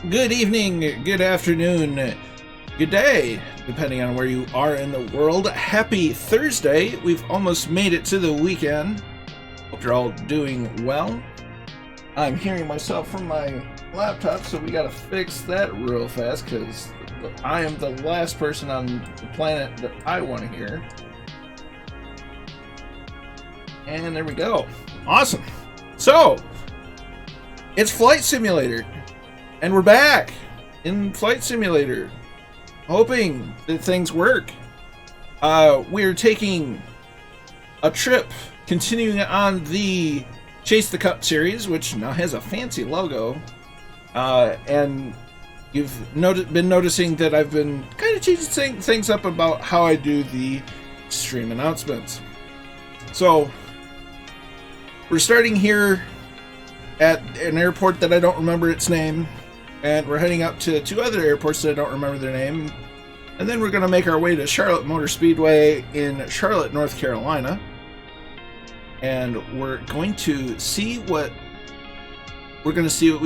Good evening, good afternoon, good day, depending on where you are in the world. Happy Thursday. We've almost made it to the weekend. Hope you're all doing well. I'm hearing myself from my laptop, so we gotta fix that real fast because I am the last person on the planet that I want to hear. And there we go. Awesome. So, it's Flight Simulator. And we're back in Flight Simulator, hoping that things work. We're taking a trip, continuing on the Chase the Cup series, which now has a fancy logo. And you've been noticing that I've been kind of changing things up about how I do the stream announcements. So, we're starting here at an airport that I don't remember its name. And we're heading up to two other airports that I don't remember their name. And then we're going to make our way to Charlotte Motor Speedway in Charlotte, North Carolina. And we're going to see what we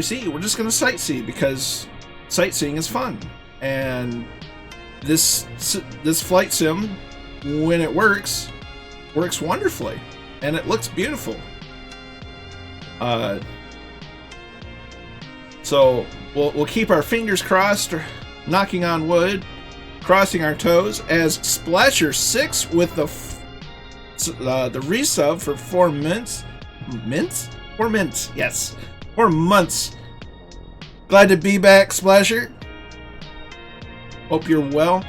see. We're just going to sightsee because sightseeing is fun. And this flight sim, when it works wonderfully. And it looks beautiful. So we'll keep our fingers crossed, knocking on wood, crossing our toes as Splasher 6 with the resub for 4 months. 4 months, yes. 4 months. Glad to be back, Splasher. Hope you're well.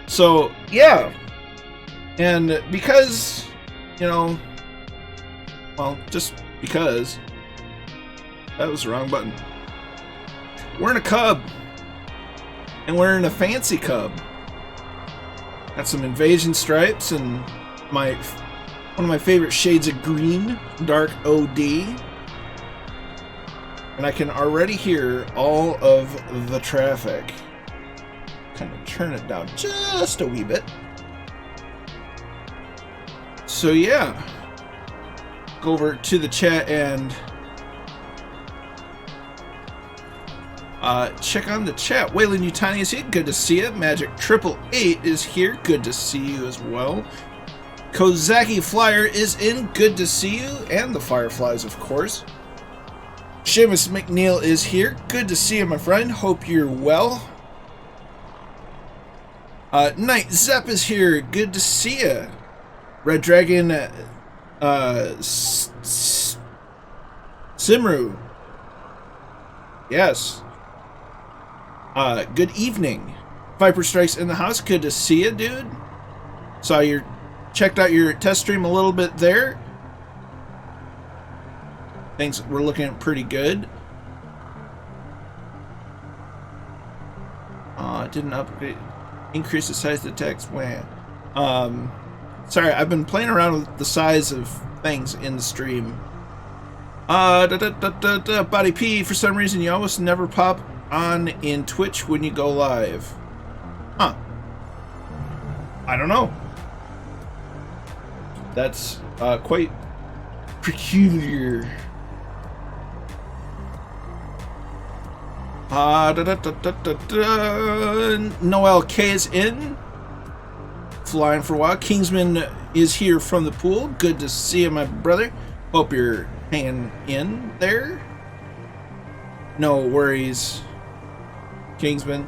So, yeah. And because, just because. That was the wrong button. We're in a Cub. And we're in a fancy Cub. Got some invasion stripes and one of my favorite shades of green, dark OD. And I can already hear all of the traffic. Kind of turn it down just a wee bit. So yeah. Go over to the chat and check on the chat. Waylon Utani is here. Good to see you. Magic 888 is here. Good to see you as well. Kozaki Flyer is in. Good to see you. And the Fireflies, of course. Seamus McNeil is here. Good to see you, my friend. Hope you're well. Night Zep is here. Good to see you. Red Dragon Simru. Yes. Good evening. Viper Strikes in the house. Good to see you, dude. Checked out your test stream a little bit there. Things were looking pretty good. Didn't upgrade. Increase the size of the text. Wow. Sorry, I've been playing around with the size of things in the stream. Body P, for some reason you almost never pop on in Twitch when you go live. Huh. I don't know. That's quite peculiar. Noel K is in. Flying for a while. Kingsman is here from the pool. Good to see you, my brother. Hope you're hanging in there. No worries, Kingsman.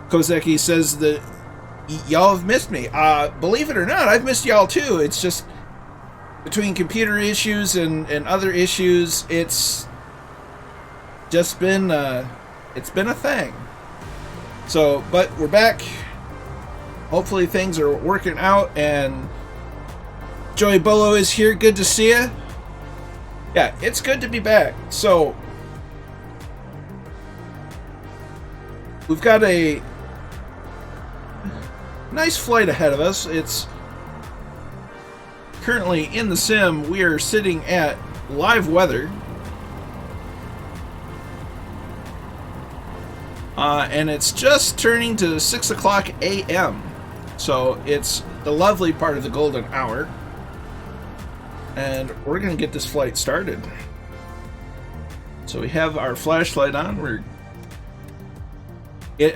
Kozeki says that y'all have missed me. Believe it or not, I've missed y'all too. It's just between computer issues and other issues, it's just been it's been a thing. So, but we're back. Hopefully things are working out, and Joey Bolo is here. Good to see you. Yeah, it's good to be back. So, we've got a nice flight ahead of us. It's currently in the sim. We are sitting at live weather. And it's just turning to 6 o'clock a.m. So it's the lovely part of the golden hour. And we're going to get this flight started. So So we have our flashlight on.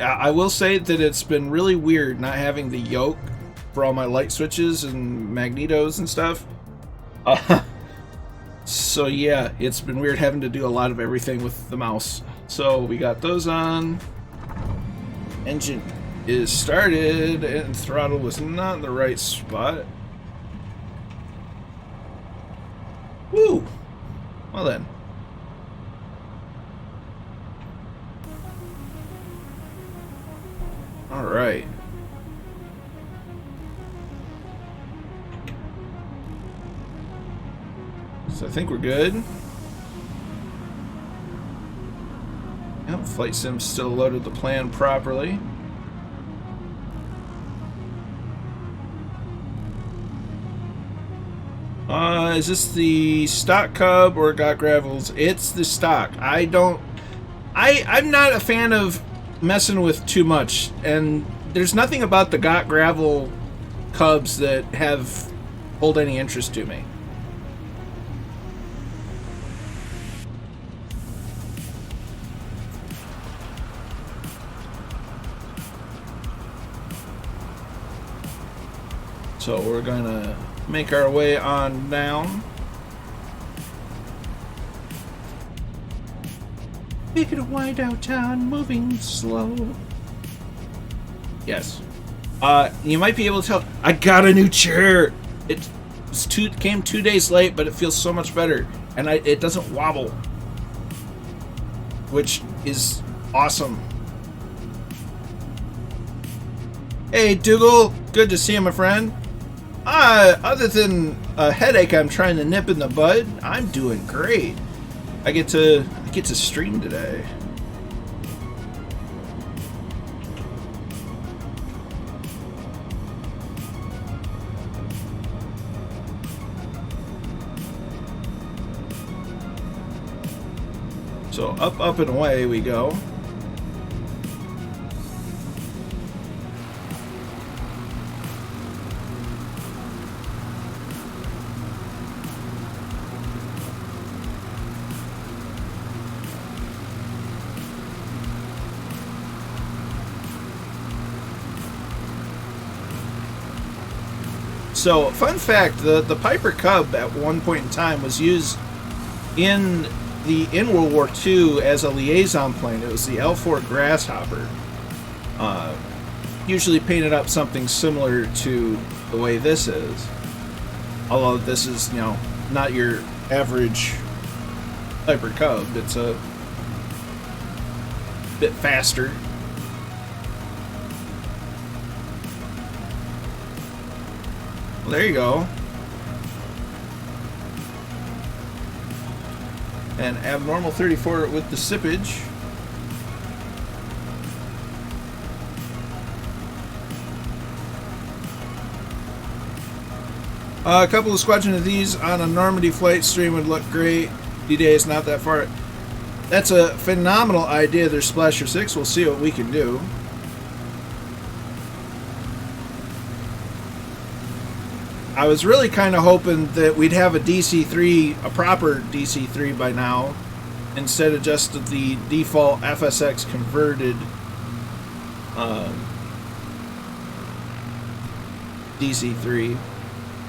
I will say that it's been really weird not having the yoke for all my light switches and magnetos and stuff. So yeah, it's been weird having to do a lot of everything with the mouse. So we got those on. Engine is started and throttle was not in the right spot. Woo! Well then. All right. So I think we're good. Yep, Flight Sim still loaded the plan properly. Is this the stock Cub or got gravels? It's the stock. I'm not a fan of messing with too much, and there's nothing about the got gravel Cubs that hold any interest to me. So we're gonna make our way on down. Making a wide out town, moving slow. Yes. You might be able to tell. I got a new chair. It came 2 days late, but it feels so much better, and it doesn't wobble, which is awesome. Hey, Dougal. Good to see you, my friend. Other than a headache I'm trying to nip in the bud, I'm doing great. I get to stream today. So up and away we go. So, fun fact, the Piper Cub at one point in time was used in World War II as a liaison plane. It was the L4 Grasshopper. Usually painted up something similar to the way this is. Although this is, not your average Piper Cub. It's a bit faster. There you go. And abnormal 34 with the sippage. A couple of squadron of these on a Normandy flight stream would look great. D-Day is not that far. That's a phenomenal idea. There's Splasher 6. We'll see what we can do. I was really kind of hoping that we'd have a DC-3, a proper DC-3 by now, instead of just the default FSX converted DC-3.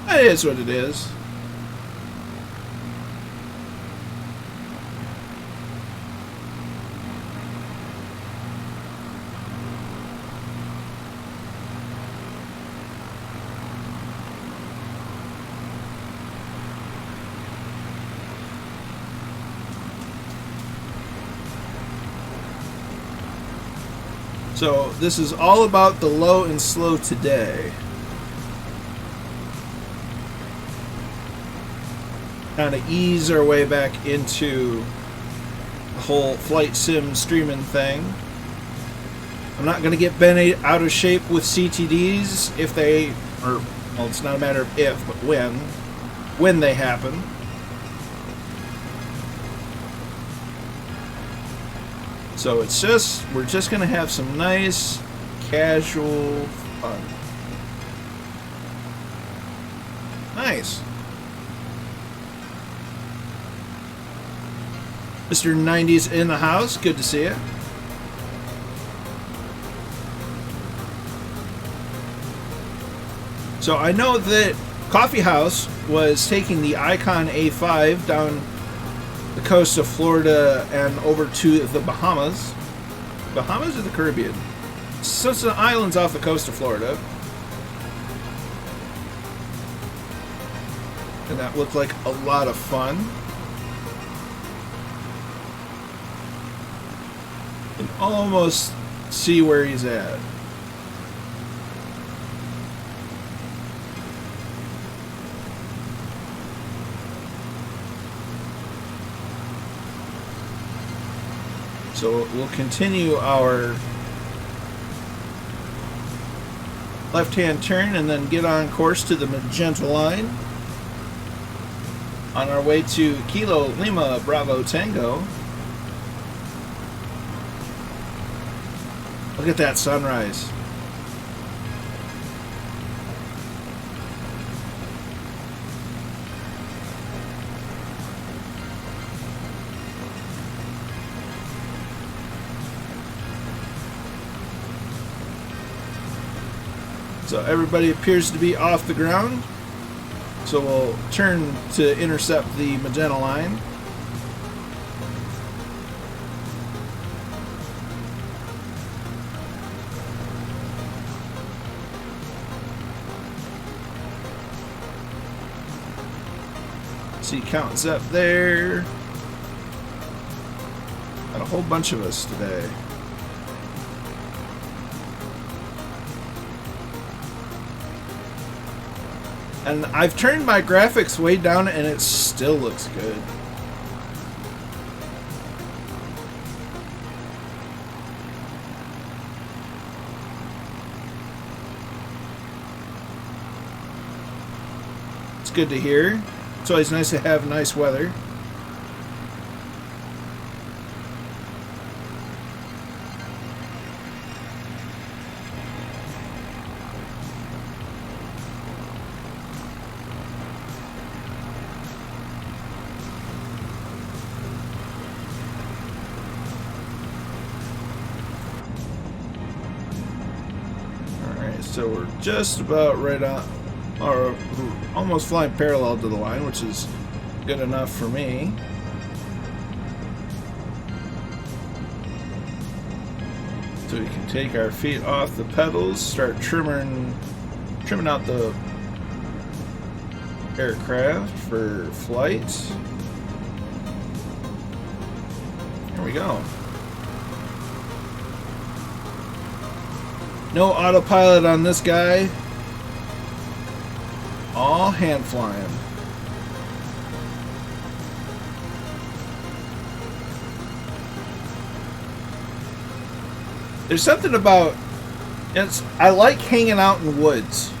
It is what it is. So this is all about the low and slow today. Kind of ease our way back into the whole flight sim streaming thing. I'm not going to get bent out of shape with CTDs if they, or well, it's not a matter of if, but when they happen. So we're just going to have some nice, casual fun. Nice. Mr. 90s in the house. Good to see you. So I know that Coffee House was taking the Icon A5 down the coast of Florida and over to the Bahamas. Bahamas or the Caribbean? So it's the islands off the coast of Florida. And that looked like a lot of fun. You can almost see where he's at. So we'll continue our left-hand turn and then get on course to the magenta line on our way to Kilo Lima Bravo Tango. Look at that sunrise. So everybody appears to be off the ground. So we'll turn to intercept the magenta line. See counts up there. Got a whole bunch of us today. And I've turned my graphics way down and it still looks good. It's good to hear. It's always nice to have nice weather. So we're just about right on, or almost flying parallel to the line, which is good enough for me. So we can take our feet off the pedals, start trimming out the aircraft for flight. Here we go. No autopilot on this guy. All hand flying. There's something about I like hanging out in woods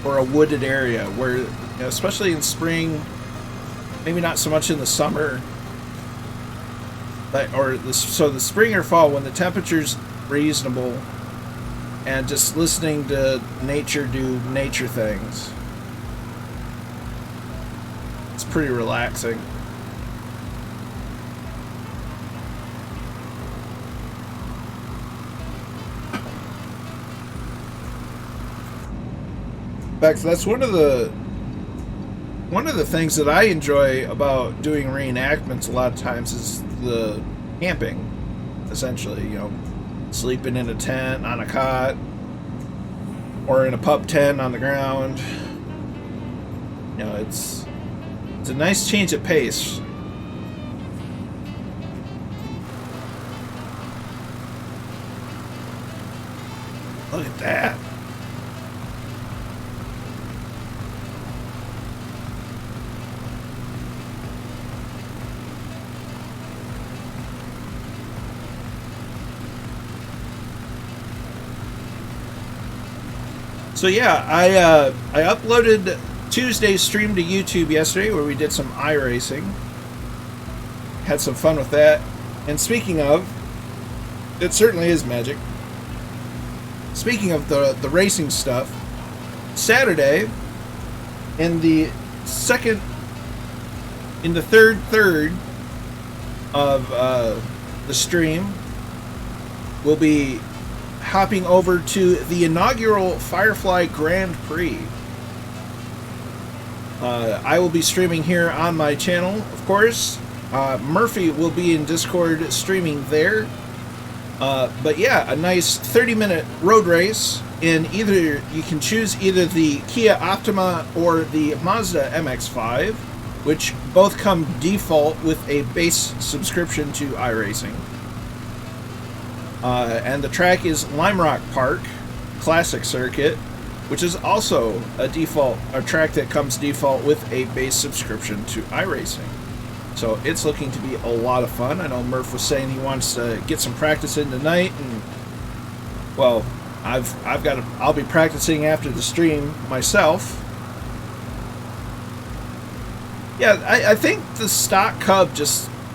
or a wooded area where, you know, especially in spring, maybe not so much in the summer, but so the spring or fall when the temperature's reasonable. And just listening to nature do nature things. It's pretty relaxing. In fact, that's one of the things that I enjoy about doing reenactments a lot of times is the camping, essentially, you know. Sleeping in a tent, on a cot, or in a pub tent on the ground. You know, it's a nice change of pace. Look at that. So yeah, I uploaded Tuesday's stream to YouTube yesterday where we did some iRacing. Had some fun with that. And speaking of, it certainly is magic. Speaking of the racing stuff, Saturday in the third of the stream, we'll be hopping over to the inaugural Firefly Grand Prix. I will be streaming here on my channel, of course. Murphy will be in Discord streaming there. But yeah, a nice 30-minute road race in either, you can choose either the Kia Optima or the Mazda MX-5, which both come default with a base subscription to iRacing. And the track is Lime Rock Park Classic Circuit, which is also a track that comes default with a base subscription to iRacing. So it's looking to be a lot of fun. I know Murph was saying he wants to get some practice in tonight, and well, I'll be practicing after the stream myself. Yeah, I think the stock Cub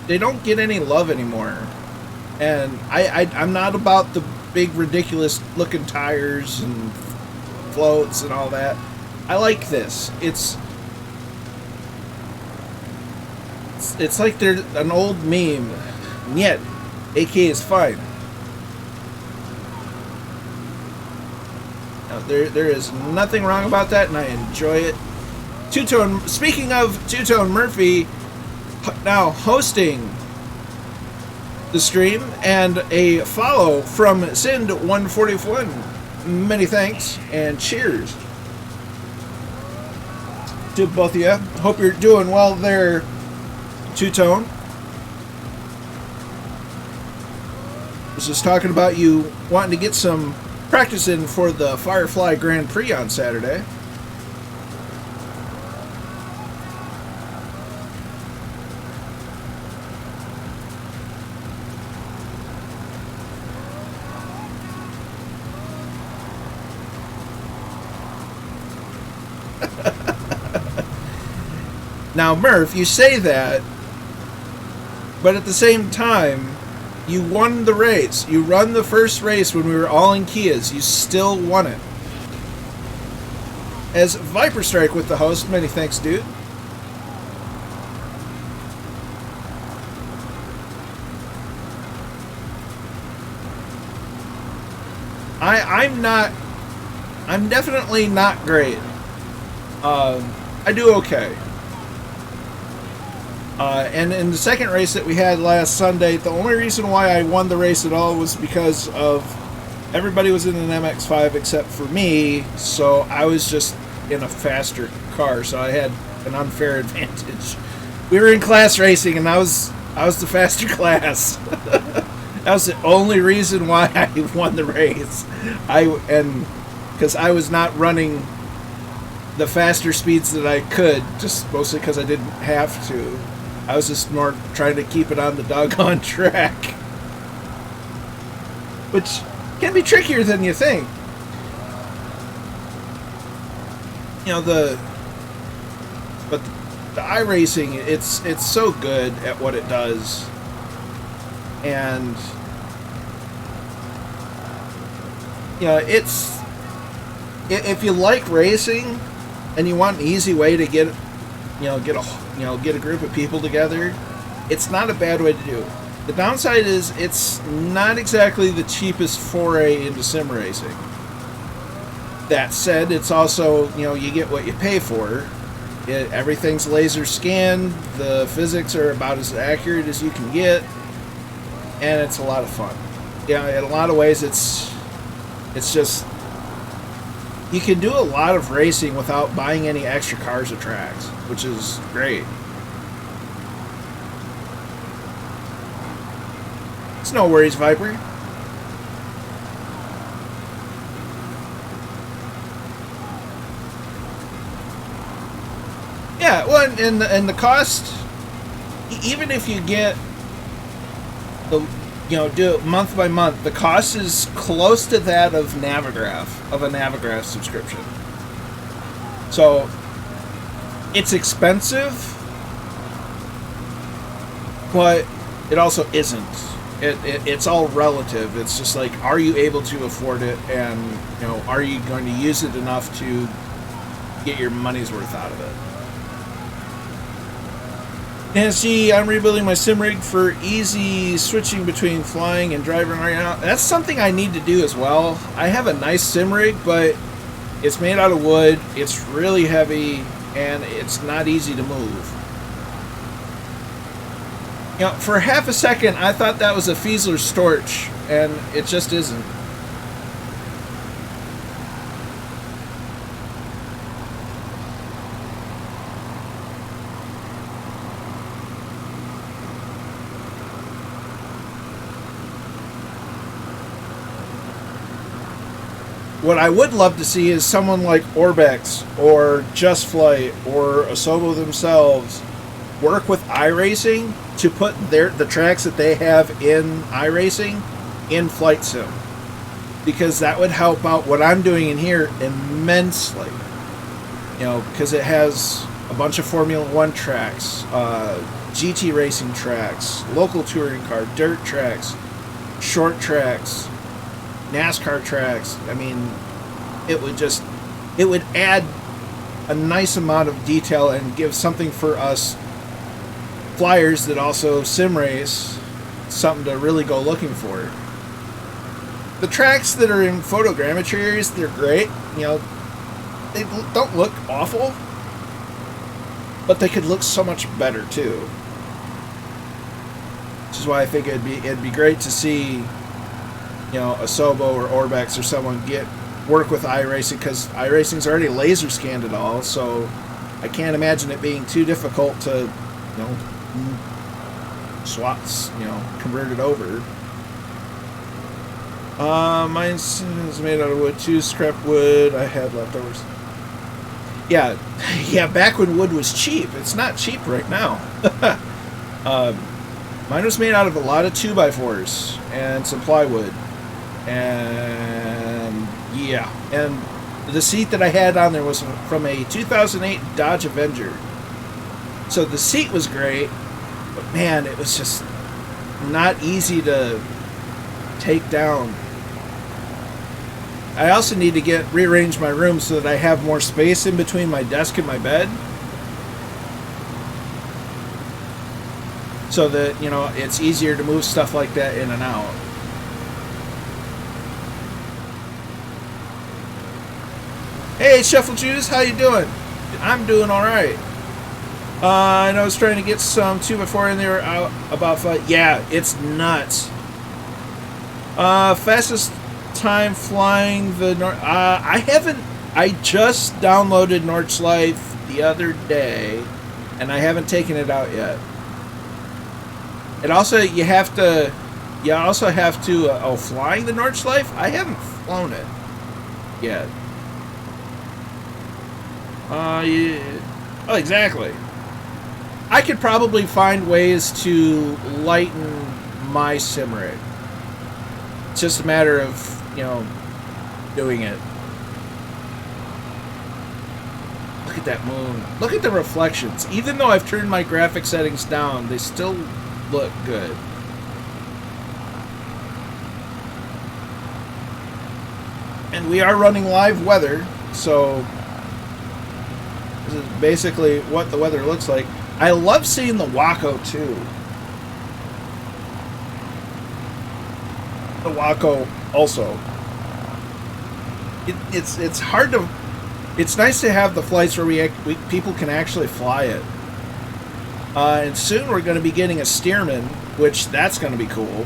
they don't get any love anymore. And I'm not about the big ridiculous looking tires and floats and all that. I like this. It's like they're an old meme. Yet, AK is fine. Now, there is nothing wrong about that, and I enjoy it. Two-Tone, speaking of Two-Tone Murphy, now hosting the stream, and a follow from Sind141. Many thanks, and cheers to both of you. Hope you're doing well there, Two-Tone. Was just talking about you wanting to get some practice in for the Firefly Grand Prix on Saturday. Now, Murph, you say that, but at the same time, you won the race. You run the first race when we were all in Kias. You still won it. As Viper Strike with the host, many thanks, dude. I'm definitely not great. I do okay. And in the second race that we had last Sunday, the only reason why I won the race at all was because of everybody was in an MX-5 except for me, so I was just in a faster car, so I had an unfair advantage. We were in class racing, and I was the faster class. That was the only reason why I won the race. Because I was not running the faster speeds that I could, just mostly because I didn't have to. I was just more trying to keep it on the doggone track. Which can be trickier than you think. You know, the iRacing, it's so good at what it does. And you know, if you like racing and you want an easy way to get a group of people together, it's not a bad way to do it. The downside is it's not exactly the cheapest foray into sim racing. That said, it's also, you get what you pay for. Everything's laser scanned, the physics are about as accurate as you can get, and it's a lot of fun. In a lot of ways it's just, you can do a lot of racing without buying any extra cars or tracks, which is great. It's no worries, Viper. Yeah, well, and the cost, even if you get do it month by month, the cost is close to that of a Navigraph subscription. So it's expensive, but it also isn't. It's all relative. It's just like, are you able to afford it, and are you going to use it enough to get your money's worth out of it? And see, I'm rebuilding my sim rig for easy switching between flying and driving right now. That's something I need to do as well. I have a nice sim rig, but it's made out of wood, it's really heavy, and it's not easy to move. You know, for half a second, I thought that was a Fiesler Storch, and it just isn't. What I would love to see is someone like Orbex or Just Flight or Asobo themselves work with iRacing to put the tracks that they have in iRacing in Flight Sim, because that would help out what I'm doing in here immensely. You know, because it has a bunch of Formula One tracks, GT racing tracks, local touring car, dirt tracks, short tracks, NASCAR tracks. I mean, it would add a nice amount of detail and give something for us flyers that also sim race, something to really go looking for. The tracks that are in photogrammetry areas, they're great. You know, they don't look awful, but they could look so much better too. Which is why I think it'd be great to see, you know, Asobo or Orbex or someone work with iRacing, because iRacing's already laser scanned it all, so I can't imagine it being too difficult to, you know, convert it over. Mine's made out of wood too, scrap wood. I had leftovers. Yeah, yeah. Back when wood was cheap, it's not cheap right now. Mine was made out of a lot of 2x4s and some plywood. And yeah, and the seat that I had on there was from a 2008 Dodge Avenger. So the seat was great, but man, it was just not easy to take down. I also need to rearrange my room so that I have more space in between my desk and my bed, so that, you know, it's easier to move stuff like that in and out. Hey, Shuffle Juice, how you doing? I'm doing all right. I know I was trying to get some 2x4 in there about 5. Yeah, it's nuts. Fastest time flying the North. I just downloaded Nordschleife the other day, and I haven't taken it out yet. It also you also have to flying the Nordschleife. I haven't flown it yet. Yeah. Oh, exactly. I could probably find ways to lighten my sim rig. It's just a matter of, you know, doing it. Look at that moon. Look at the reflections. Even though I've turned my graphic settings down, they still look good. And we are running live weather, so this is basically what the weather looks like. I love seeing the Waco too. The Waco also. It's hard to. It's nice to have the flights where people can actually fly it. And soon we're going to be getting a steerman, which that's going to be cool.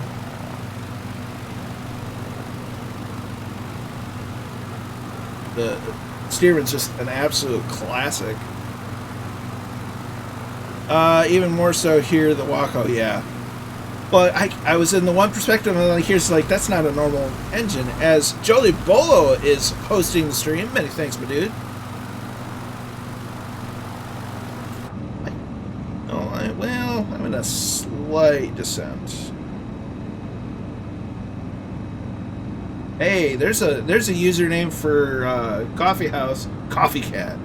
The steerman's just an absolute classic. Even more so here, the Waco, yeah. But I was in the one perspective, and like here's like that's not a normal engine. As Jolie Bolo is hosting the stream, many thanks, my dude. Well, I'm in a slight descent. Hey, there's a username for Coffee House, Coffee Cat.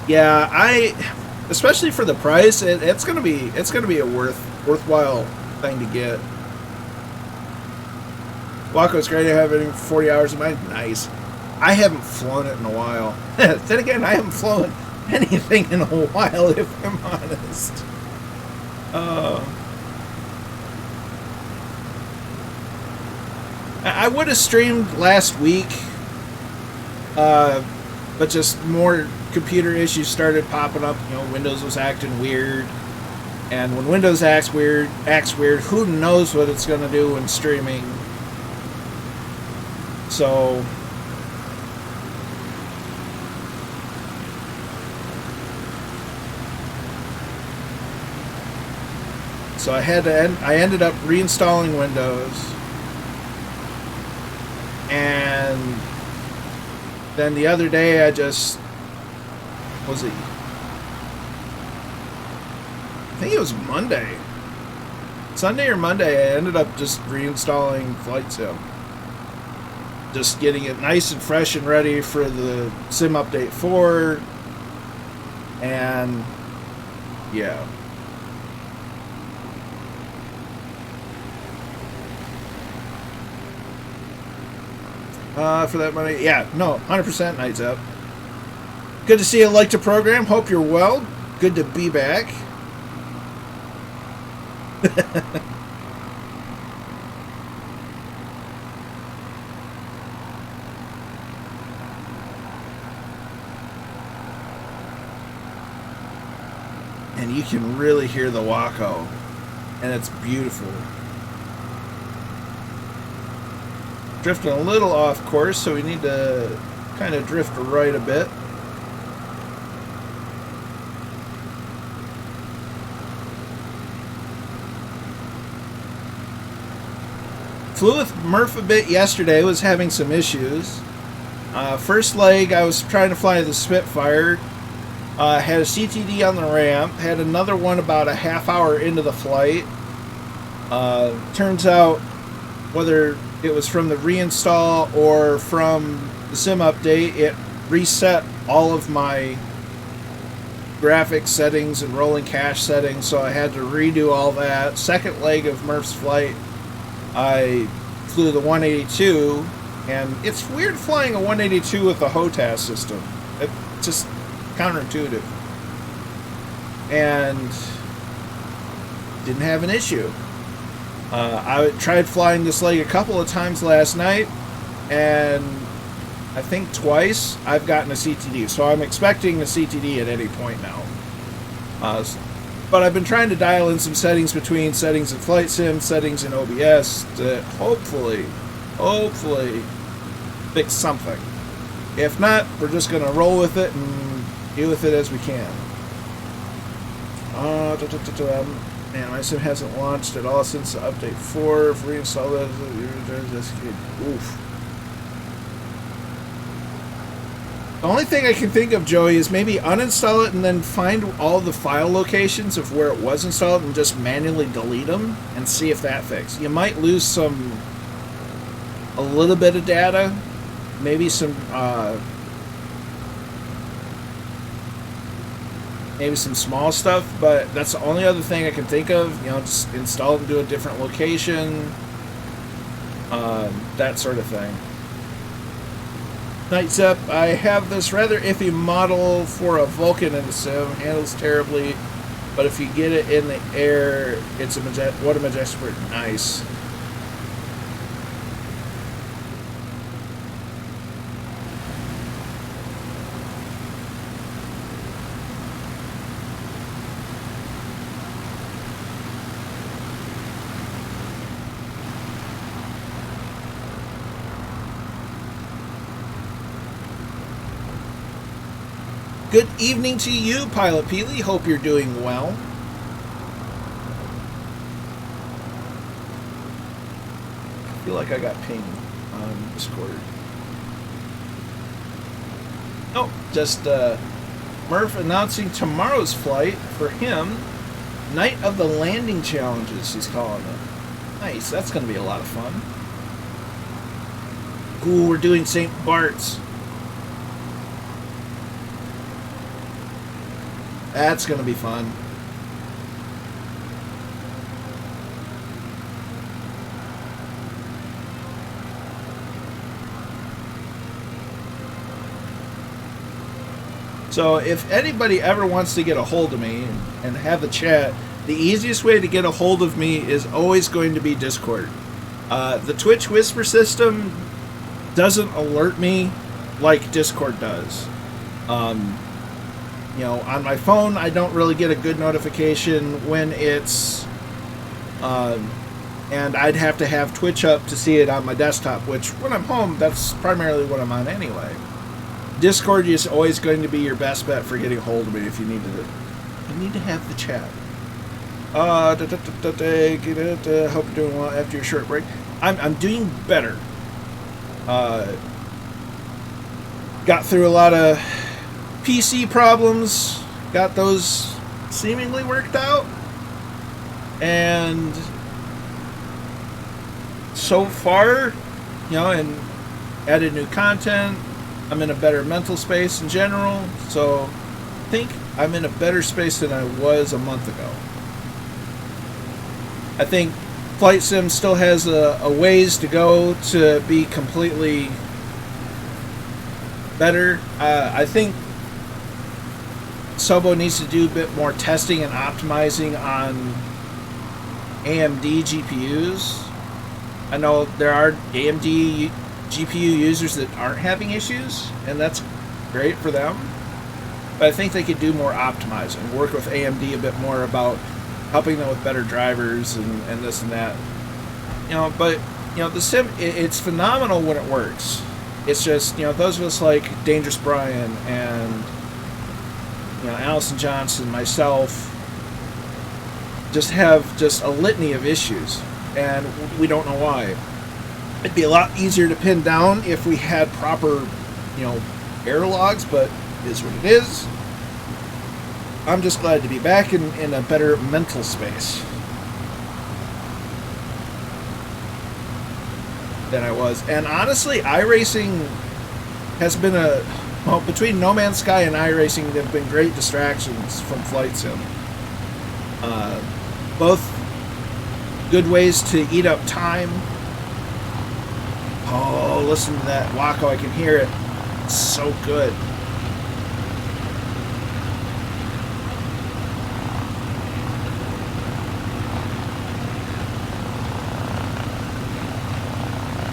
Yeah, especially for the price, it's gonna be a worthwhile thing to get. Waco's great. I have it in 40 hours of mine. Nice. I haven't flown it in a while. Then again, I haven't flown anything in a while, if I'm honest. I would have streamed last week, but just more computer issues started popping up. You know, Windows was acting weird, and when Windows acts weird, who knows what it's going to do when streaming. So I ended up reinstalling Windows, and then the other day I think it was Monday, Sunday or Monday, I ended up just reinstalling Flight Sim, just getting it nice and fresh and ready for the Sim Update 4, and yeah. For that money, yeah, no, 100% Nights Up. Good to see you like the program. Hope you're well. Good to be back. And you can really hear the Waco, and it's beautiful. Drifting a little off course, so we need to kind of drift right a bit. Flew with Murph a bit yesterday, was having some issues. First leg, I was trying to fly the Spitfire. Had a CTD on the ramp, had another one about a half hour into the flight. Turns out, whether it was from the reinstall or from the sim update, it reset all of my graphics settings and rolling cache settings, so I had to redo all that. Second leg of Murph's flight, I flew the 182, and it's weird flying a 182 with a HOTAS system. It's just counterintuitive. And didn't have an issue. I tried flying this leg a couple of times last night, and I think twice I've gotten a CTD. So I'm expecting a CTD at any point now. But I've been trying to dial in some settings between settings in Flight Sim, settings in OBS to hopefully fix something. If not, we're just going to roll with it and deal with it as we can. Man, my sim hasn't launched at all since the update 4. If reinstall that, oof. The only thing I can think of, Joey, is maybe uninstall it and then find all the file locations of where it was installed and just manually delete them and see if that fixes. You might lose a little bit of data, maybe some small stuff, but that's the only other thing I can think of. You know, just install it and do a different location, that sort of thing. Nights Up, I have this rather iffy model for a Vulcan in the sim. Handles terribly, but if you get it in the air, it's what a majestic bird. Nice. Good evening to you, Pilot Peely. Hope you're doing well. I feel like I got pinged on Discord. Oh, just Murph announcing tomorrow's flight for him. Night of the Landing Challenges, he's calling it. Nice, that's going to be a lot of fun. Ooh, we're doing St. Bart's. That's going to be fun. So if anybody ever wants to get a hold of me and have the chat, the easiest way to get a hold of me is always going to be Discord. The Twitch Whisper system doesn't alert me like Discord does. You know, on my phone, I don't really get a good notification when it's... and I'd have to have Twitch up to see it on my desktop, which when I'm home, that's primarily what I'm on anyway. Discord is always going to be your best bet for getting a hold of me if you need to have the chat. Hope you're doing well after your short break. I'm doing better. Got through a lot of PC problems, got those seemingly worked out, and so far, you know, and added new content. I'm in a better mental space in general, so I think I'm in a better space than I was a month ago. I think Flight Sim still has a ways to go to be completely better. I think Sobo needs to do a bit more testing and optimizing on AMD GPUs. I know there are AMD GPU users that aren't having issues, and that's great for them. But I think they could do more optimizing, work with AMD a bit more about helping them with better drivers and this and that. You know, but, you know, the sim, it's phenomenal when it works. It's just, you know, those of us like Dangerous Brian and, you know, Allison Johnson, myself, just have just a litany of issues, and we don't know why. It'd be a lot easier to pin down if we had proper, you know, error logs, but it is what it is. I'm just glad to be back in a better mental space than I was. And honestly, iRacing has been well, between No Man's Sky and iRacing, they've been great distractions from Flight Sim. Both good ways to eat up time. Oh, listen to that Waco, I can hear it. It's so good.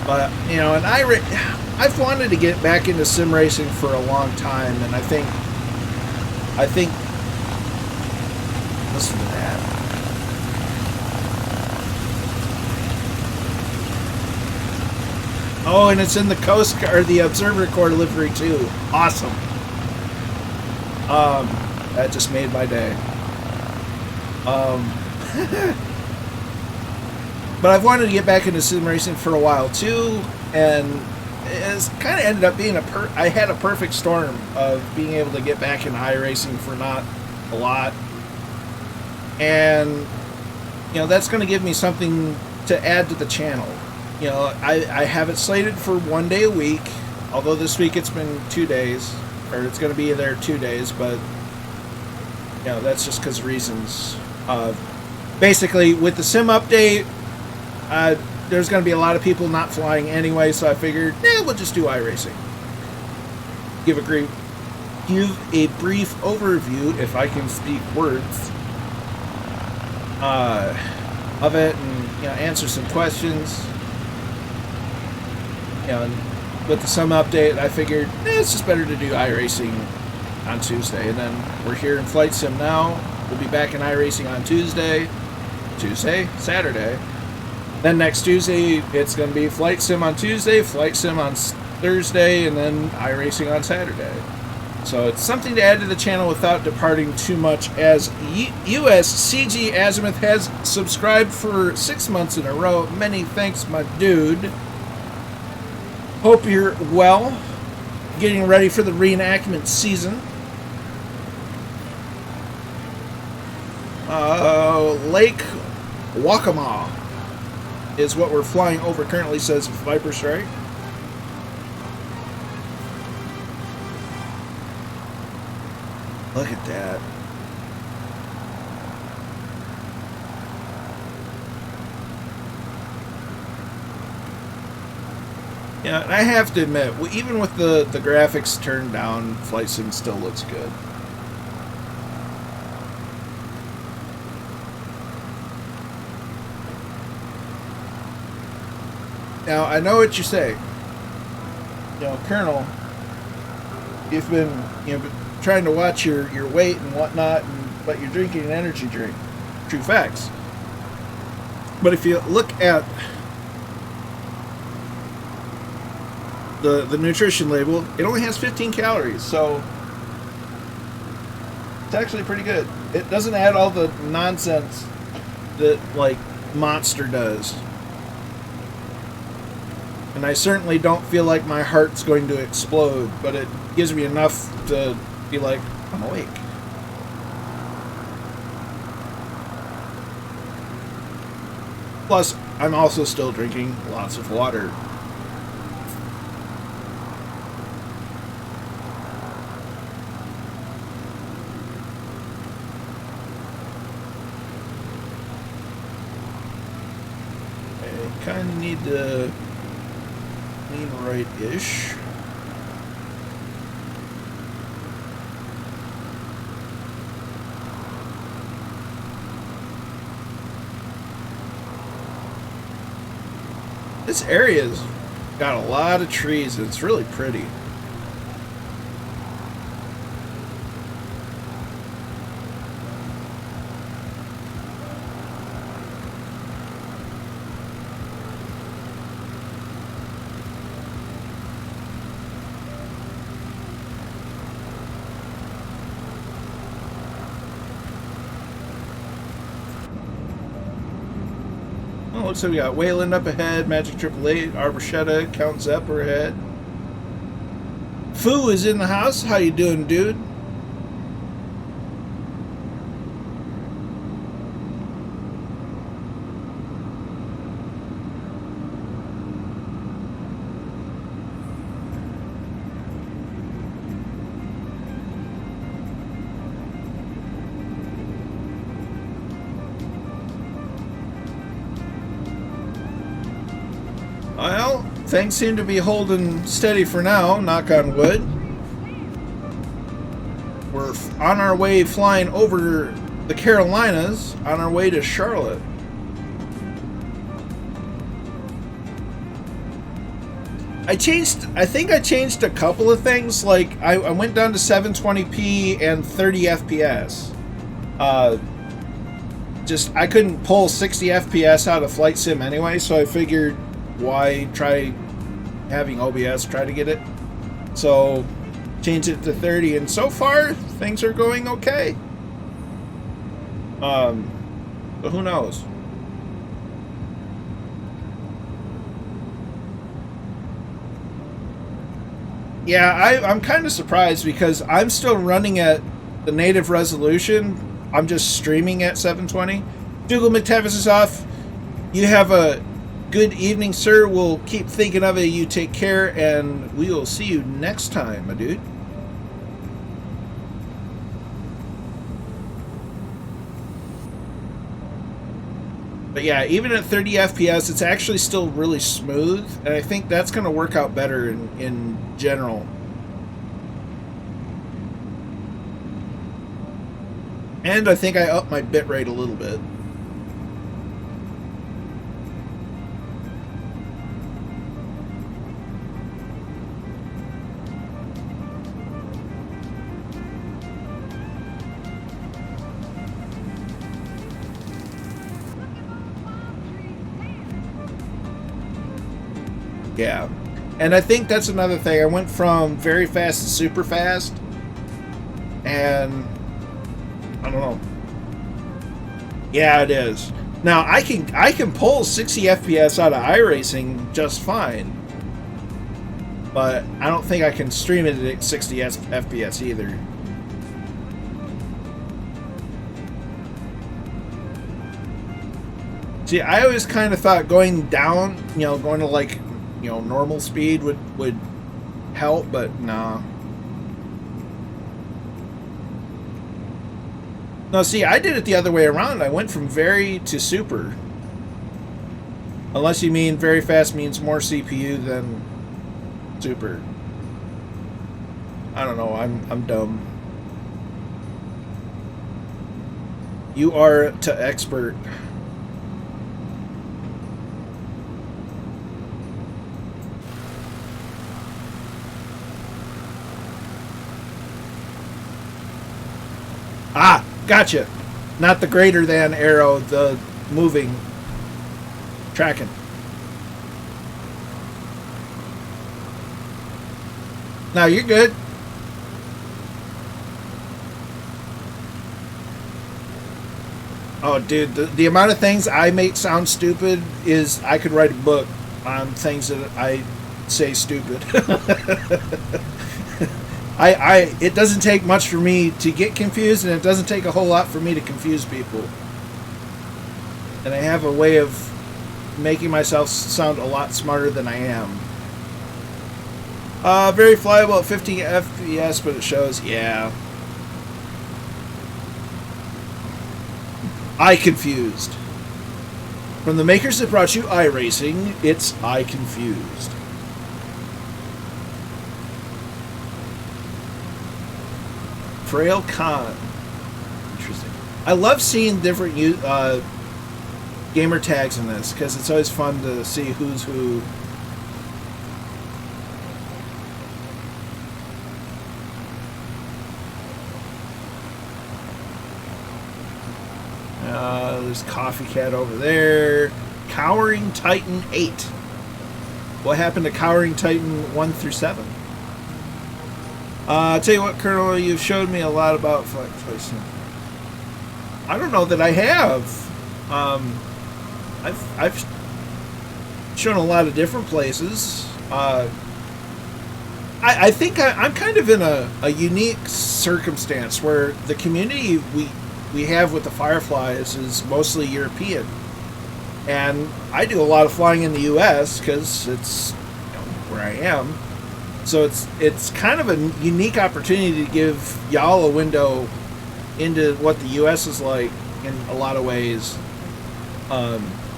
But, you know, and I've wanted to get back into sim racing for a long time, and I think, listen to that. Oh, and it's in the Coast Guard, the Observer Corps livery too. Awesome. That just made my day. But I've wanted to get back into sim racing for a while too, and it's kind of ended up being I had a perfect storm of being able to get back into iRacing for not a lot, and you know that's going to give me something to add to the channel. You know, I have it slated for 1 day a week, although this week it's been 2 days, or it's going to be there 2 days, but you know that's just because of reasons. Basically, with the sim update, there's going to be a lot of people not flying anyway, so I figured, we'll just do iRacing. Give a brief overview, if I can speak words, of it, and you know, answer some questions. You know, and with the sim update, I figured it's just better to do iRacing on Tuesday, and then we're here in Flight Sim now. We'll be back in iRacing on Saturday. Then next Tuesday, it's going to be Flight Sim on Tuesday, Flight Sim on Thursday, and then iRacing on Saturday. So it's something to add to the channel without departing too much, as USCG Azimuth has subscribed for 6 months in a row. Many thanks, my dude. Hope you're well. Getting ready for the reenactment season. Lake Waccamaw is what we're flying over currently, says Viper Strike. Look at that. Yeah, and I have to admit, even with the graphics turned down, Flight Sim still looks good. Now, I know what you say. You know, Colonel, you've been, trying to watch your weight and whatnot, but you're drinking an energy drink. True facts. But if you look at the nutrition label, it only has 15 calories, so it's actually pretty good. It doesn't add all the nonsense that, like, Monster does. And I certainly don't feel like my heart's going to explode, but it gives me enough to be like, I'm awake. Plus, I'm also still drinking lots of water. I kind of need to lean right-ish. This area's got a lot of trees. It's really pretty. Oh, looks like we got Wayland up ahead, Magic 888, Arborchetta, Count Zepp are ahead. Foo is in the house. How you doing, dude? Well, things seem to be holding steady for now, knock on wood. We're on our way flying over the Carolinas, on our way to Charlotte. I think I changed a couple of things, like I went down to 720p and 30 FPS. Just, I couldn't pull 60 FPS out of Flight Sim anyway, so I figured, why try having OBS try to get it? So change it to 30, and so far things are going okay. But who knows? Yeah, I'm kind of surprised because I'm still running at the native resolution. I'm just streaming at 720. Dougal McTavish is off. You have a good evening, sir. We'll keep thinking of it. You take care, and we will see you next time, my dude. But yeah, even at 30 FPS, it's actually still really smooth, and I think that's going to work out better in general. And I think I upped my bitrate a little bit. Yeah, and I think that's another thing. I went from very fast to super fast, and I don't know. Yeah, it is. Now I can pull 60 FPS out of iRacing just fine, but I don't think I can stream it at 60 FPS either. See, I always kind of thought going down, going to like, normal speed would help, but nah. No, see, I did it the other way around. I went from very to super. Unless you mean very fast means more CPU, then Super. I don't know. I'm dumb. You are to expert. Ah, gotcha. Not the greater than arrow, the moving. Tracking. Now you're good. Oh, dude, the amount of things I make sound stupid is I could write a book on things that I say stupid. It doesn't take much for me to get confused, and it doesn't take a whole lot for me to confuse people. And I have a way of making myself sound a lot smarter than I am. Very flyable at 15 FPS, but it shows, yeah. iConfused. From the makers that brought you iRacing, it's iConfused. Frail Khan. Interesting. I love seeing different gamer tags in this, because it's always fun to see who's who. There's Coffee Cat over there. Cowering Titan 8. What happened to Cowering Titan 1 through 7? I'll tell you what, Colonel, you've showed me a lot about flight placement. I don't know that I have. I've shown a lot of different places. I think I'm kind of in a unique circumstance where the community we have with the Fireflies is mostly European, and I do a lot of flying in the U.S. because it's where I am. So it's kind of a unique opportunity to give y'all a window into what the U.S. is like in a lot of ways.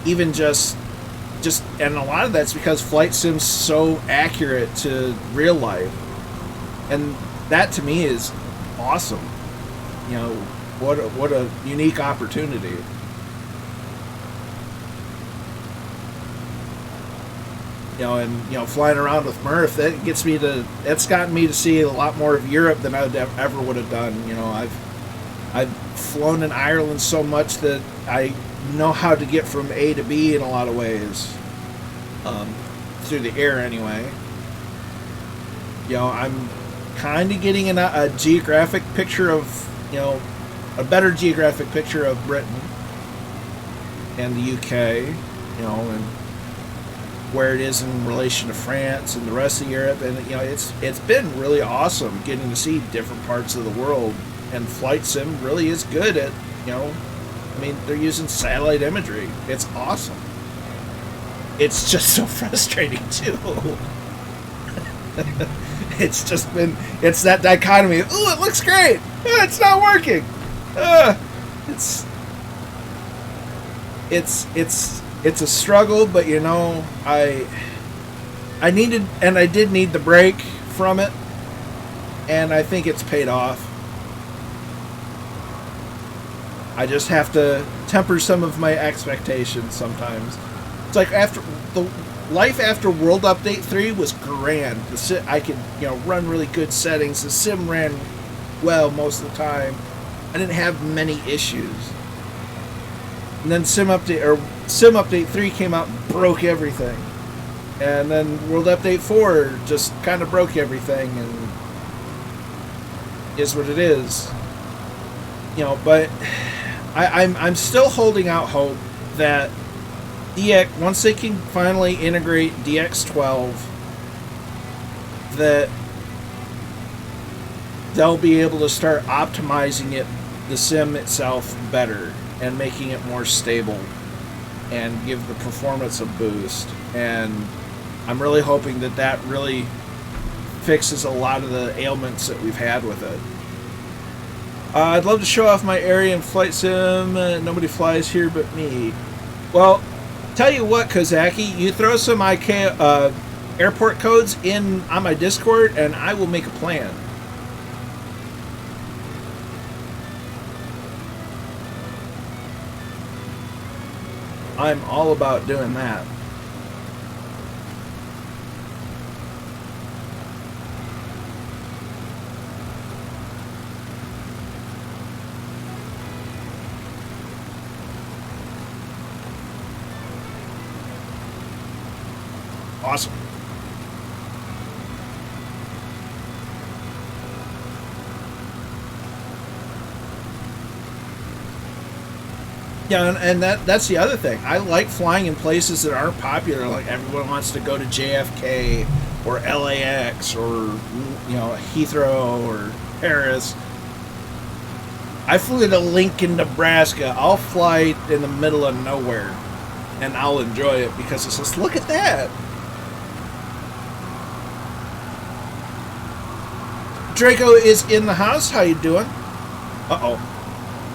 Even just and a lot of that's because flight sim's so accurate to real life, and that to me is awesome. What a unique opportunity. Flying around with Murph, that's gotten me to see a lot more of Europe than I ever would have done. I've flown in Ireland so much that I know how to get from A to B in a lot of ways, through the air anyway. I'm kind of getting a geographic picture of, a better geographic picture of Britain and the UK, and where it is in relation to France and the rest of Europe. And it's been really awesome getting to see different parts of the world, and flight sim really is good at, they're using satellite imagery. It's awesome. It's just so frustrating too. It's that dichotomy. Ooh, it looks great. It's not working. It's a struggle, but I needed, and I did need the break from it, and I think it's paid off. I just have to temper some of my expectations sometimes. It's like life after World Update 3 was grand. I could run really good settings. The sim ran well most of the time. I didn't have many issues. And then Sim Update 3 came out and broke everything. And then World Update 4 just kind of broke everything, and is what it is. But I'm still holding out hope that once they can finally integrate DX12, that they'll be able to start optimizing the sim itself better, and making it more stable, and give the performance a boost. And I'm really hoping that really fixes a lot of the ailments that we've had with it. I'd love to show off my area in flight sim. Nobody flies here but me. Well, tell you what, Kozaki, you throw some airport codes on my Discord, and I will make a plan. I'm all about doing that. Awesome. Yeah, and that's the other thing. I like flying in places that aren't popular. Like everyone wants to go to JFK or LAX or Heathrow or Paris. I flew to Lincoln, Nebraska. I'll fly in the middle of nowhere, and I'll enjoy it because it's just, look at that. Draco is in the house. How you doing? Uh-oh.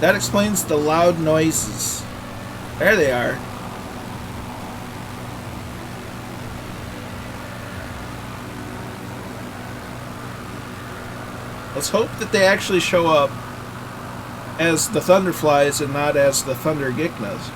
That explains the loud noises. There they are. Let's hope that they actually show up as the Thunderflies and not as the Thunder Gignas.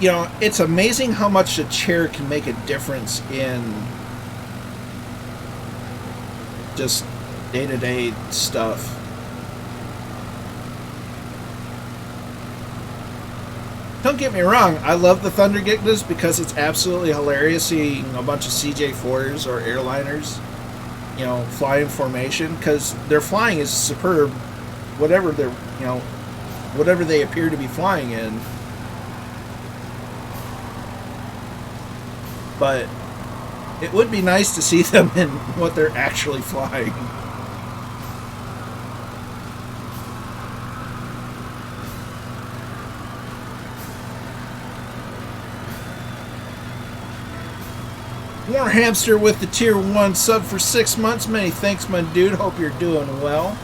You know, it's amazing how much a chair can make a difference in just day-to-day stuff. Don't get me wrong, I love the Thunder Gignas because it's absolutely hilarious seeing a bunch of CJ4s or airliners, fly in formation, because their flying is superb, whatever they appear to be flying in. But it would be nice to see them in what they're actually flying. More Hamster with the tier 1 sub for 6 months. Many thanks, my dude. Hope you're doing well.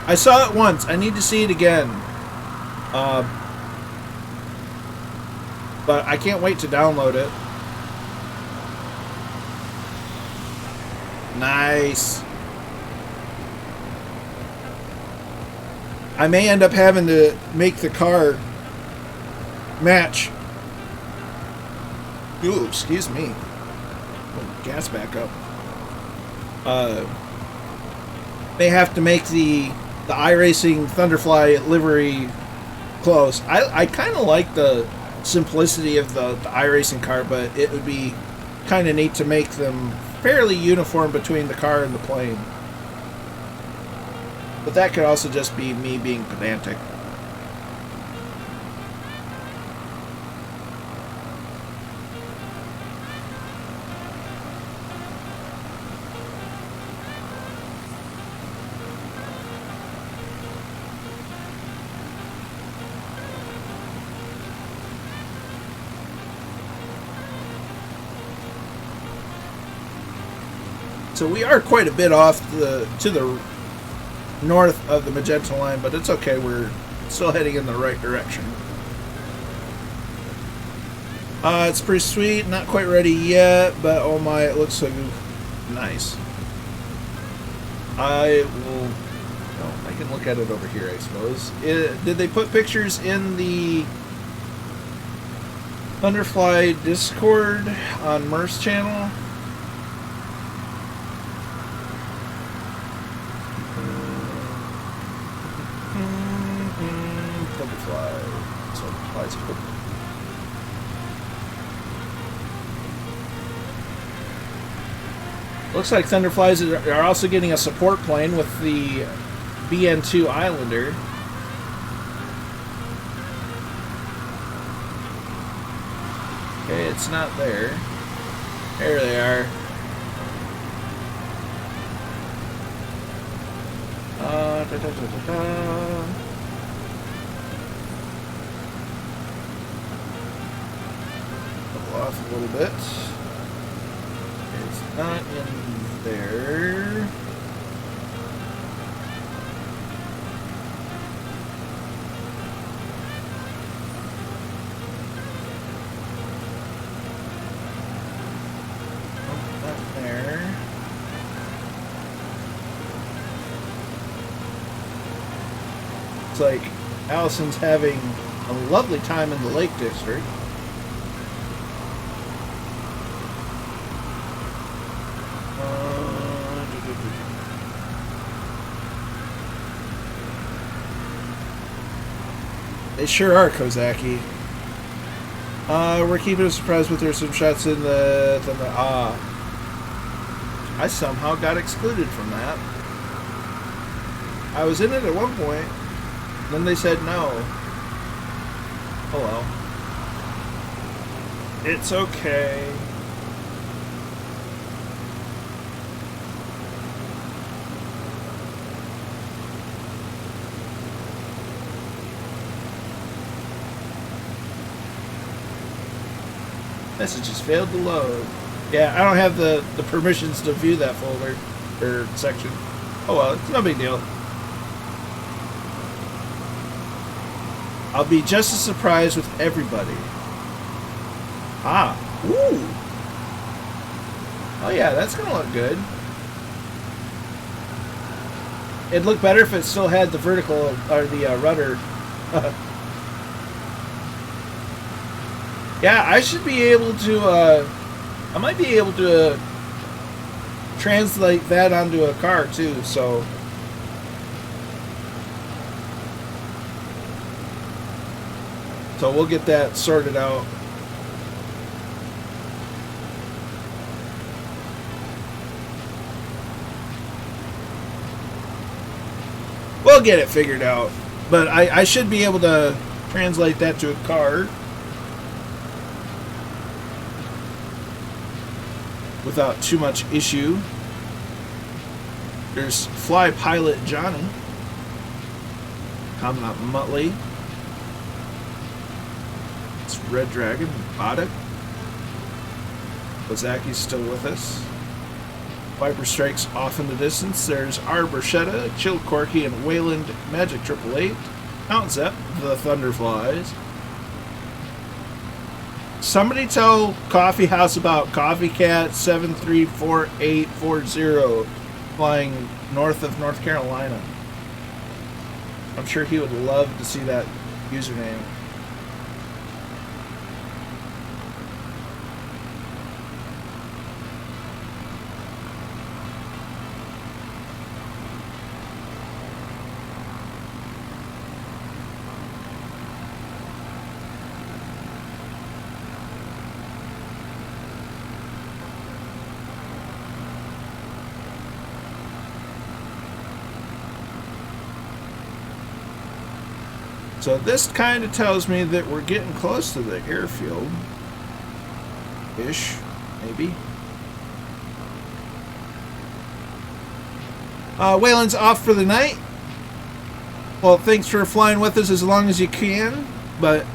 I saw it once. I need to see it again. But I can't wait to download it. Nice. I may end up having to make the car match. Ooh, excuse me. Oh, gas back up. May have to make the iRacing Thunderfly livery close. I kind of like the simplicity of the iRacing car, but it would be kind of neat to make them fairly uniform between the car and the plane. But that could also just be me being pedantic. So we are quite a bit off to the north of the magenta line, but it's okay. We're still heading in the right direction. It's pretty sweet. Not quite ready yet, but oh my, it looks so nice. I will. Oh, I can look at it over here, I suppose. Did they put pictures in the Thunderfly Discord on Murph's channel? Looks like Thunderflies are also getting a support plane with the BN2 Islander. Okay, it's not there. There they are. off a little bit. It's not in there. It's like Allison's having a lovely time in the Lake District. They sure are, Kozaki. We're keeping a surprise, but there's some shots in the I somehow got excluded from that. I was in it at one point. Then they said no. Oh well. It's okay. Messages failed to load. Yeah, I don't have the permissions to view that folder or section. Oh well, it's no big deal. I'll be just as surprised with everybody. Ah, ooh. Oh yeah, that's gonna look good. It'd look better if it still had the vertical or the rudder. Yeah, I should be able to. I might be able to translate that onto a car too. So. So we'll get that sorted out. We'll get it figured out. But I should be able to translate that to a car without too much issue. There's Fly Pilot Johnny. Commandant Muttley. Red Dragon, Boddock. Kozaki's still with us. Viper Strikes off in the distance. There's Arborchetta, Chill Corky, and Wayland Magic 888. Mount Zep, the Thunderflies. Somebody tell Coffee House about Coffee Cat 734840 flying north of North Carolina. I'm sure he would love to see that username. So this kind of tells me that we're getting close to the airfield. Ish, maybe. Wayland's off for the night. Well, thanks for flying with us as long as you can, but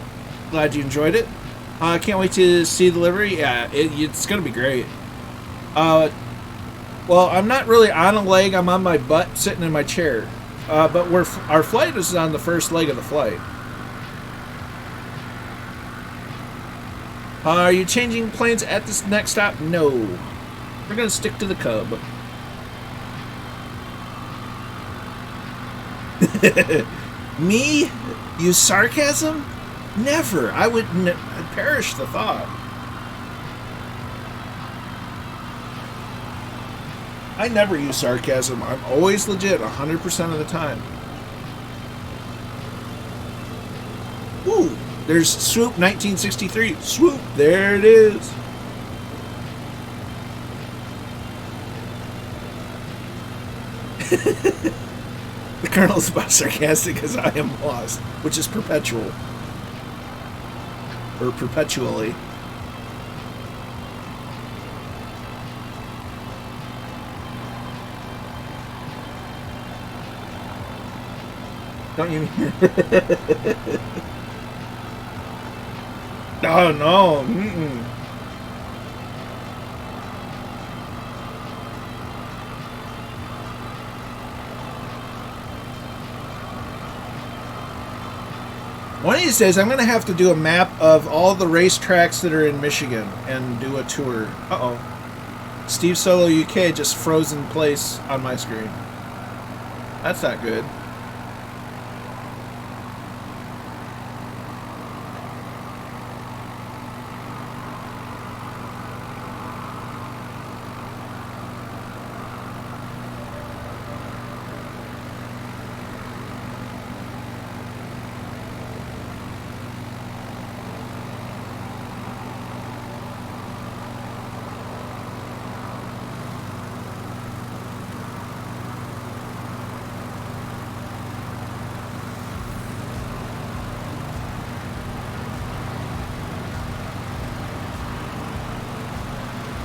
glad you enjoyed it. Can't wait to see the delivery. Yeah, it's going to be great. Well, I'm not really on a leg. I'm on my butt sitting in my chair. But our flight is on the first leg of the flight. Are you changing planes at this next stop? No. We're going to stick to the Cub. Me? Use sarcasm? Never. I would perish the thought. I never use sarcasm. I'm always legit 100% of the time. Ooh, there's Swoop 1963. Swoop, there it is. The Colonel's about sarcastic because I am lost, which is perpetual. Or perpetually. Don't you mean? Oh, no. Mm-mm. One of these days, I'm going to have to do a map of all the racetracks that are in Michigan and do a tour. Uh-oh. Steve Solo UK just froze in place on my screen. That's not good.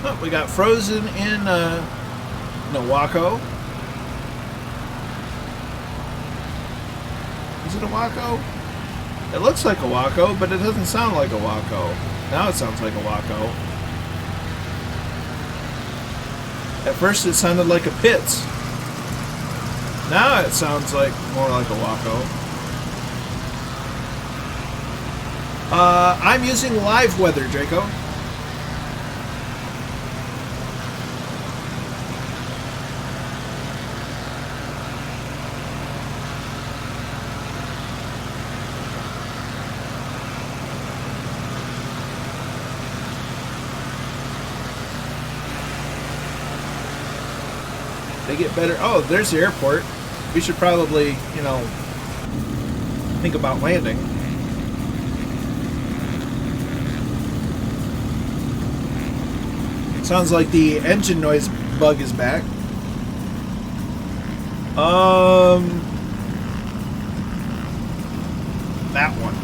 Oh, we got frozen in Waco. Is it a Waco? It looks like a Waco, but it doesn't sound like a Waco. Now it sounds like a Waco. At first it sounded like a Pitts. Now it sounds like more like a Waco. I'm using live weather, Draco. They get better. Oh, there's the airport. We should probably, you know, think about landing. Sounds like the engine noise bug is back. That one.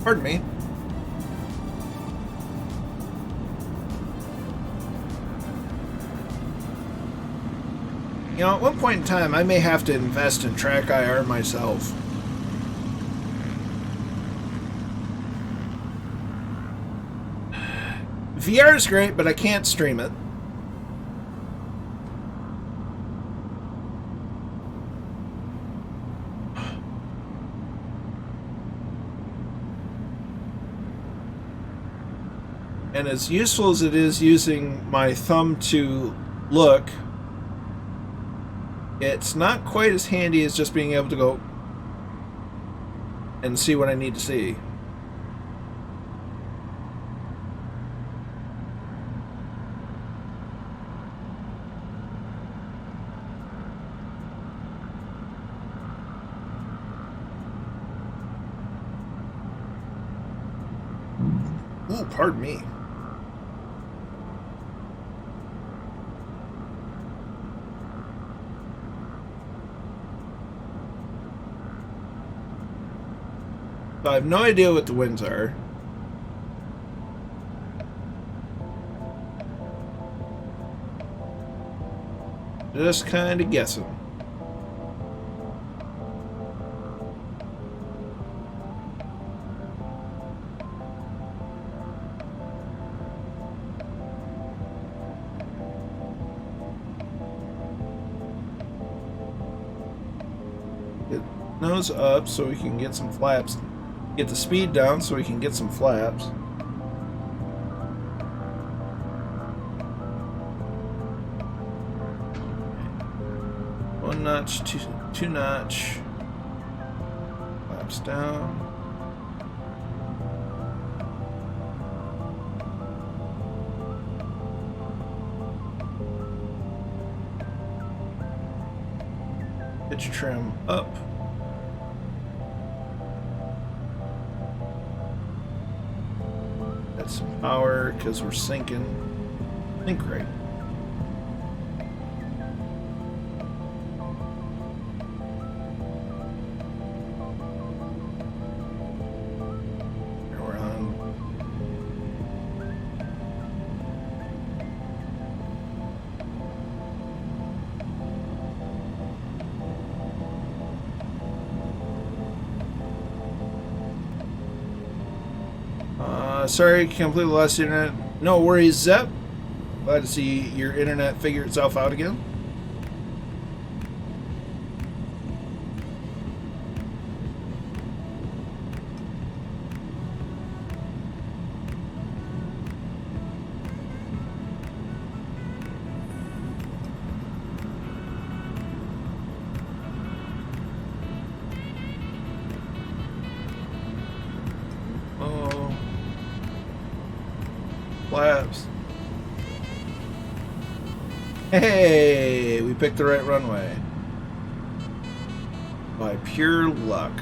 Pardon me. You know, at one point in time, I may have to invest in Track IR myself. VR is great, but I can't stream it. And as useful as it is using my thumb to look, it's not quite as handy as just being able to go and see what I need to see. Oh, pardon me. So I have no idea what the winds are. Just kind of guessing. Get nose up so we can get some flaps. Get the speed down so we can get some flaps. One notch, two notch. Flaps down. Pitch trim up. Some power because we're sinking. Think right. Here we're on. Sorry, completely lost internet. No worries, Zep. Glad to see your internet figure itself out again. Flaps. Hey, we picked the right runway. By pure luck.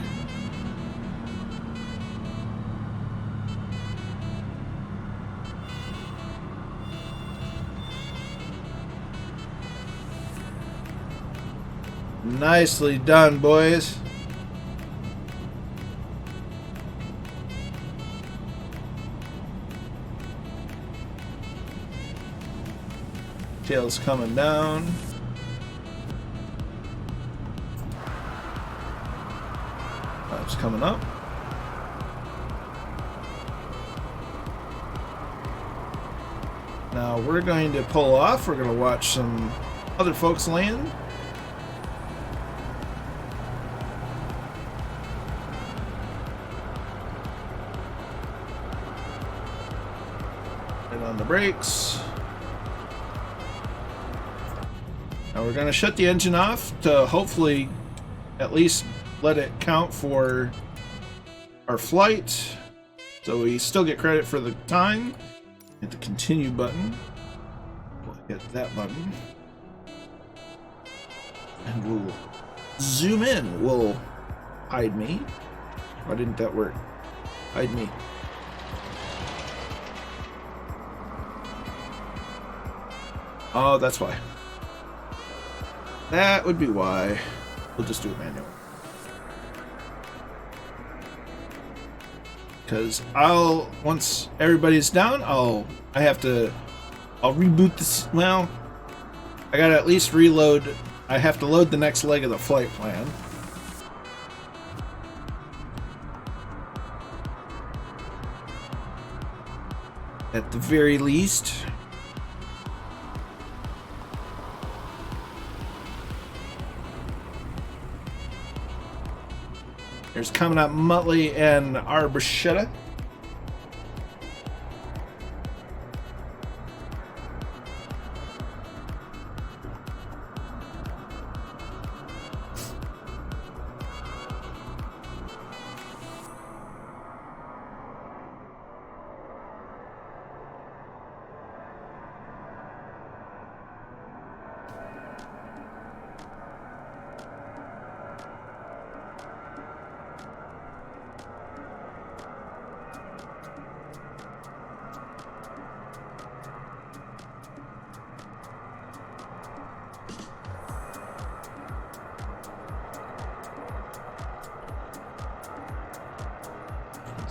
Nicely done, boys. Tail's coming down. Flaps coming up. Now we're going to pull off. We're going to watch some other folks land. And on the brakes. Now we're going to shut the engine off to hopefully at least let it count for our flight. So we still get credit for the time. Hit the continue button. We'll hit that button. And we'll zoom in. We'll hide me. Why didn't that work? Hide me. Oh, that's why. That would be why. We'll just do it manual. Because once everybody's down, I'll reboot this. Well, I gotta at least reload. I have to load the next leg of the flight plan. At the very least. There's coming up Muttley and our bruschetta.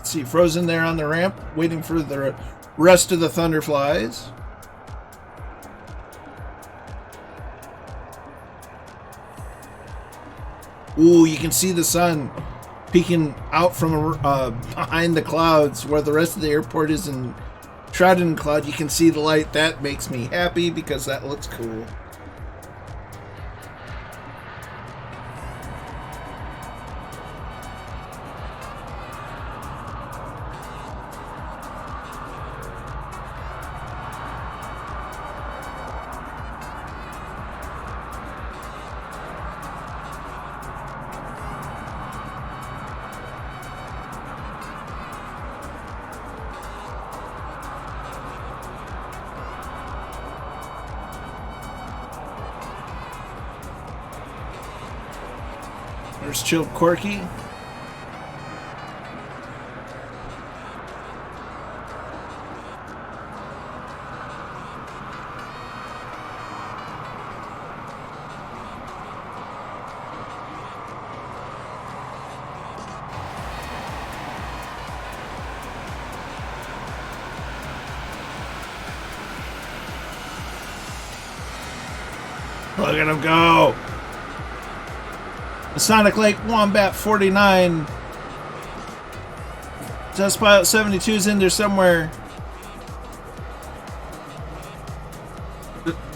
See, frozen there on the ramp, waiting for the rest of the Thunderflies. Ooh, you can see the sun peeking out from behind the clouds where the rest of the airport is shrouded in cloud. You can see the light. That makes me happy because that looks cool. There's Chilled Corky. Look at him go. The Sonic Lake Wombat 49 Test Pilot 72's in there somewhere.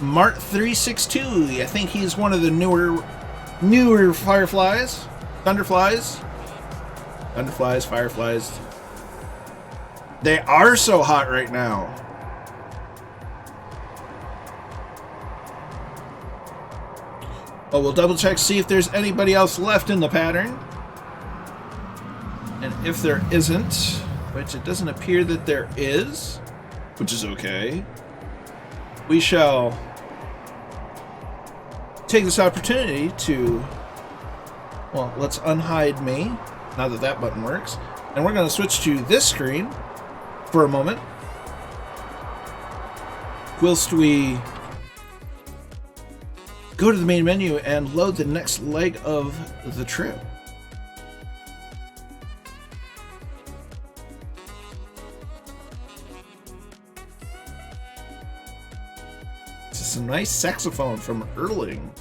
Mart 362. I think he's one of the newer Fireflies. Thunderflies. Fireflies. They are so hot right now. Oh, we'll double check, see if there's anybody else left in the pattern. And if there isn't, which it doesn't appear that there is, which is okay, we shall take this opportunity to, well, let's unhide me, now that that button works. And we're going to switch to this screen for a moment, whilst we go to the main menu and load the next leg of the trip. This is a nice saxophone from Erling.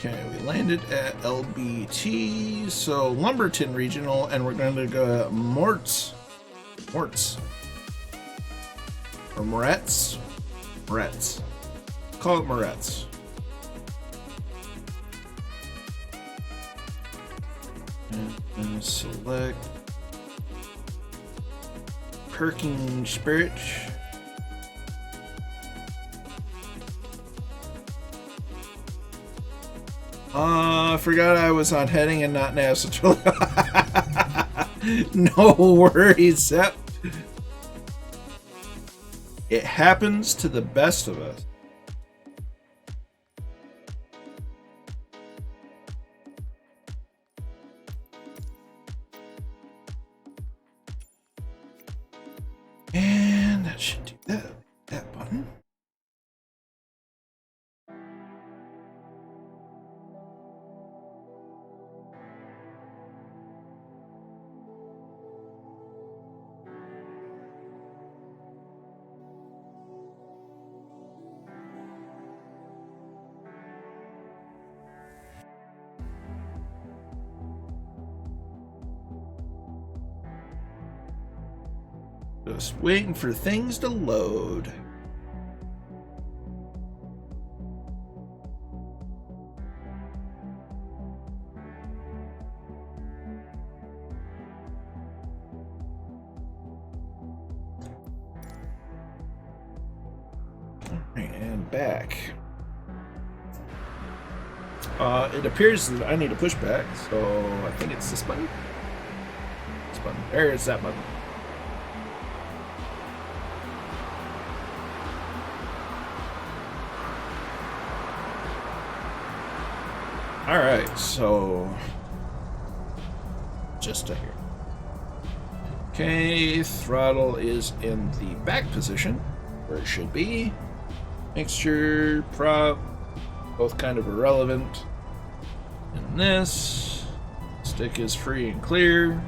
Okay, we landed at LBT, so Lumberton Regional, and we're going to go Mortz. Or Moretz? Moretz. Call it Moretz. And select Perking Spirit. I forgot I was on heading and not nav, so no worries. It happens to the best of us. And that should do that button. Just waiting for things to load. And back. It appears that I need to push back, so I think it's this button. This button. There's that button. Alright, so just to here. Okay, throttle is in the back position, where it should be. Mixture, prop, both kind of irrelevant. And this stick is free and clear.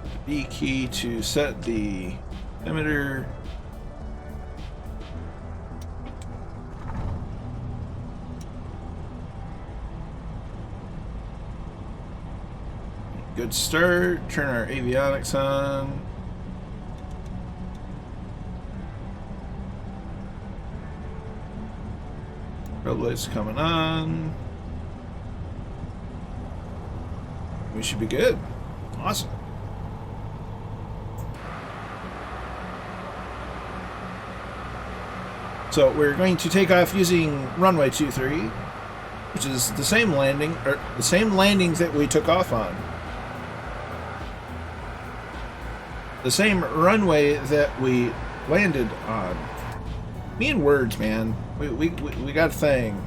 The B key to set the emitter. Good start. Turn our avionics on. Red light's coming on. We should be good. Awesome. So we're going to take off using runway 23, which is the same landing, or the same landings that we took off on. The same runway that we landed on. Me and words, man. We got a thing.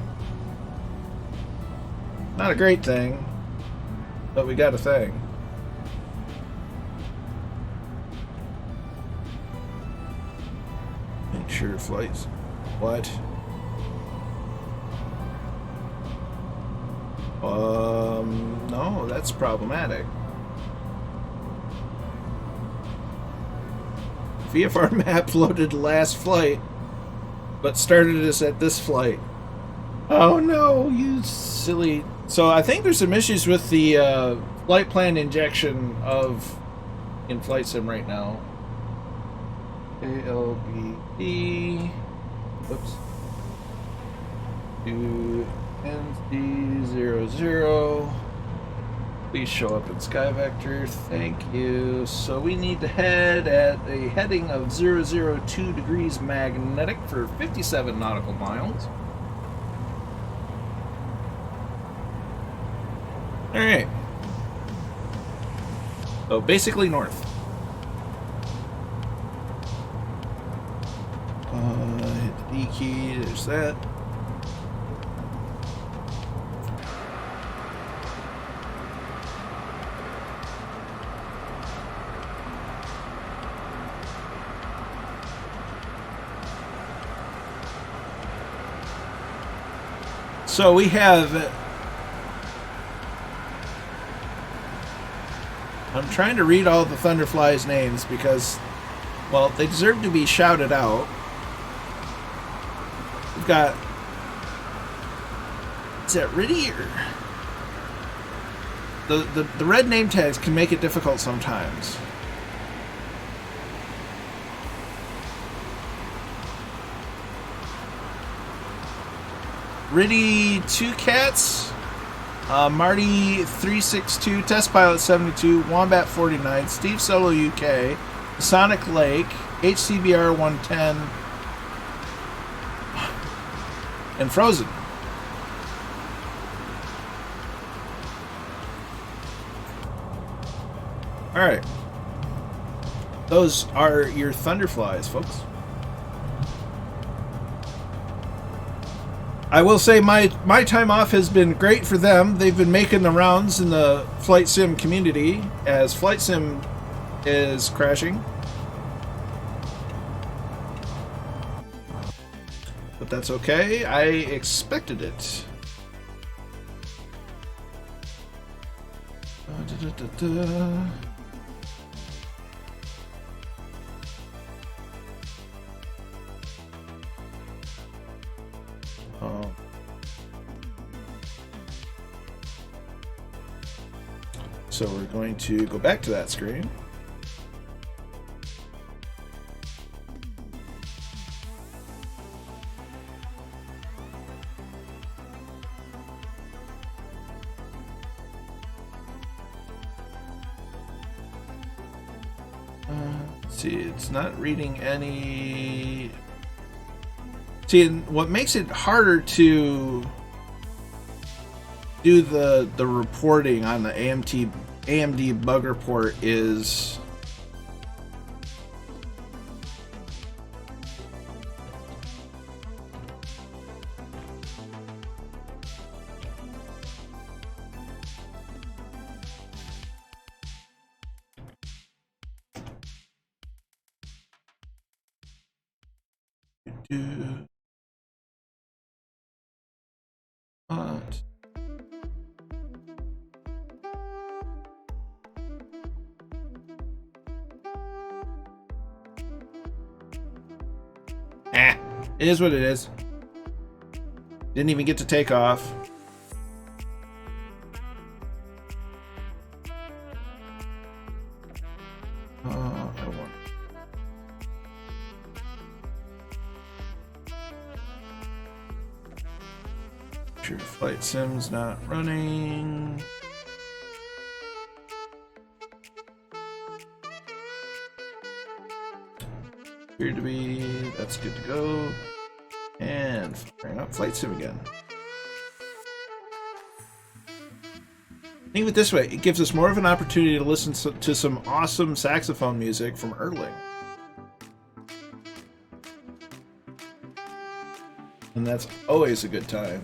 Not a great thing, but we got a thing. Make sure flights. What? No, that's problematic. VFR map loaded last flight, but started us at this flight. Oh no, you silly. So I think there's some issues with the flight plan injection of in Flight Sim right now. KLBT. Whoops. To NC00. Please show up in Sky Vector. Thank you. So we need to head at a heading of 002 degrees magnetic for 57 nautical miles. Alright. So basically north. Hit the D key, there's that. So we have... I'm trying to read all the Thunderfly's names because, well, they deserve to be shouted out. We've got... Is that Riddy or... The red name tags can make it difficult sometimes. Riddy 2 Cats, Marty 362, Test Pilot 72, Wombat 49, Steve Solo UK, Sonic Lake, HCBR 110, and Frozen. Alright. Those are your Thunderflies, folks. I will say my time off has been great for them. They've been making the rounds in the Flight Sim community as Flight Sim is crashing. But that's okay. I expected it. Oh. So we're going to go back to that screen. Let's see, it's not reading any... See, what makes it harder to do the reporting on the AMD bug report is what? It is what it is. Didn't even get to take off. I want. Sure, Flight Sim's not running. Appear to be. That's good to go. And firing up Flight Sim again. Think of it this way, it gives us more of an opportunity to listen to some awesome saxophone music from Erling. And that's always a good time.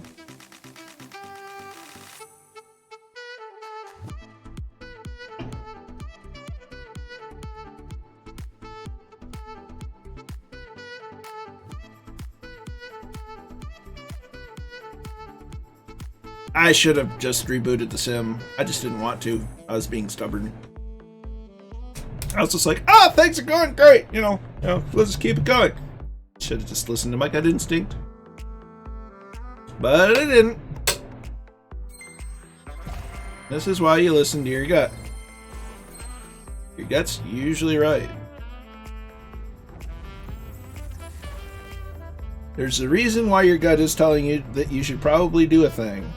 I should have just rebooted the sim. I just didn't want to. I was being stubborn. I was just like, things are going great. You know, let's just keep it going. Should have just listened to my gut instinct. But I didn't. This is why you listen to your gut. Your gut's usually right. There's a reason why your gut is telling you that you should probably do a thing.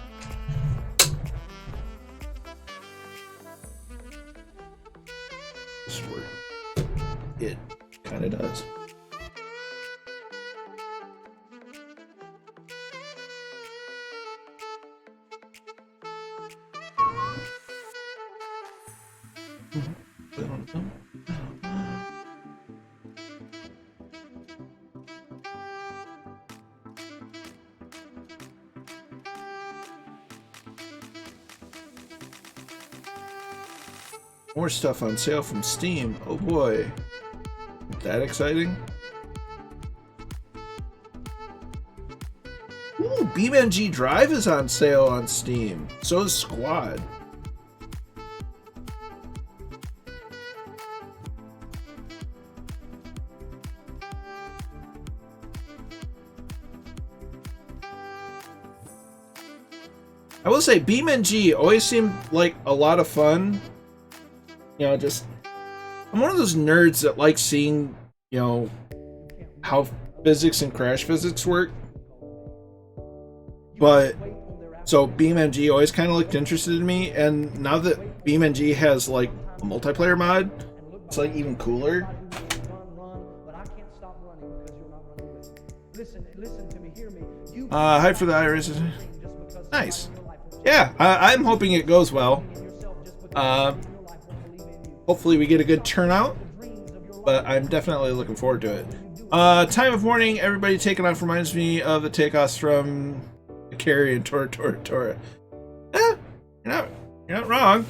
This work. It kind of does. More stuff on sale from Steam. Oh boy. That exciting? Ooh, BeamNG Drive is on sale on Steam. So is Squad. I will say BeamNG always seemed like a lot of fun. You know, just I'm one of those nerds that like seeing, you know, how physics and crash physics work. But so BeamNG always kind of looked interested in me, and now that BeamNG has like a multiplayer mod, it's like even cooler. Hi for the iris. Nice. Yeah, I'm hoping it goes well. Hopefully we get a good turnout, but I'm definitely looking forward to it. Time of morning, everybody taking off reminds me of the takeoffs from Carrie and Tora. You're not wrong.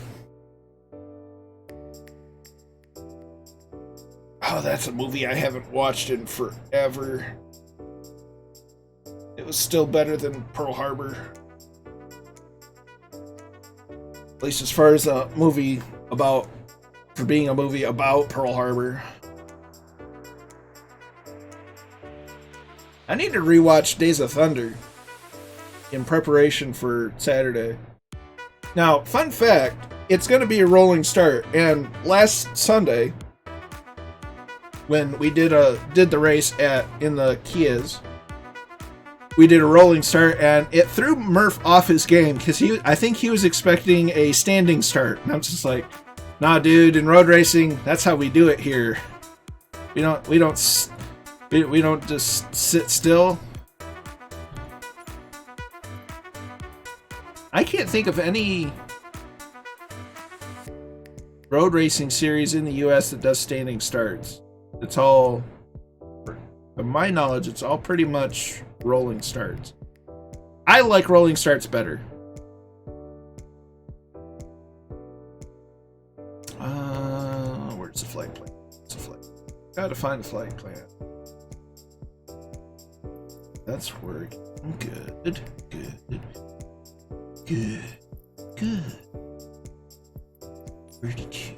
Oh, that's a movie I haven't watched in forever. It was still better than Pearl Harbor. At least as far as a movie about, for being a movie about Pearl Harbor. I need to rewatch Days of Thunder in preparation for Saturday. Now, fun fact, it's going to be a rolling start, and last Sunday, when we did the race in the Kias, we did a rolling start, and it threw Murph off his game because I think he was expecting a standing start, and I'm just like, nah, dude. In road racing, that's how we do it here. We don't just sit still. I can't think of any road racing series in the U.S. that does standing starts. It's all, to my knowledge, it's all pretty much rolling starts. I like rolling starts better. Where's the flight plan? Gotta find the flight plan. That's working. Good. Where did you?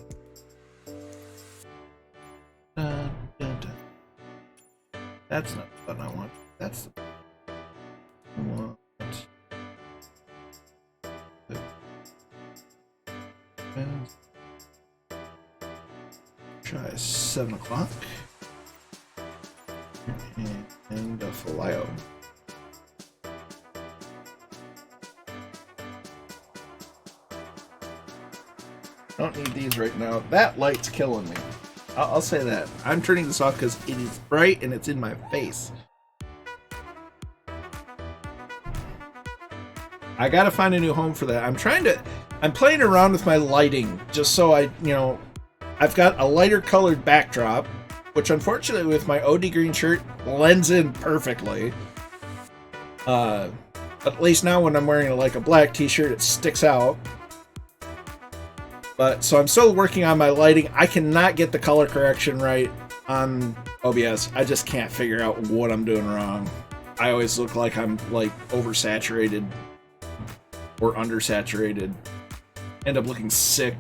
Dun, dun, dun. That's not the button I want. That's the button I want. Try 7 o'clock. And the Falio. I don't need these right now. That light's killing me. I'll say that. I'm turning this off because it is bright and it's in my face. I gotta find a new home for that. I'm playing around with my lighting just so I've got a lighter colored backdrop, which unfortunately with my OD green shirt blends in perfectly. At least now when I'm wearing like a black t-shirt, it sticks out. But so I'm still working on my lighting. I cannot get the color correction right on OBS. I just can't figure out what I'm doing wrong. I always look like I'm like oversaturated. or undersaturated. End up looking sick.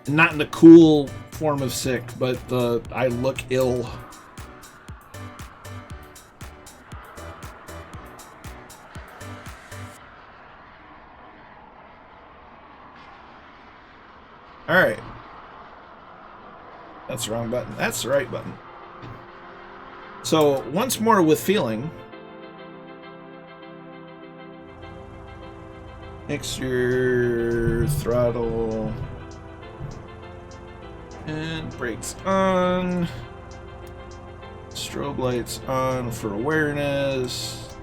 Not in the cool form of sick, but the I look ill. Alright. That's the wrong button. That's the right button. So, once more with feeling. Mix your throttle. And brakes on. Strobe lights on for awareness.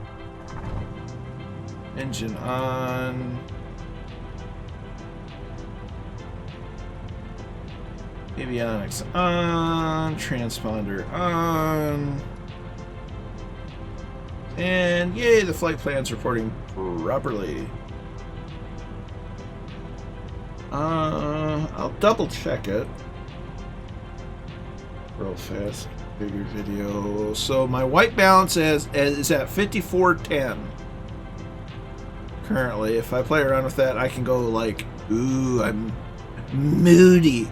Engine on. Avionics on, transponder on, and yay, the flight plan's reporting properly. I'll double check it real fast. Bigger video. So my white balance is at 5410 currently. If I play around with that, I can go like, ooh, I'm moody.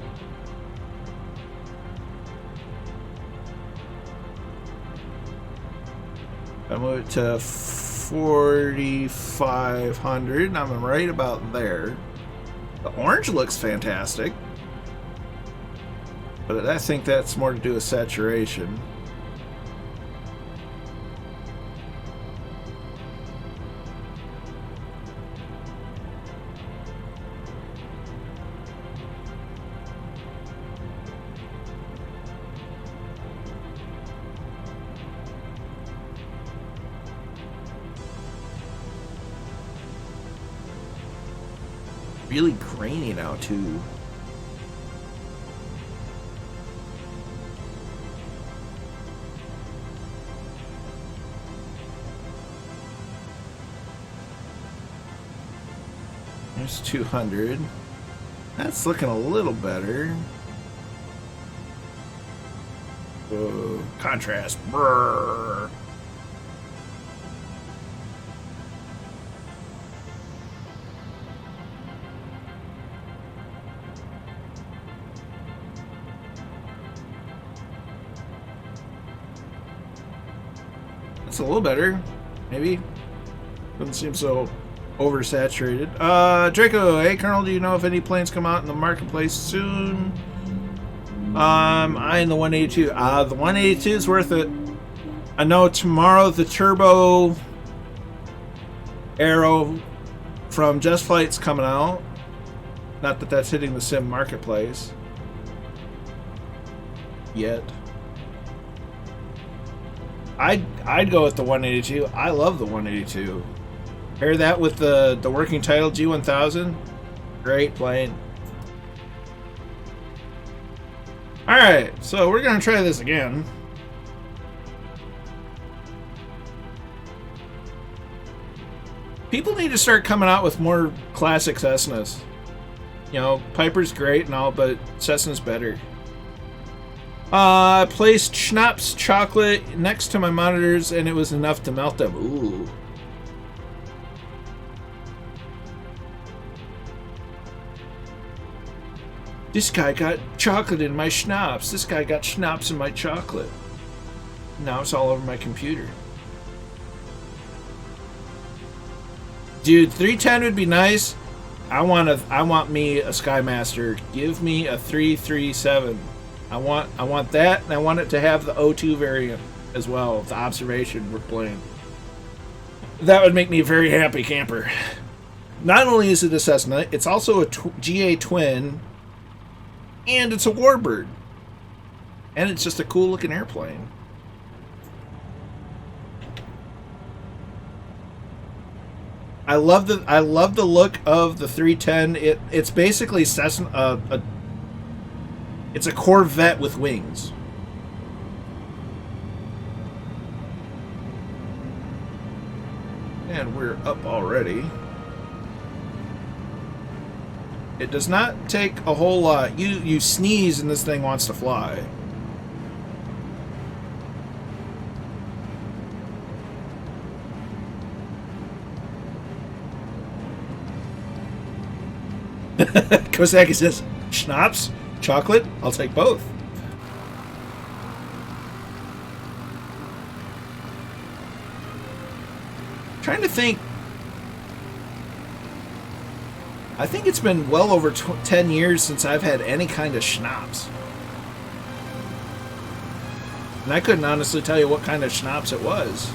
I move it to 4,500. I'm right about there. The orange looks fantastic, but I think that's more to do with saturation. Really grainy now too. There's 200. That's looking a little better. Whoa, contrast. Brrr. That's a little better, maybe. Doesn't seem so oversaturated. Draco, hey Colonel, do you know if any planes come out in the marketplace soon? I in the 182. The 182 is worth it. I know tomorrow the Turbo Arrow from Just Flight's coming out. Not that that's hitting the sim marketplace yet. I'd go with the 182. I love the 182. Pair that with the working title G1000. Great plane. Alright, so we're gonna try this again. People need to start coming out with more classic Cessnas. You know, Piper's great and all, but Cessna's better. I placed Schnapp's chocolate next to my monitors and it was enough to melt them. Ooh. This guy got chocolate in my schnapps. This guy got schnapps in my chocolate. Now it's all over my computer. Dude, 310 would be nice. I want me a Skymaster. Give me a 337. I want that, and I want it to have the O2 variant as well, the observation we're playing. That would make me a very happy camper. Not only is it a Cessna, it's also a GA twin, and it's a Warbird. And it's just a cool looking airplane. I love the look of the 310. It's basically Cessna, it's a Corvette with wings. And we're up already. It does not take a whole lot. You sneeze and this thing wants to fly. Kosaki says, schnapps? Chocolate? I'll take both. Trying to think. I think it's been well over 10 years since I've had any kind of schnapps. And I couldn't honestly tell you what kind of schnapps it was.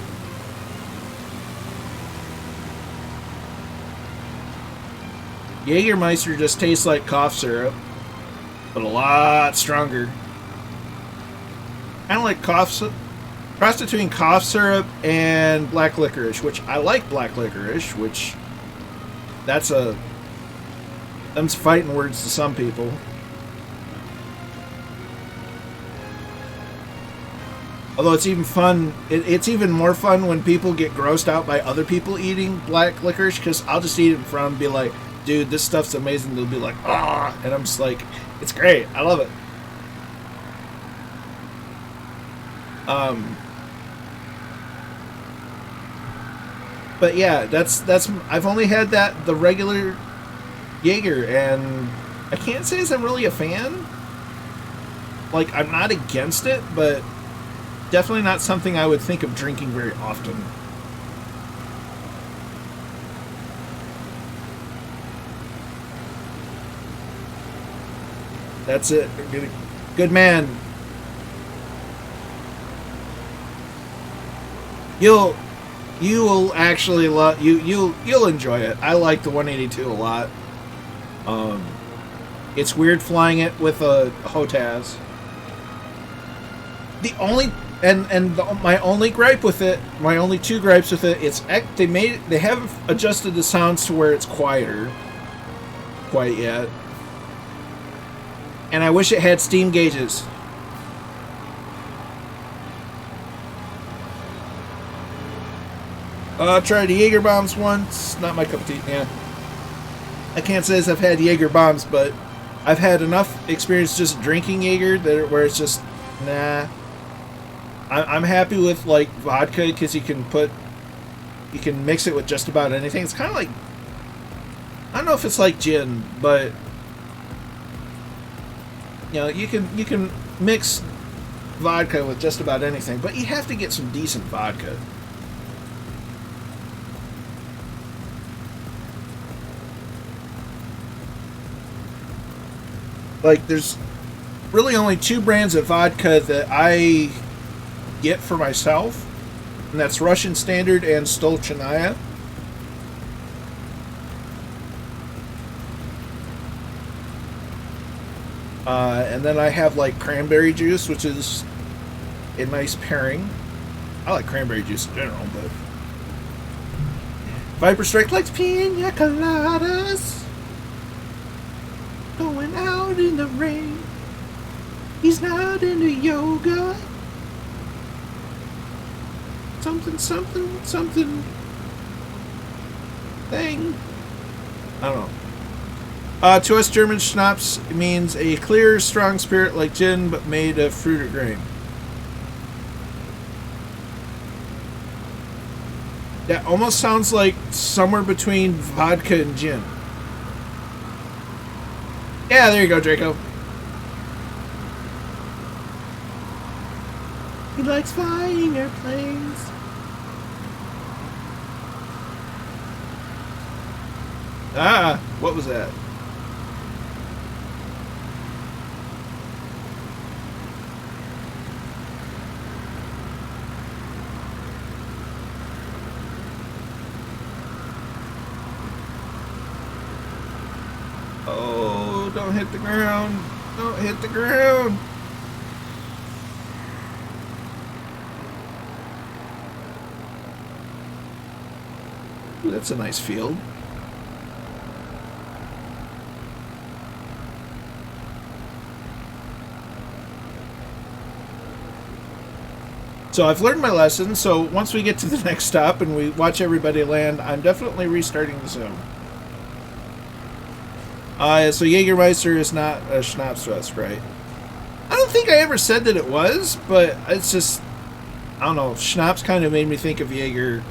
Jägermeister just tastes like cough syrup, but a lot stronger. Kind of like cough syrup. Cross between cough syrup and black licorice, which I like black licorice, which that's them's fighting words to some people. Although it's even fun, it's even more fun when people get grossed out by other people eating black licorice, because I'll just eat it in front and be like, dude, this stuff's amazing. They'll be like, ah, and I'm just like, it's great. I love it. But yeah, that's I've only had the regular Jaeger, and I can't say as I'm really a fan. Like, I'm not against it, but definitely not something I would think of drinking very often. That's it. Good man. You will actually love you'll enjoy it. I like the 182 a lot. It's weird flying it with a HOTAS. The only my only gripe with it, my only two gripes with it, they haven't adjusted the sounds to where it's quieter quite yet. And I wish it had steam gauges. I tried the Jaeger bombs once. Not my cup of tea. Yeah. I can't say as I've had Jaeger bombs, but I've had enough experience just drinking Jaeger where it's just, nah. I'm happy with like vodka because you can mix it with just about anything. It's kind of like, I don't know if it's like gin, but you know, you can mix vodka with just about anything, but you have to get some decent vodka. Like, there's really only two brands of vodka that I get for myself, and that's Russian Standard and Stolchanaya. And then I have like cranberry juice, which is a nice pairing. I like cranberry juice in general, but Viper Strike likes pina coladas. Going out in the rain. He's not into yoga. Something thing. I don't know. To us, German schnapps means a clear, strong spirit like gin, but made of fruit or grain. That almost sounds like somewhere between vodka and gin. Yeah, there you go, Draco. He likes flying airplanes. Ah, what was that? Oh, don't hit the ground. Don't hit the ground. Ooh, that's a nice field. So I've learned my lesson, so once we get to the next stop and we watch everybody land, I'm definitely restarting the zone. So Jägermeister is not a schnapps fest, right? I don't think I ever said that it was, but it's just, I don't know, schnapps kind of made me think of Jaeger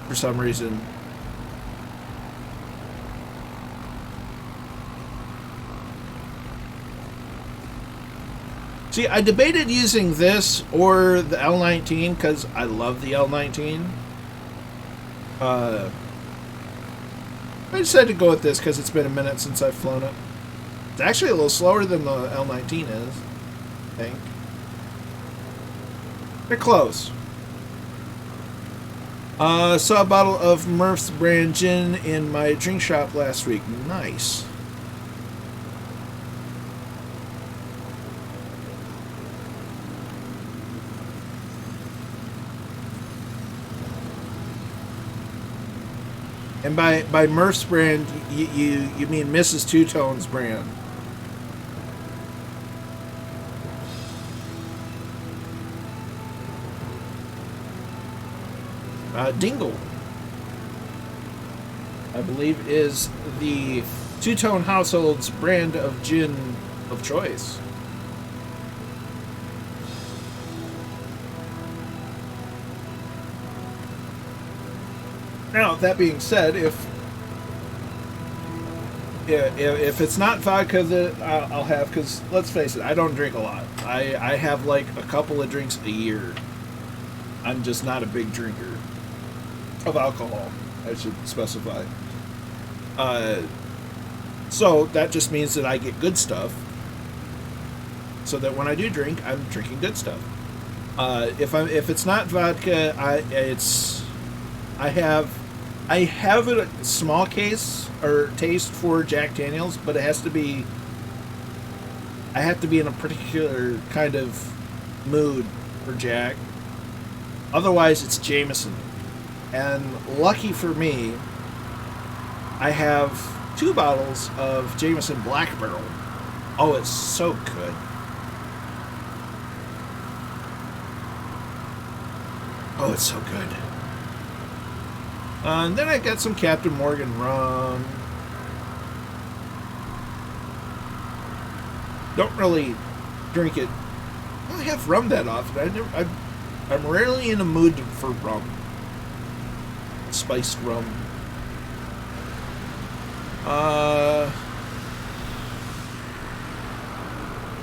for some reason. See, I debated using this or the L19 because I love the L19. I decided to go with this because it's been a minute since I've flown it. It's actually a little slower than the L19 is, I think. They're close. Saw a bottle of Murph's brand gin in my drink shop last week. Nice. And by Murph's brand, you mean Mrs. Two Tone's brand. Dingle, I believe, is the Two Tone household's brand of gin of choice. Now, that being said, if it's not vodka that I'll have, because let's face it, I don't drink a lot. I have like a couple of drinks a year. I'm just not a big drinker of alcohol, I should specify. So that just means that I get good stuff, so that when I do drink, I'm drinking good stuff. If it's not vodka, I have a small case or taste for Jack Daniels, but I have to be in a particular kind of mood for Jack. Otherwise, it's Jameson. And lucky for me, I have 2 bottles of Jameson Black Barrel. Oh, it's so good. Oh, it's so good. And then I got some Captain Morgan rum. Don't really drink it. I don't have rum that often. I'm rarely in a mood for rum. Spiced rum.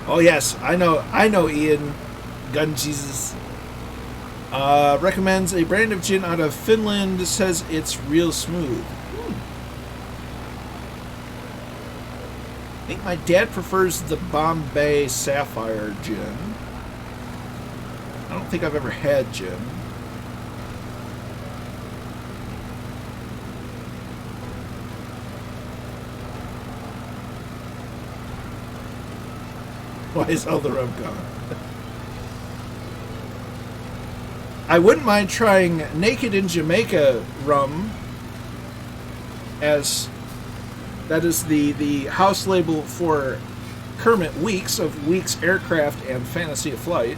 Oh yes, I know Ian Gun Jesus recommends a brand of gin out of Finland. Says it's real smooth. I think my dad prefers the Bombay Sapphire gin. I don't think I've ever had gin. Why is all the rum gone? I wouldn't mind trying Naked in Jamaica rum, as that is the house label for Kermit Weeks of Weeks Aircraft and Fantasy of Flight.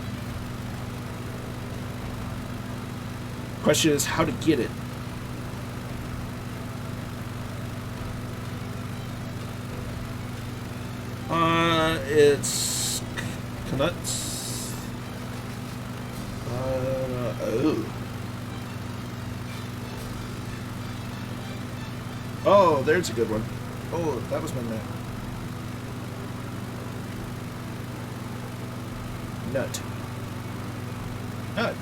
Question is how to get it. It's Canuts. Oh, there's a good one. Oh, that was my nut. Nut.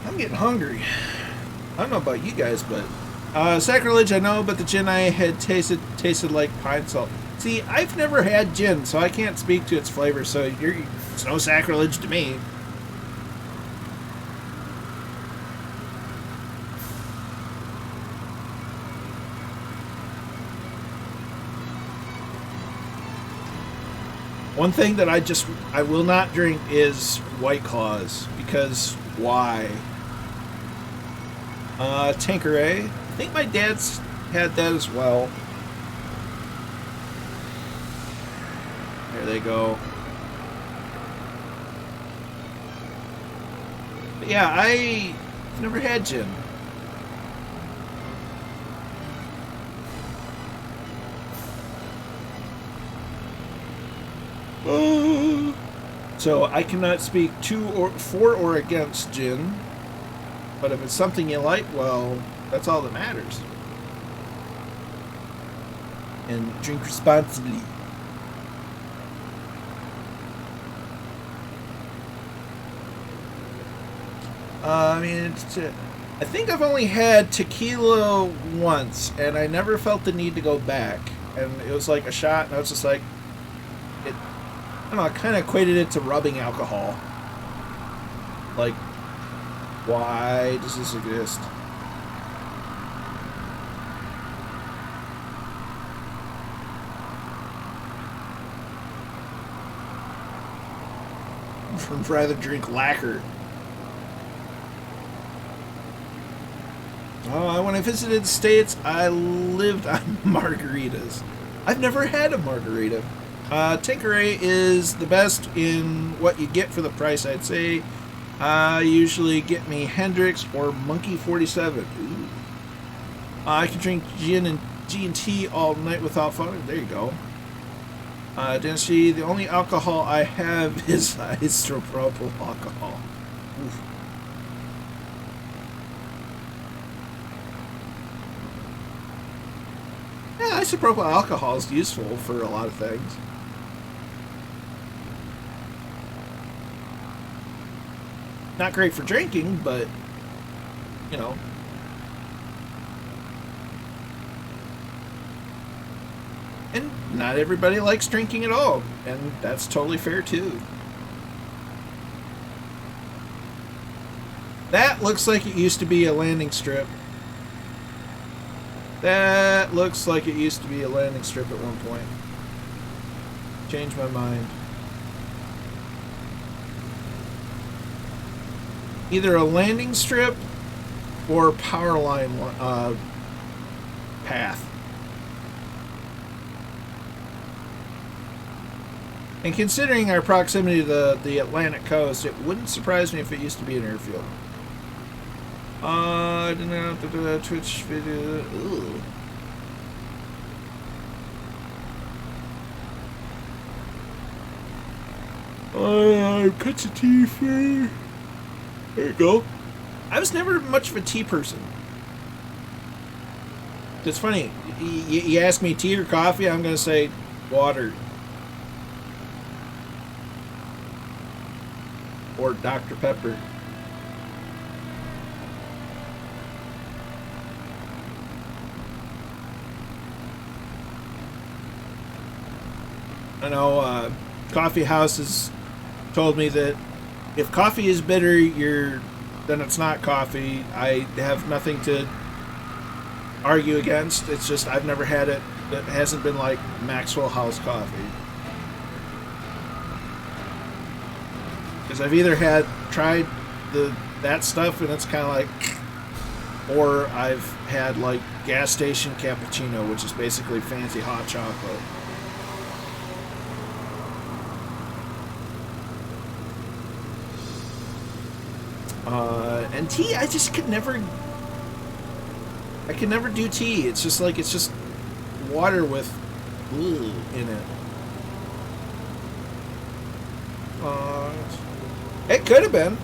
I'm getting hungry. I don't know about you guys, but sacrilege, I know, but the gin I had tasted like pine salt. See, I've never had gin, so I can't speak to its flavor, so it's no sacrilege to me. One thing that I will not drink is White Claws, because why? Tanqueray. I think my dad's had that as well. There they go. But yeah, I've never had gin. So I cannot speak for or against gin, but if it's something you like, well, that's all that matters. And drink responsibly. I mean, I think I've only had tequila once, and I never felt the need to go back. And it was like a shot, and I was just like, I don't know, I kind of equated it to rubbing alcohol. Like, why does this exist? I'd rather drink lacquer. Oh, when I visited the States, I lived on margaritas. I've never had a margarita. Tanqueray is the best in what you get for the price, I'd say. Usually get me Hendrix or Monkey 47. Ooh. I can drink gin and G&T all night without fun. There you go. Density, the only alcohol I have is isopropyl alcohol. Oof. Yeah, isopropyl alcohol is useful for a lot of things. Not great for drinking, but, you know. And not everybody likes drinking at all, and that's totally fair too. That looks like it used to be a landing strip. That looks like it used to be a landing strip at one point. Changed my mind. Either a landing strip or power line path. And considering our proximity to the Atlantic coast, it wouldn't surprise me if it used to be an airfield. I don't know, the Twitch video. Ooh. Cuts of tea for. There you go. I was never much of a tea person. It's funny. You ask me tea or coffee, I'm going to say water. Or Dr. Pepper. I know coffee houses told me that if coffee is bitter, then it's not coffee. I have nothing to argue against. It's just I've never had it. It hasn't been like Maxwell House coffee. Because I've either tried that stuff and it's kind of like, or I've had like gas station cappuccino, which is basically fancy hot chocolate. And tea, I could never do tea. It's just water with glue in it. It could have been.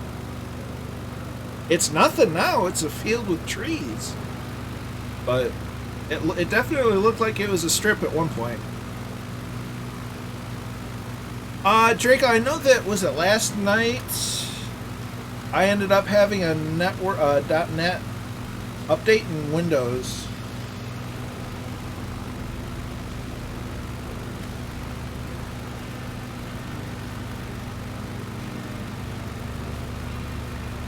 It's nothing now. It's a field with trees. But it definitely looked like it was a strip at one point. Drake, I know that, was it last night? I ended up having a network .NET update in Windows.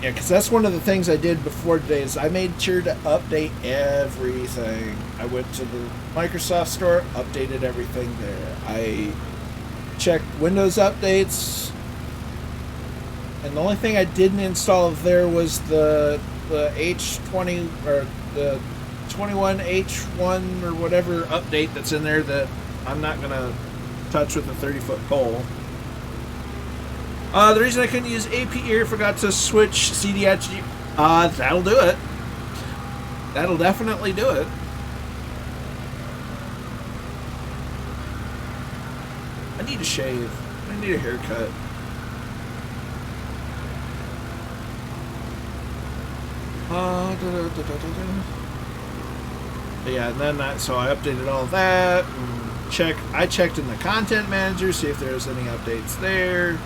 Yeah, because that's one of the things I did before today is I made sure to update everything. I went to the Microsoft store, updated everything there. I checked Windows updates. And the only thing I didn't install there was the H20 or the 21H1 or whatever update that's in there that I'm not going to touch with a 30-foot pole. The reason I couldn't use AP Ear, forgot to switch CDHG. That'll do it. That'll definitely do it. I need a shave. I need a haircut. Yeah, and then so I updated all that. And I checked in the content manager, see if there's any updates there.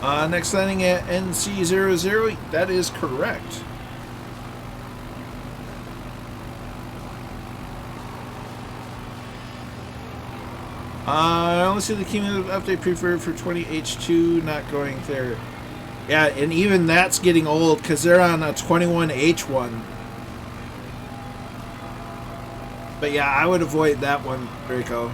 Next landing at NC00. That is correct. Let's see the cumulative update preferred for 20H2 not going there. Yeah, and even that's getting old because they're on a 21H1. But yeah, I would avoid that one, Draco.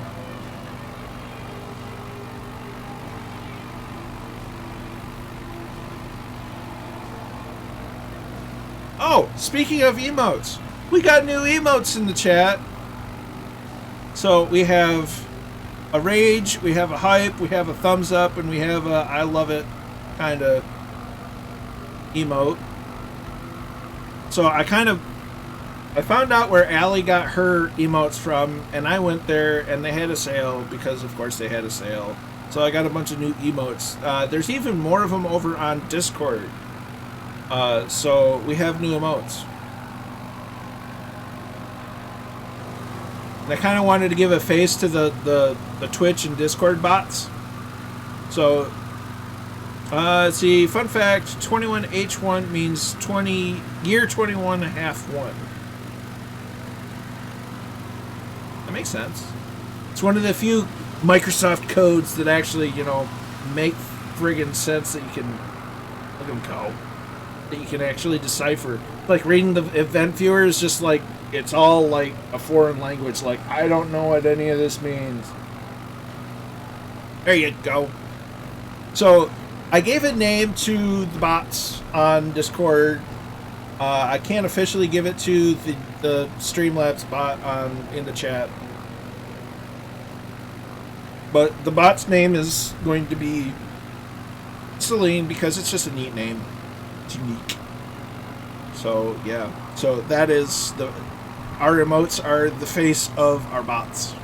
Oh, speaking of emotes, we got new emotes in the chat. So we have a rage, we have a hype, we have a thumbs up, and we have a I love it kind of emote. So I found out where Allie got her emotes from, and I went there and they had a sale because of course they had a sale. So I got a bunch of new emotes. There's even more of them over on Discord. So we have new emotes. And I kind of wanted to give a face to the Twitch and Discord bots. So, let's see. Fun fact, 21H1 means year 21 half one. That makes sense. It's one of the few Microsoft codes that actually, make friggin' sense that you can, look at them go, that you can actually decipher. Like reading the event viewer is just like, it's all like a foreign language. Like, I don't know what any of this means. There you go. So, I gave a name to the bots on Discord. I can't officially give it to the Streamlabs bot in the chat. But the bot's name is going to be Celine because it's just a neat name. It's unique. So, yeah. So, that is our emotes are the face of our bots.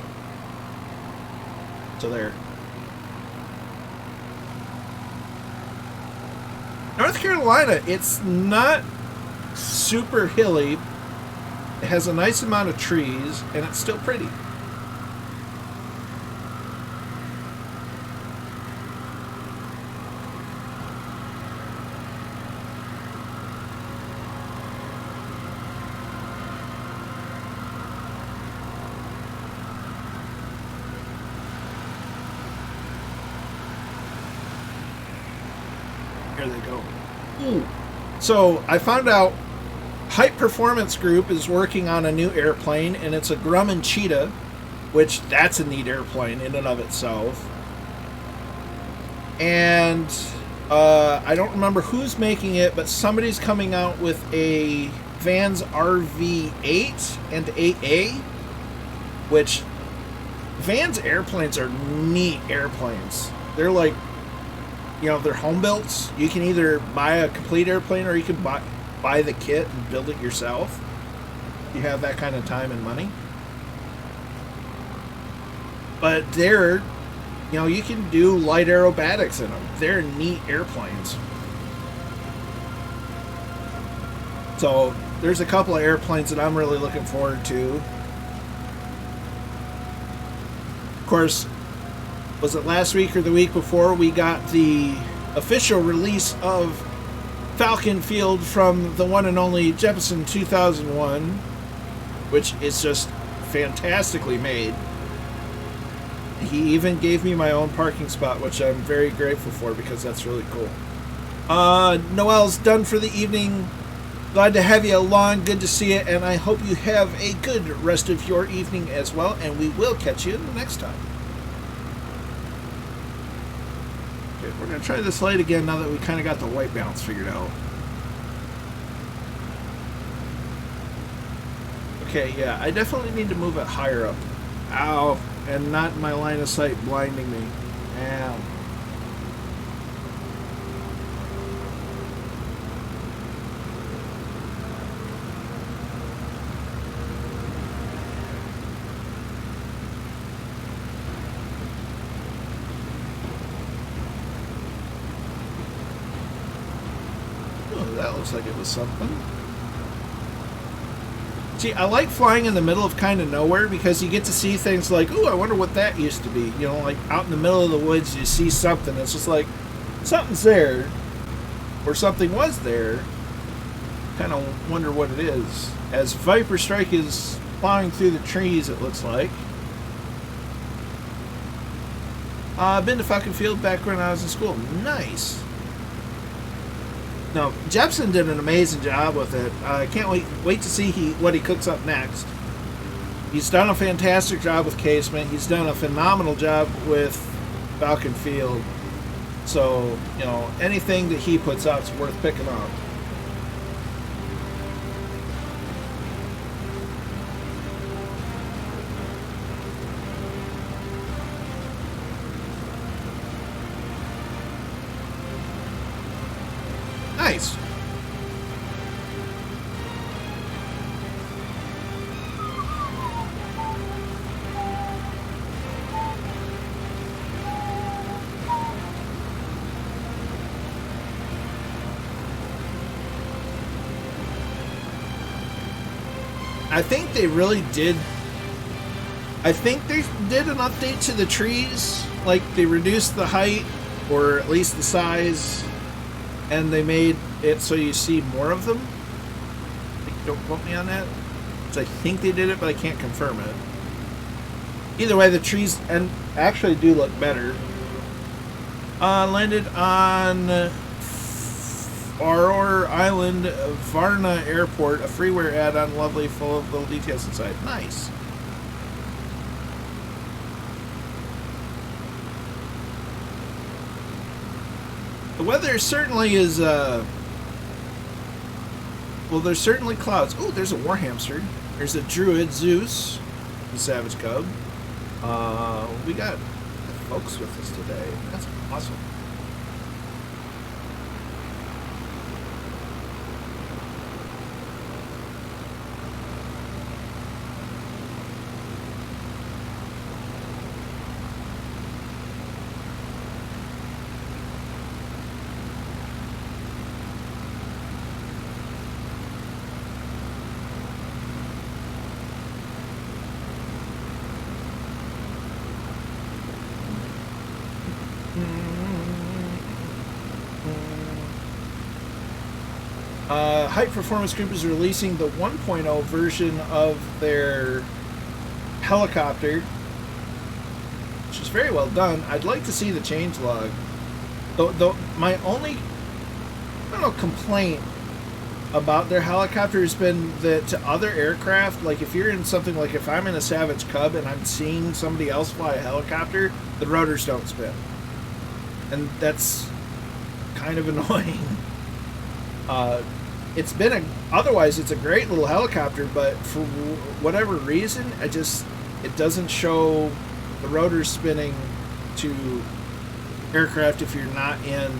So, there. North Carolina, it's not super hilly. It has a nice amount of trees, and it's still pretty. There they go. Ooh. So I found out Hype Performance Group is working on a new airplane, and it's a Grumman Cheetah, which that's a neat airplane in and of itself. And I don't remember who's making it, but somebody's coming out with a Vans RV8 and 8A, which Vans airplanes are neat airplanes. They're like, they're home built. You can either buy a complete airplane or you can buy the kit and build it yourself. You have that kind of time and money. But they're, you can do light aerobatics in them. They're neat airplanes. So there's a couple of airplanes that I'm really looking forward to. Of course, was it last week or the week before we got the official release of Falcon Field from the one and only Jeppesen 2001, which is just fantastically made. He even gave me my own parking spot, which I'm very grateful for because that's really cool. Noel's done for the evening. Glad to have you along. Good to see you, and I hope you have a good rest of your evening as well, and we will catch you the next time. We're going to try this light again now that we kind of got the white balance figured out. Okay, yeah, I definitely need to move it higher up. Ow, and not my line of sight blinding me. Ow. That looks like it was something. See, I like flying in the middle of kind of nowhere because you get to see things like, ooh, I wonder what that used to be. Like out in the middle of the woods, you see something. It's just like, something's there, or something was there. Kind of wonder what it is. As Viper Strike is plowing through the trees, it looks like. I've been to Falcon Field back when I was in school. Nice. No, Jepson did an amazing job with it. I can't wait to see what he cooks up next. He's done a fantastic job with Casement. He's done a phenomenal job with Falcon Field. So, you know, anything that he puts out is worth picking up. Nice. I think they really did. I think they did an update to the trees. Like, they reduced the height, or at least the size, and they made it so you see more of them. Don't quote me on that. So I think they did it, but I can't confirm it. Either way, the trees and actually do look better. Landed on Aurora Island, Varna Airport, a freeware add-on, lovely, full of little details inside. Nice. The weather certainly is, well, there's certainly clouds. Oh, there's a war hamster. There's a druid, Zeus, the Savage Cub. We got folks with us today. That's awesome. Height Performance Group is releasing the 1.0 version of their helicopter, which is very well done. I'd like to see the changelog. Though my only, complaint about their helicopter has been that to other aircraft, like if you're in something like if I'm in a Savage Cub and I'm seeing somebody else fly a helicopter, the rotors don't spin. And that's kind of annoying. Otherwise it's a great little helicopter, but for whatever reason, it doesn't show the rotors spinning to aircraft if you're not in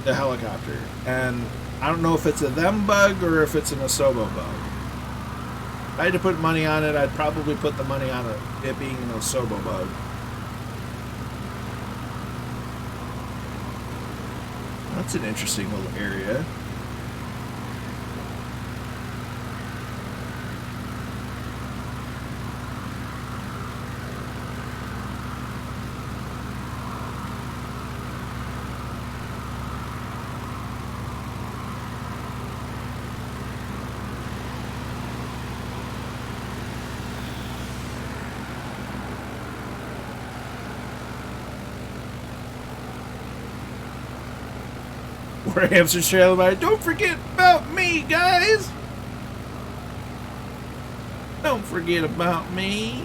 the helicopter. And I don't know if it's a them bug or if it's an Asobo bug. If I had to put money on it, I'd probably put the money on it being an Asobo bug. That's an interesting little area. Where hamsters trail by. Don't forget about me, guys. Don't forget about me.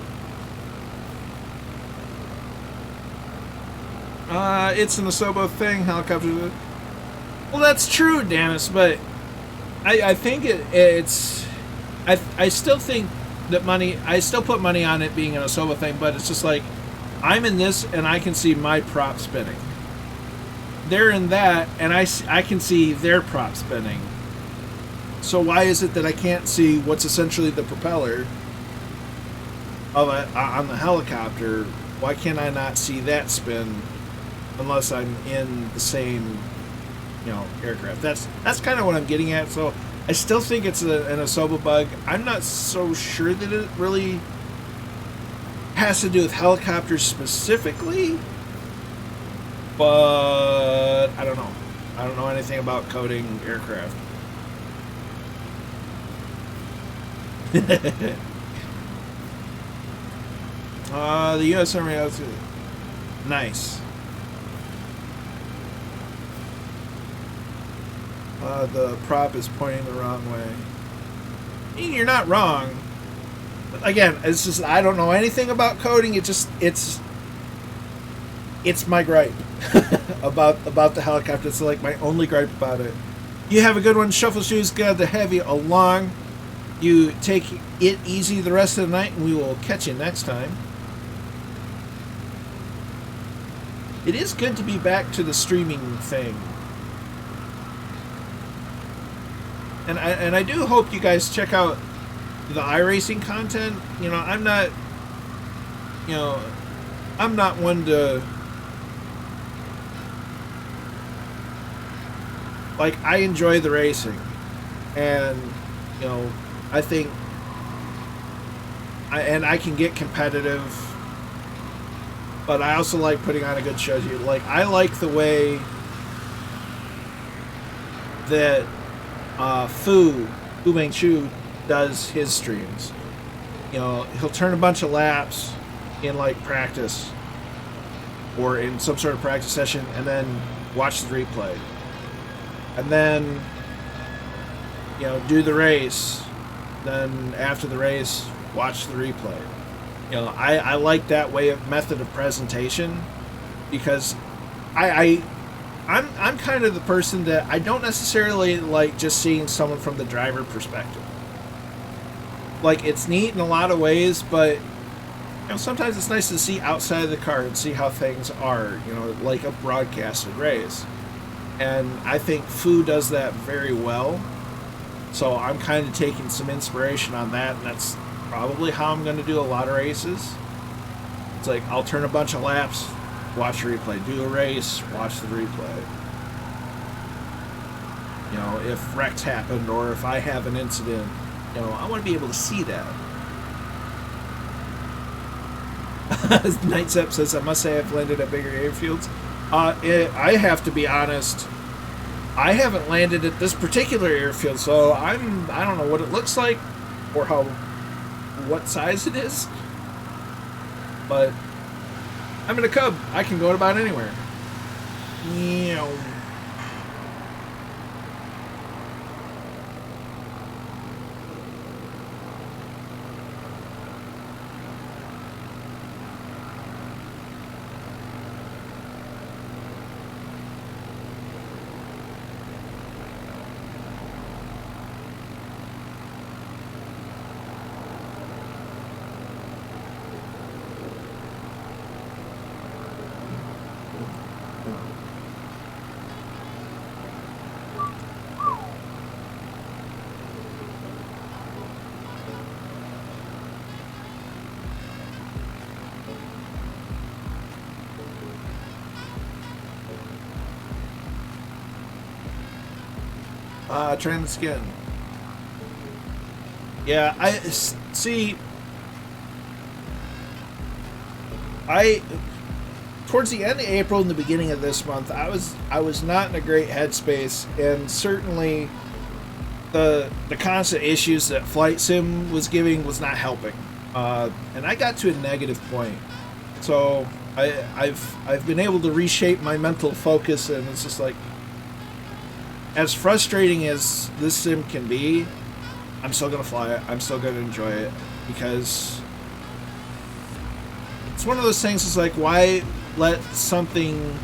It's an Asobo thing. Helicopters. Well, that's true, Dennis. But I think it's. I still think that money. I still put money on it being an Asobo thing. But it's just like I'm in this and I can see my prop spinning. They're in that, and I can see their prop spinning. So why is it that I can't see what's essentially the propeller of on the helicopter? Why can't I not see that spin unless I'm in the same, aircraft? That's kind of what I'm getting at. So I still think it's an Asobo bug. I'm not so sure that it really has to do with helicopters specifically. but I don't know. I don't know anything about coding aircraft. The U.S. Army has nice. The prop is pointing the wrong way. I mean, you're not wrong. But again, it's just I don't know anything about coding. It's my gripe about the helicopter. It's like my only gripe about it. You have a good one. Shuffle shoes. Glad to have you along. You take it easy the rest of the night, and we will catch you next time. It is good to be back to the streaming thing. And I do hope you guys check out the iRacing content. You know, I'm not one to, like, I enjoy the racing, and you know, I think I can get competitive, but I also like putting on a good show. Like, I like the way that Fu Mengchu does his streams. You know, he'll turn a bunch of laps in like practice or in some sort of practice session, and then watch the replay, and then you know, do the race, then after the race watch the replay. You know, I like that method of presentation, because I'm kind of the person that I don't necessarily like just seeing someone from the driver perspective. Like, it's neat in a lot of ways, but you know, sometimes it's nice to see outside of the car and see how things are, you know, like a broadcasted race. And I think Fu does that very well. So I'm kind of taking some inspiration on that, and that's probably how I'm going to do a lot of races. It's like, I'll turn a bunch of laps, watch the replay, do a race, watch the replay. You know, if wrecks happened or if I have an incident, you know, I want to be able to see that. Nightsep says, I must say I've landed at bigger airfields. I have to be honest, I haven't landed at this particular airfield, so I don't know what it looks like or what size it is. But I'm in a Cub. I can go about anywhere. Yeah. Trying the skin. Yeah, I see. Towards the end of April and the beginning of this month, I was not in a great headspace, and certainly the constant issues that Flight Sim was giving was not helping. And I got to a negative point. So I've been able to reshape my mental focus, and it's just like, as frustrating as this sim can be, I'm still going to fly it. I'm still going to enjoy it, because it's one of those things. It's like, why let something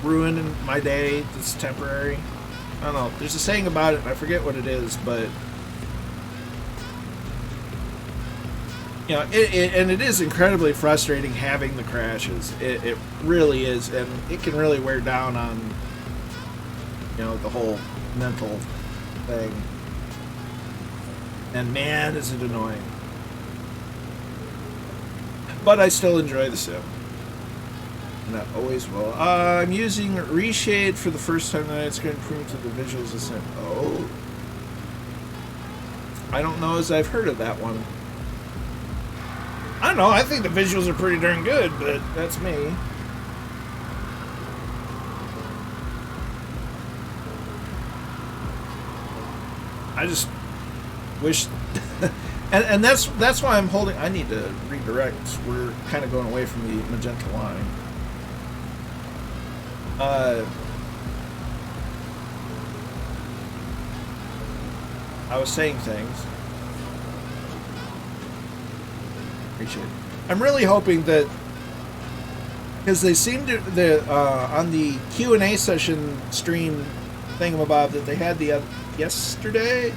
ruin my day that's temporary? I don't know. There's a saying about it, and I forget what it is, but you know, it is incredibly frustrating having the crashes. It really is, and it can really wear down on, you know, the whole mental thing. And man, is it annoying. But I still enjoy the sim, and I always will. I'm using Reshade for the first time tonight. It's going to improve to the visuals of sim. Oh, I don't know as I've heard of that one. I don't know. I think the visuals are pretty darn good, but that's me. I just wish, and that's why I'm holding. I need to redirect. We're kind of going away from the magenta line. I was saying things. Appreciate it. I'm really hoping that, because they seem to on the Q&A session stream thingamabob that they had yesterday,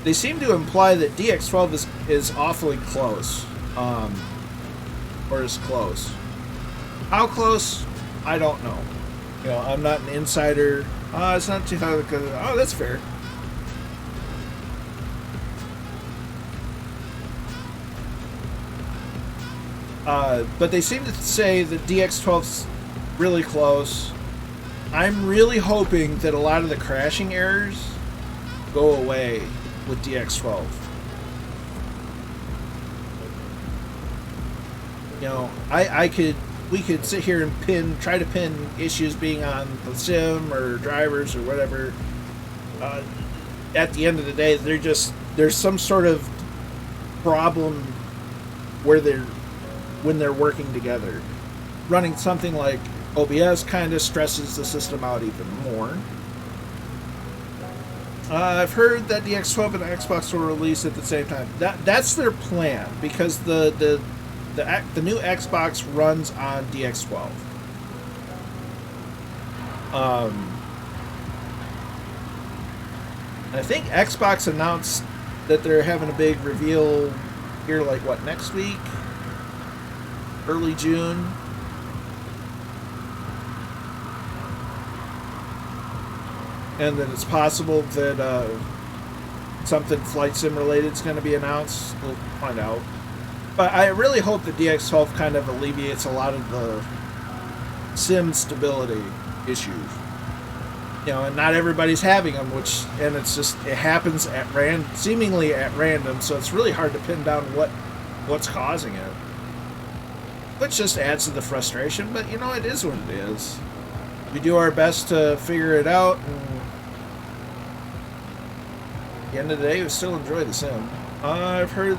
they seem to imply that DX12 is awfully close, or is close. How close? I don't know. You know, I'm not an insider. It's not too high. Oh, that's fair. But they seem to say that DX12's really close. I'm really hoping that a lot of the crashing errors go away with DX12. You know, we could sit here and try to pin issues being on the sim or drivers or whatever. At the end of the day, there's some sort of problem when they're working together. Running something like OBS kind of stresses the system out even more. I've heard that DX12 and Xbox will release at the same time. That's their plan, because the new Xbox runs on DX12. I think Xbox announced that they're having a big reveal here, like what, next week? Early June. And that it's possible that something flight sim related is going to be announced. We'll find out. But I really hope that DX12 kind of alleviates a lot of the sim stability issues. You know, and not everybody's having them, and it happens seemingly at random, so it's really hard to pin down what's causing it. Which just adds to the frustration, but you know, it is what it is. We do our best to figure it out, and at the end of the day, we still enjoy the sim. I've heard...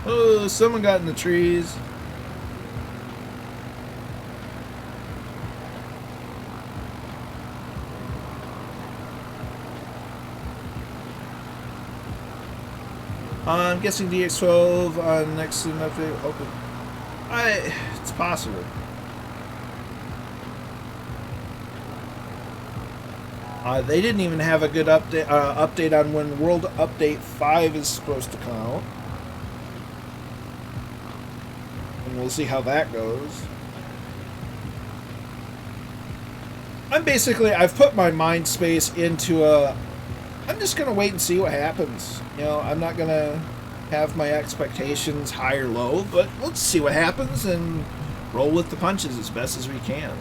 Oh, someone got in the trees. I'm guessing DX12 on next sim update open. It's possible. They didn't even have a good update on when World Update 5 is supposed to come out. And we'll see how that goes. I've put my mind space into I'm just going to wait and see what happens. You know, I'm not going to have my expectations high or low, but let's see what happens and roll with the punches as best as we can.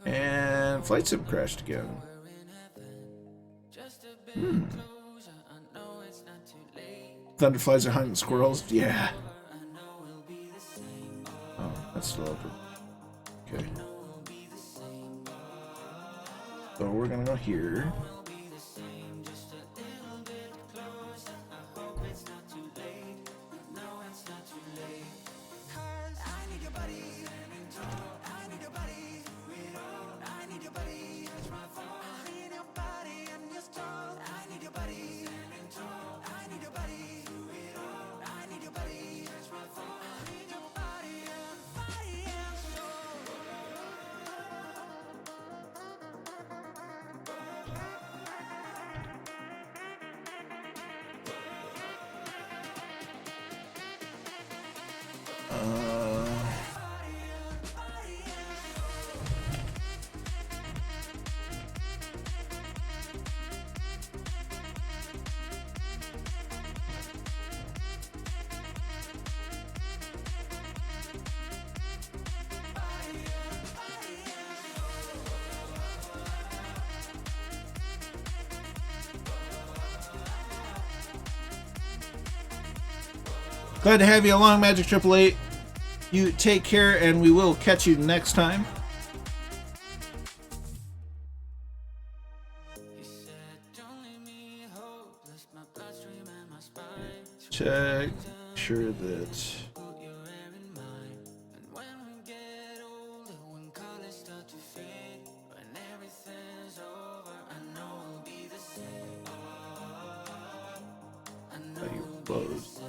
And flight sim crashed again. Thunderflies are hunting squirrels? Yeah. Oh, that's still open. Okay. So we're gonna go here. Glad to have you along, Magic 888. You take care, and we will catch you next time. Check, sure that you close.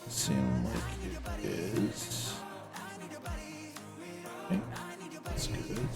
Seem like it is. Okay, that's good.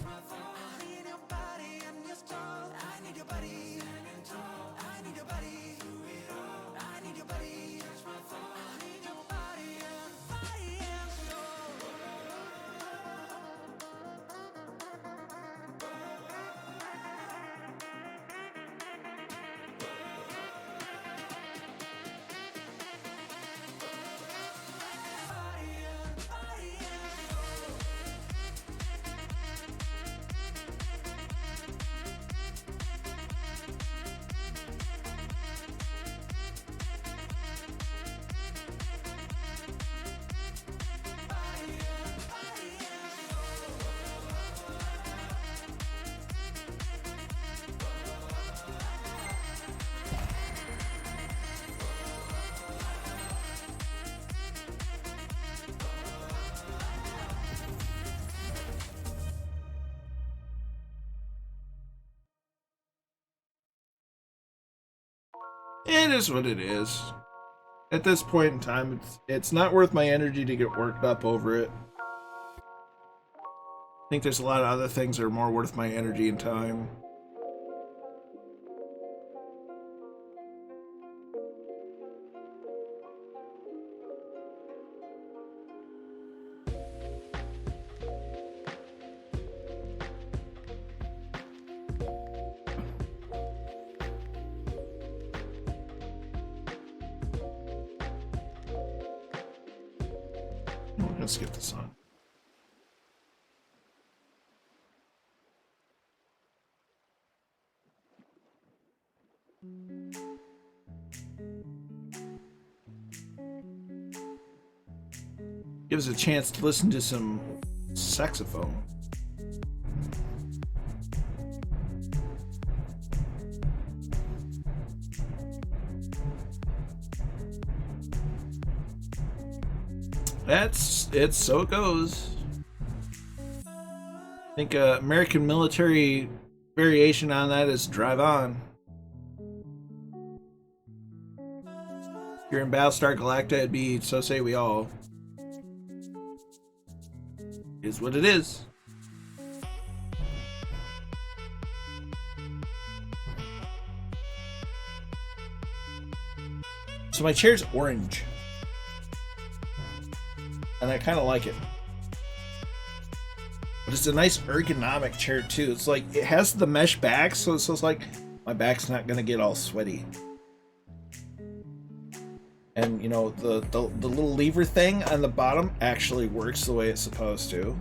It is what it is. At this point in time, it's not worth my energy to get worked up over it. I think there's a lot of other things that are more worth my energy and time. Let's get this on. Gives us a chance to listen to some saxophone. It's so it goes. I think American military variation on that is Drive On. If you're in Battlestar Galactica, it'd be So Say We All. Is what it is. So my chair's orange. And I kind of like it. But it's a nice ergonomic chair too. It's like, it has the mesh back, so it's like my back's not gonna get all sweaty. And you know, the little lever thing on the bottom actually works the way it's supposed to.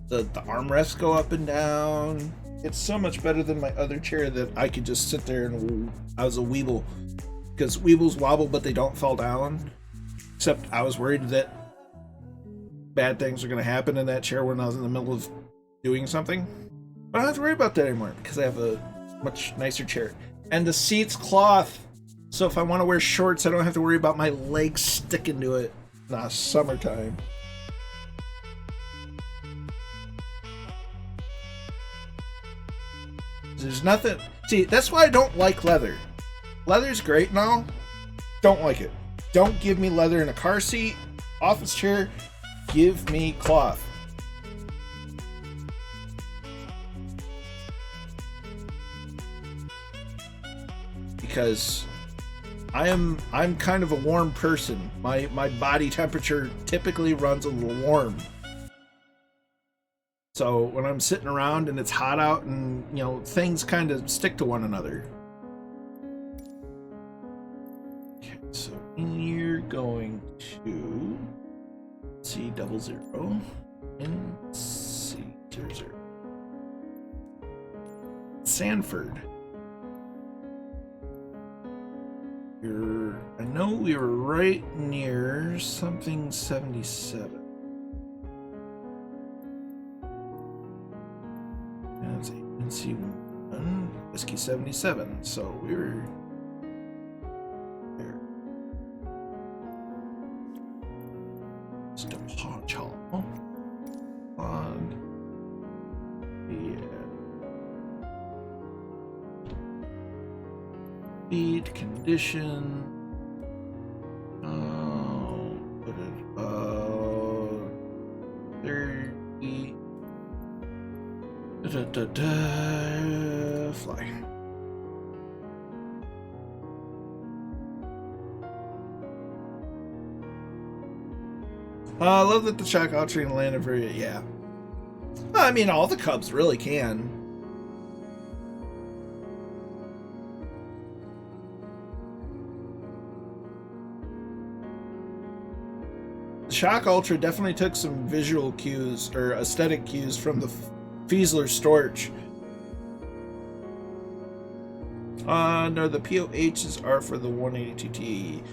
The armrests go up and down. It's so much better than my other chair that I could just sit there and I was a weeble. Because weebles wobble but they don't fall down. Except I was worried that bad things are going to happen in that chair when I was in the middle of doing something. But I don't have to worry about that anymore because I have a much nicer chair. And the seat's cloth. So if I want to wear shorts, I don't have to worry about my legs sticking to it. Nah, summertime. There's nothing. See, that's why I don't like leather. Leather's great and all. Don't like it. Don't give me leather in a car seat, office chair. Give me cloth. because I'm kind of a warm person. My body temperature typically runs a little warm. So when I'm sitting around and it's hot out and, you know, things kind of stick to one another. Okay, so you're going to C00 and C00. Sanford. I know we were right near something 77. That's NC1, Whiskey 77. So we were there. It's DePaul. On. Yeah. Speed, condition. Oh, 30. Fly. I love that the shock train landed for you. Yeah. I mean, all the Cubs really can. The Shock Ultra definitely took some visual cues or aesthetic cues from the Fiesler Storch. No, the POHs are for the 182T.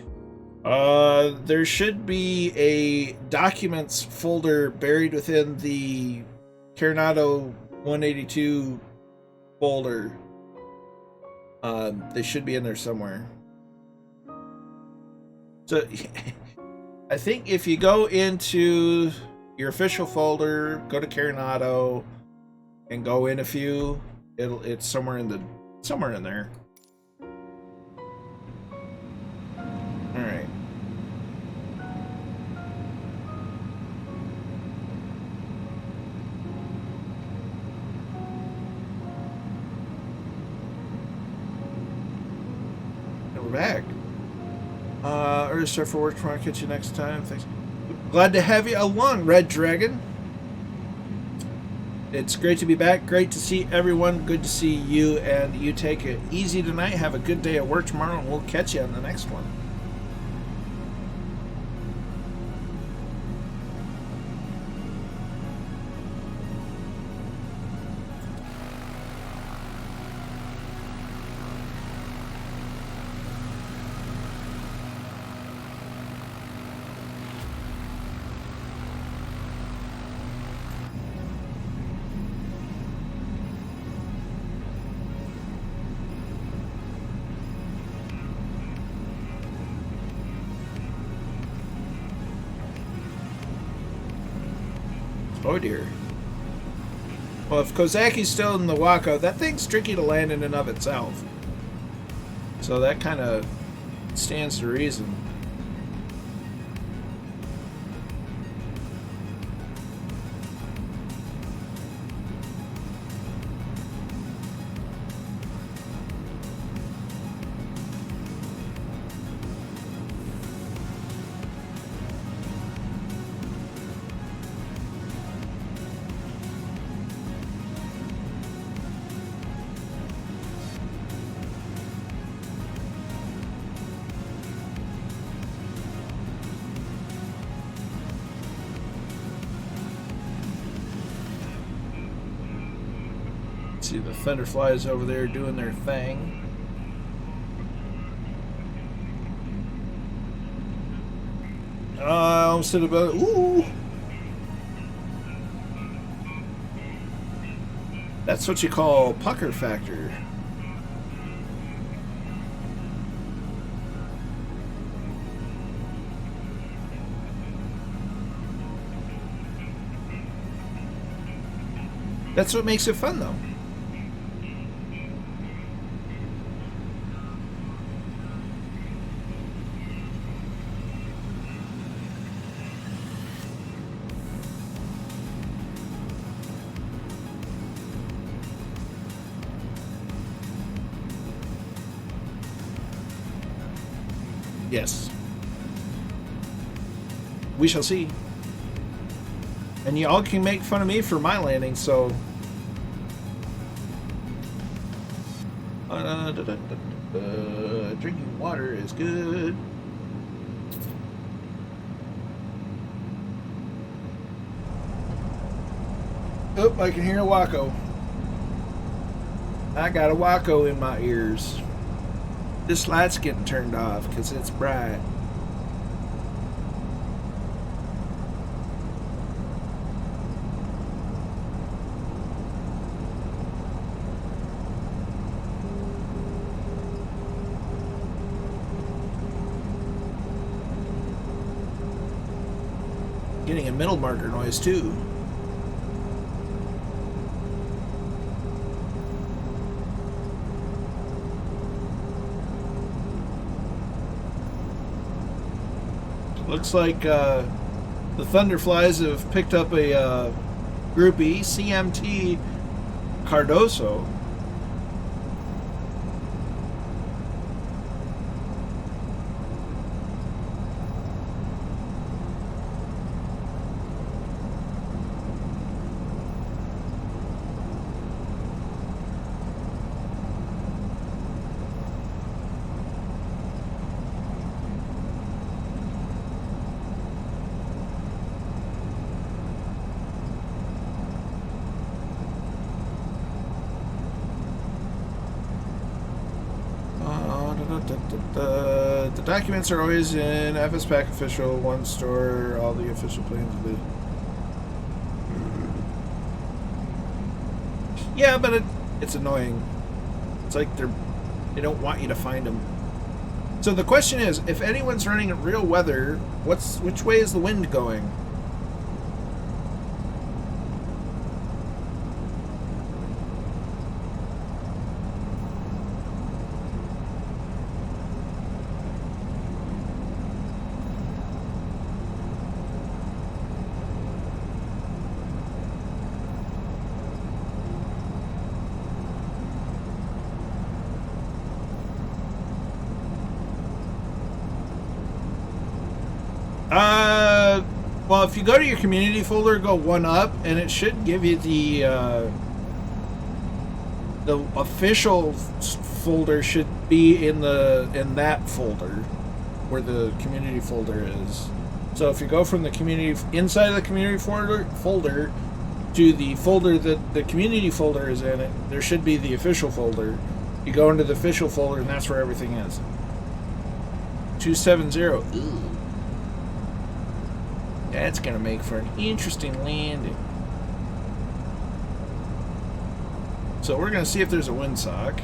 There should be a documents folder buried within the Coronado 182 folder. They should be in there somewhere. So I think if you go into your official folder, go to Coronado, and go in a few, it's somewhere in there. All right. And we're back. Early start for work tomorrow. Catch you next time. Thanks. Glad to have you along, Red Dragon. It's great to be back. Great to see everyone. Good to see you. And you take it easy tonight. Have a good day at work tomorrow, and we'll catch you on the next one. Oh dear. Well, if Kozaki's still in the walkout, that thing's tricky to land in and of itself. So that kind of stands to reason. See the fender flies over there doing their thing. I almost hit about. Ooh! That's what you call pucker factor. That's what makes it fun, though. Yes. We shall see. And y'all can make fun of me for my landing, so... drinking water is good. Oh, I can hear a Waco. I got a Waco in my ears. This light's getting turned off because it's bright. Getting a middle marker noise too. Looks like the Thunderflies have picked up a Group E CMT Cardoso. The documents are always in FSPAC official, one store, all the official plans of the... Yeah, but it's annoying. It's like they don't want you to find them. So the question is, if anyone's running at real weather, which way is the wind going? Well, if you go to your community folder, go one up, and it should give you the official folder should be in that folder where the community folder is. So if you go from the community inside of the community folder to the folder that the community folder is in, there should be the official folder. You go into the official folder, and that's where everything is. 270. Ooh. That's going to make for an interesting landing. So we're going to see if there's a windsock.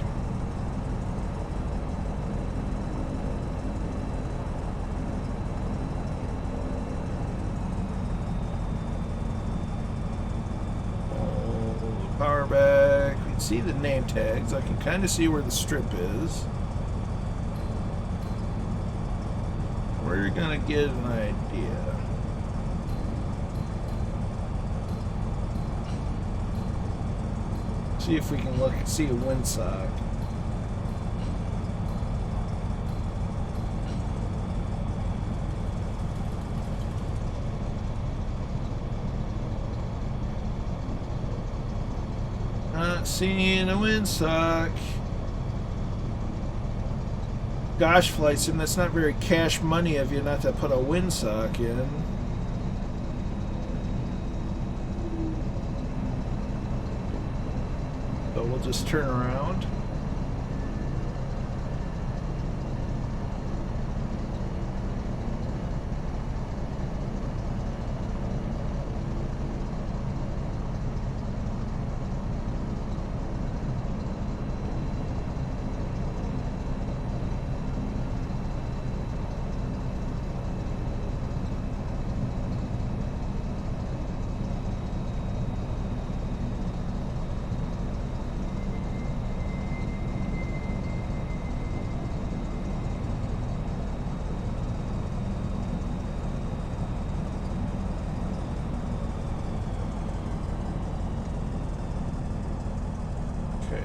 Oh, power back. You can see the name tags. I can kind of see where the strip is. We're going to get an idea. See if we can look and see a windsock. Not seeing a windsock. Gosh, Flight Sim, that's not very cash money of you not to put a windsock in. We'll just turn around.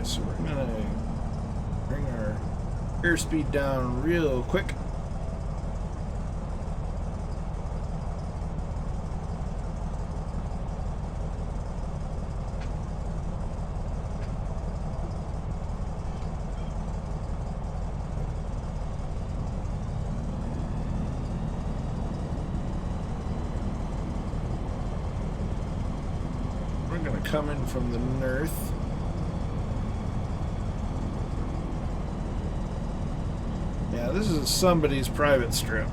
So we're gonna bring our airspeed down real quick. gonna come in from the north. Yeah, this is somebody's private strip.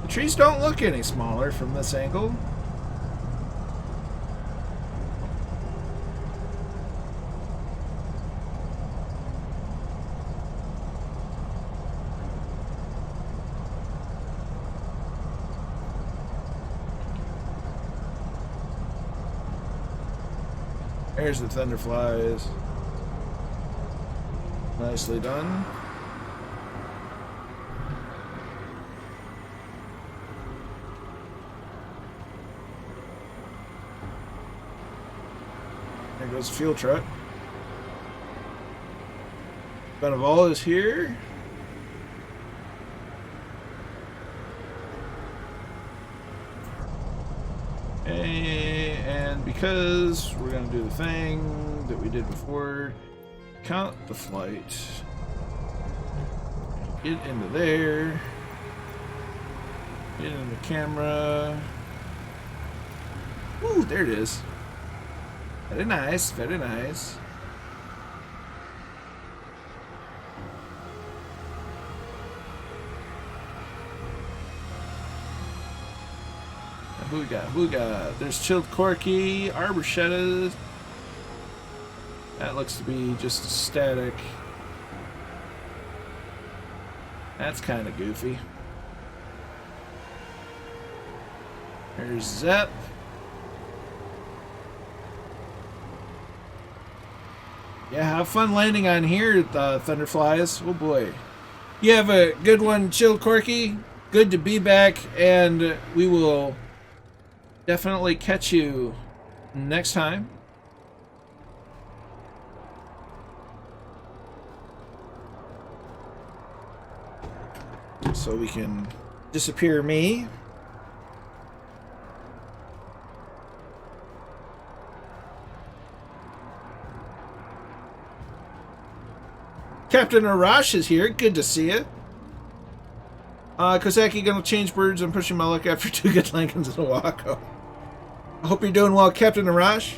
The trees don't look any smaller from this angle. There's the thunderflies. Nicely done. There goes the fuel truck. Beneval is here. And because we're going to do the thing that we did before, count the flight. Get into there. Get in the camera. Ooh, there it is. Very nice, very nice. Who we got? Who we got? There's Chilled Corky, Arborchetta. That looks to be just a static. That's kind of goofy. There's Zep. Yeah, have fun landing on here at the Thunderflies. Oh boy. You have a good one, Chilled Corky. Good to be back, and we will definitely catch you next time. So we can disappear me. Captain Arash is here. Good to see you. Kosaki gonna change birds. I'm pushing my luck after 2 good Lincolns in a walk. I hope you're doing well, Captain Arash.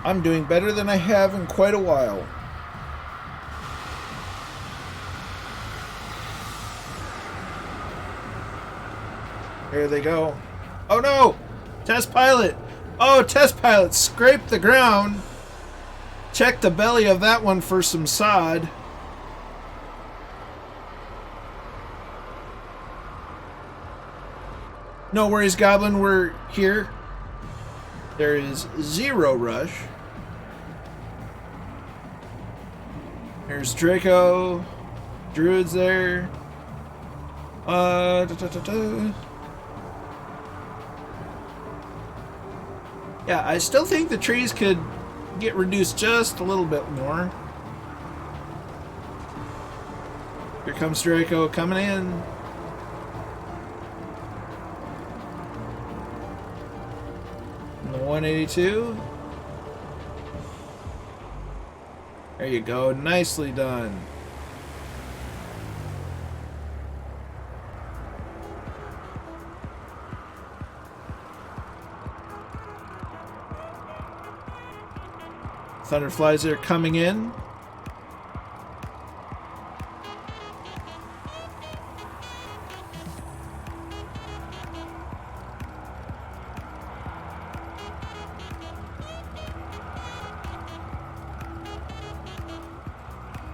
I'm doing better than I have in quite a while. Here they go. Oh no! Test pilot! Oh, test pilot scraped the ground. Check the belly of that one for some sod. No worries, Goblin, we're here. There is 0 rush. There's Draco. Druid's there. Yeah, I still think the trees could get reduced just a little bit more. Here comes Draco coming in. The 182. There you go. Nicely done. Thunderflies are coming in.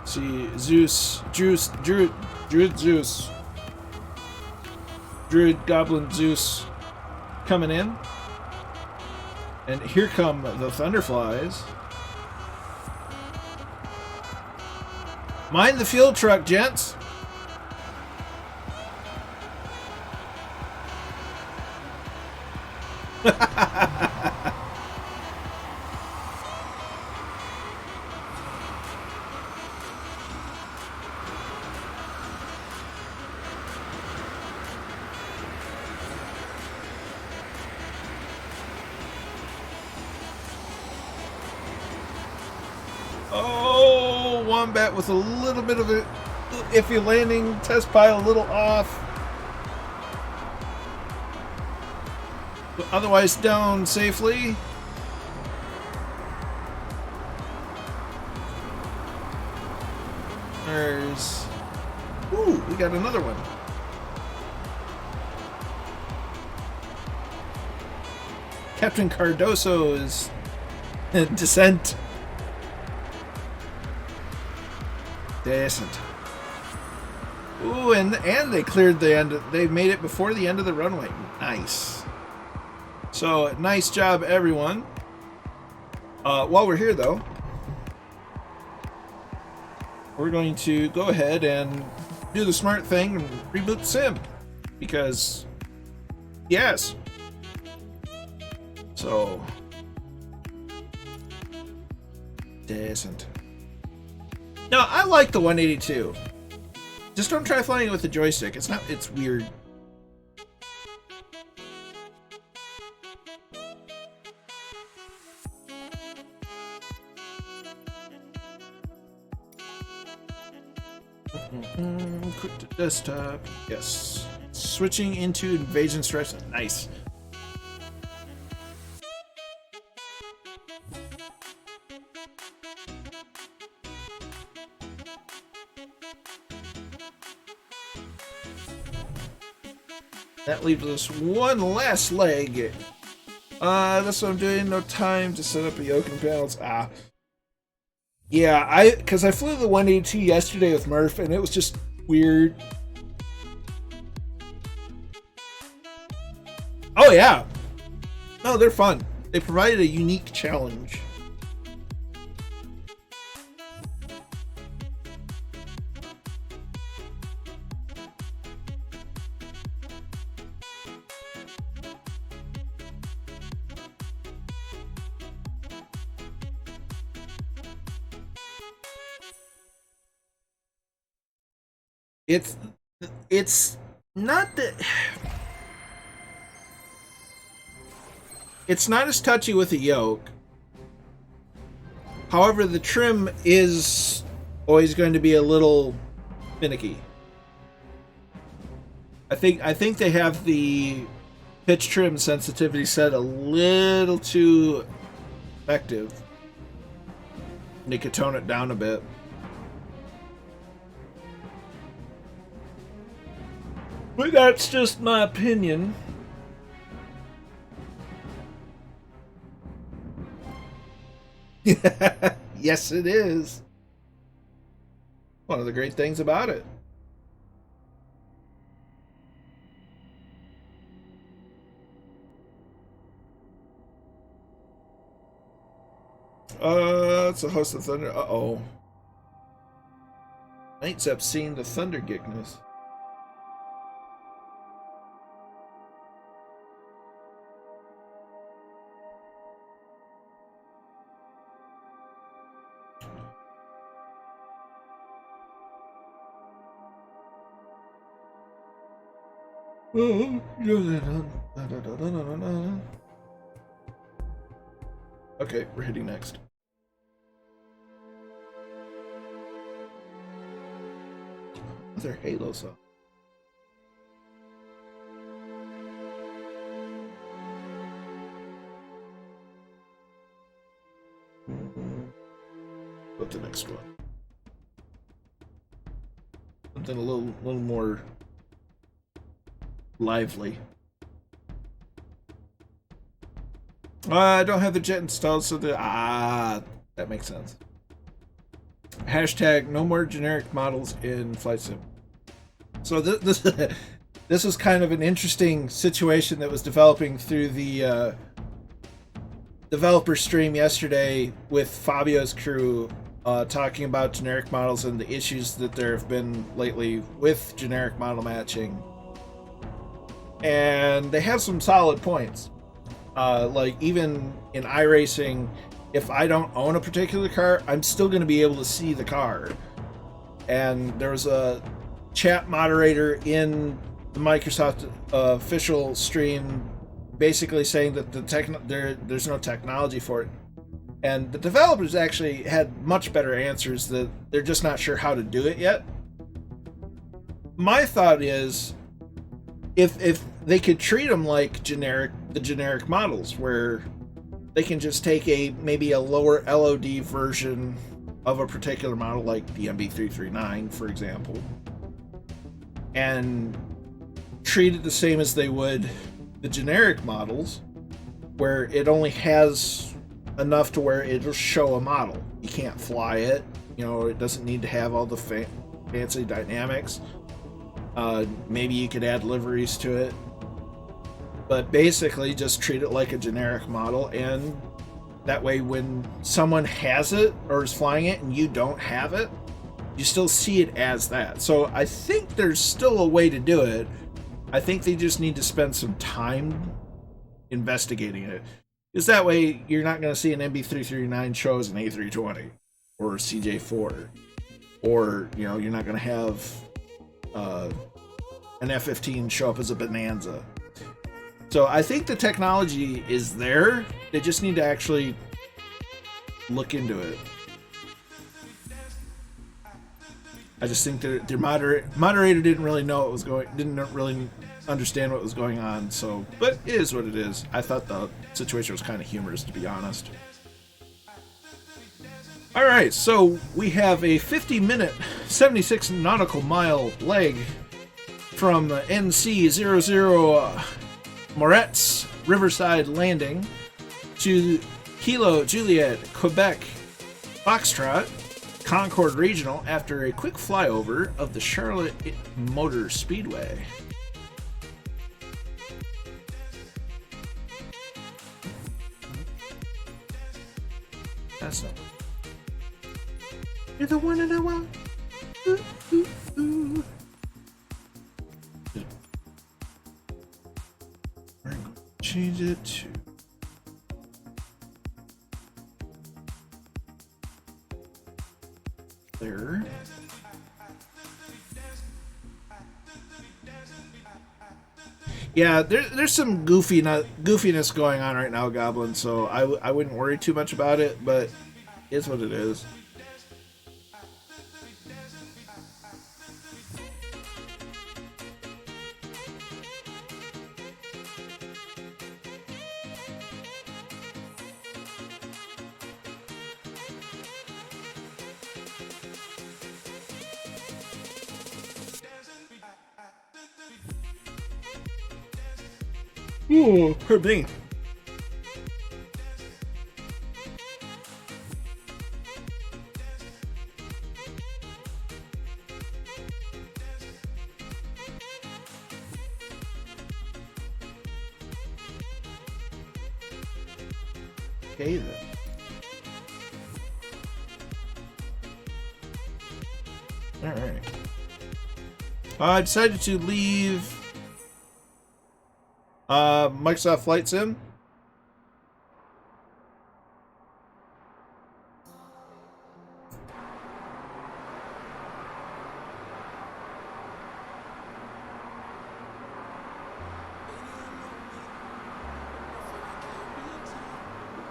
See Zeus, Druid, Zeus, Druid, Goblin, Zeus coming in. And here come the Thunderflies. Mind the fuel truck, gents. Oh, Wombat with a little bit of a iffy landing, test pile a little off. But otherwise down safely. There's... Ooh, we got another one. Captain Cardoso's descent. Decent. Ooh, and they cleared the end. They made it before the end of the runway. Nice. So, nice job, everyone. While we're here, though, we're going to go ahead and do the smart thing and reboot the sim. Because, yes. So, decent. No, I like the 182. Just don't try flying it with the joystick. It's weird. Quick to desktop. Yes. Switching into invasion stress. Nice. That leaves us one last leg. That's what I'm doing. No time to set up the yoke and panels. Yeah, because I flew the 182 yesterday with Murph, and it was just weird. Oh yeah. No, they're fun. They provided a unique challenge. It's not that it's not as touchy with the yoke. However, the trim is always going to be a little finicky. I think they have the pitch trim sensitivity set a little too effective. They could tone it down a bit. But that's just my opinion. Yes, it is. One of the great things about it. It's a host of thunder. Uh-oh. Knight's up seeing the thunder gigness. Okay, we're hitting next. Another Halo song. What's the next one? Something a little more lively. I don't have the jet installed, so that makes sense. Hashtag no more generic models in Flight Sim. So this was kind of an interesting situation that was developing through the developer stream yesterday with Fabio's crew. talking about generic models and the issues that there have been lately with generic model matching. And they have some solid points. Like, even in iRacing, if I don't own a particular car, I'm still going to be able to see the car. And there was a chat moderator in the Microsoft official stream basically saying that there's no technology for it. And the developers actually had much better answers, that they're just not sure how to do it yet. My thought is, if they could treat them like the generic models, where they can just take maybe a lower LOD version of a particular model, like the MB339, for example, and treat it the same as they would the generic models, where it only has enough to where it'll show a model. You can't fly it, it doesn't need to have all the fancy dynamics. Maybe you could add liveries to it, but basically just treat it like a generic model, and that way when someone has it or is flying it and you don't have it, you still see it as that. So I think there's still a way to do it. I think they just need to spend some time investigating it. Is that way you're not going to see an MB339 show as an A320 or a CJ4, or you're not going to have an F-15 show up as a Bonanza. So I think the technology is there. They just need to actually look into it. I just think their moderator didn't really know what was didn't really understand what was going on. So, but it is what it is. I thought the situation was kind of humorous, to be honest. All right, so we have a 50-minute, 76 nautical mile leg from NC00 Moretz Riverside Landing to Kilo Juliet Quebec Foxtrot Concord Regional after a quick flyover of the Charlotte Motor Speedway. That's not. You're the one and I want. Ooh, ooh, ooh. We're going to change it to. There. Yeah, there's some goofiness going on right now, Goblin, so I wouldn't worry too much about it, but it's what it is. Ooh, her bean. Okay then. All right. I decided to leave Microsoft Flight Sim.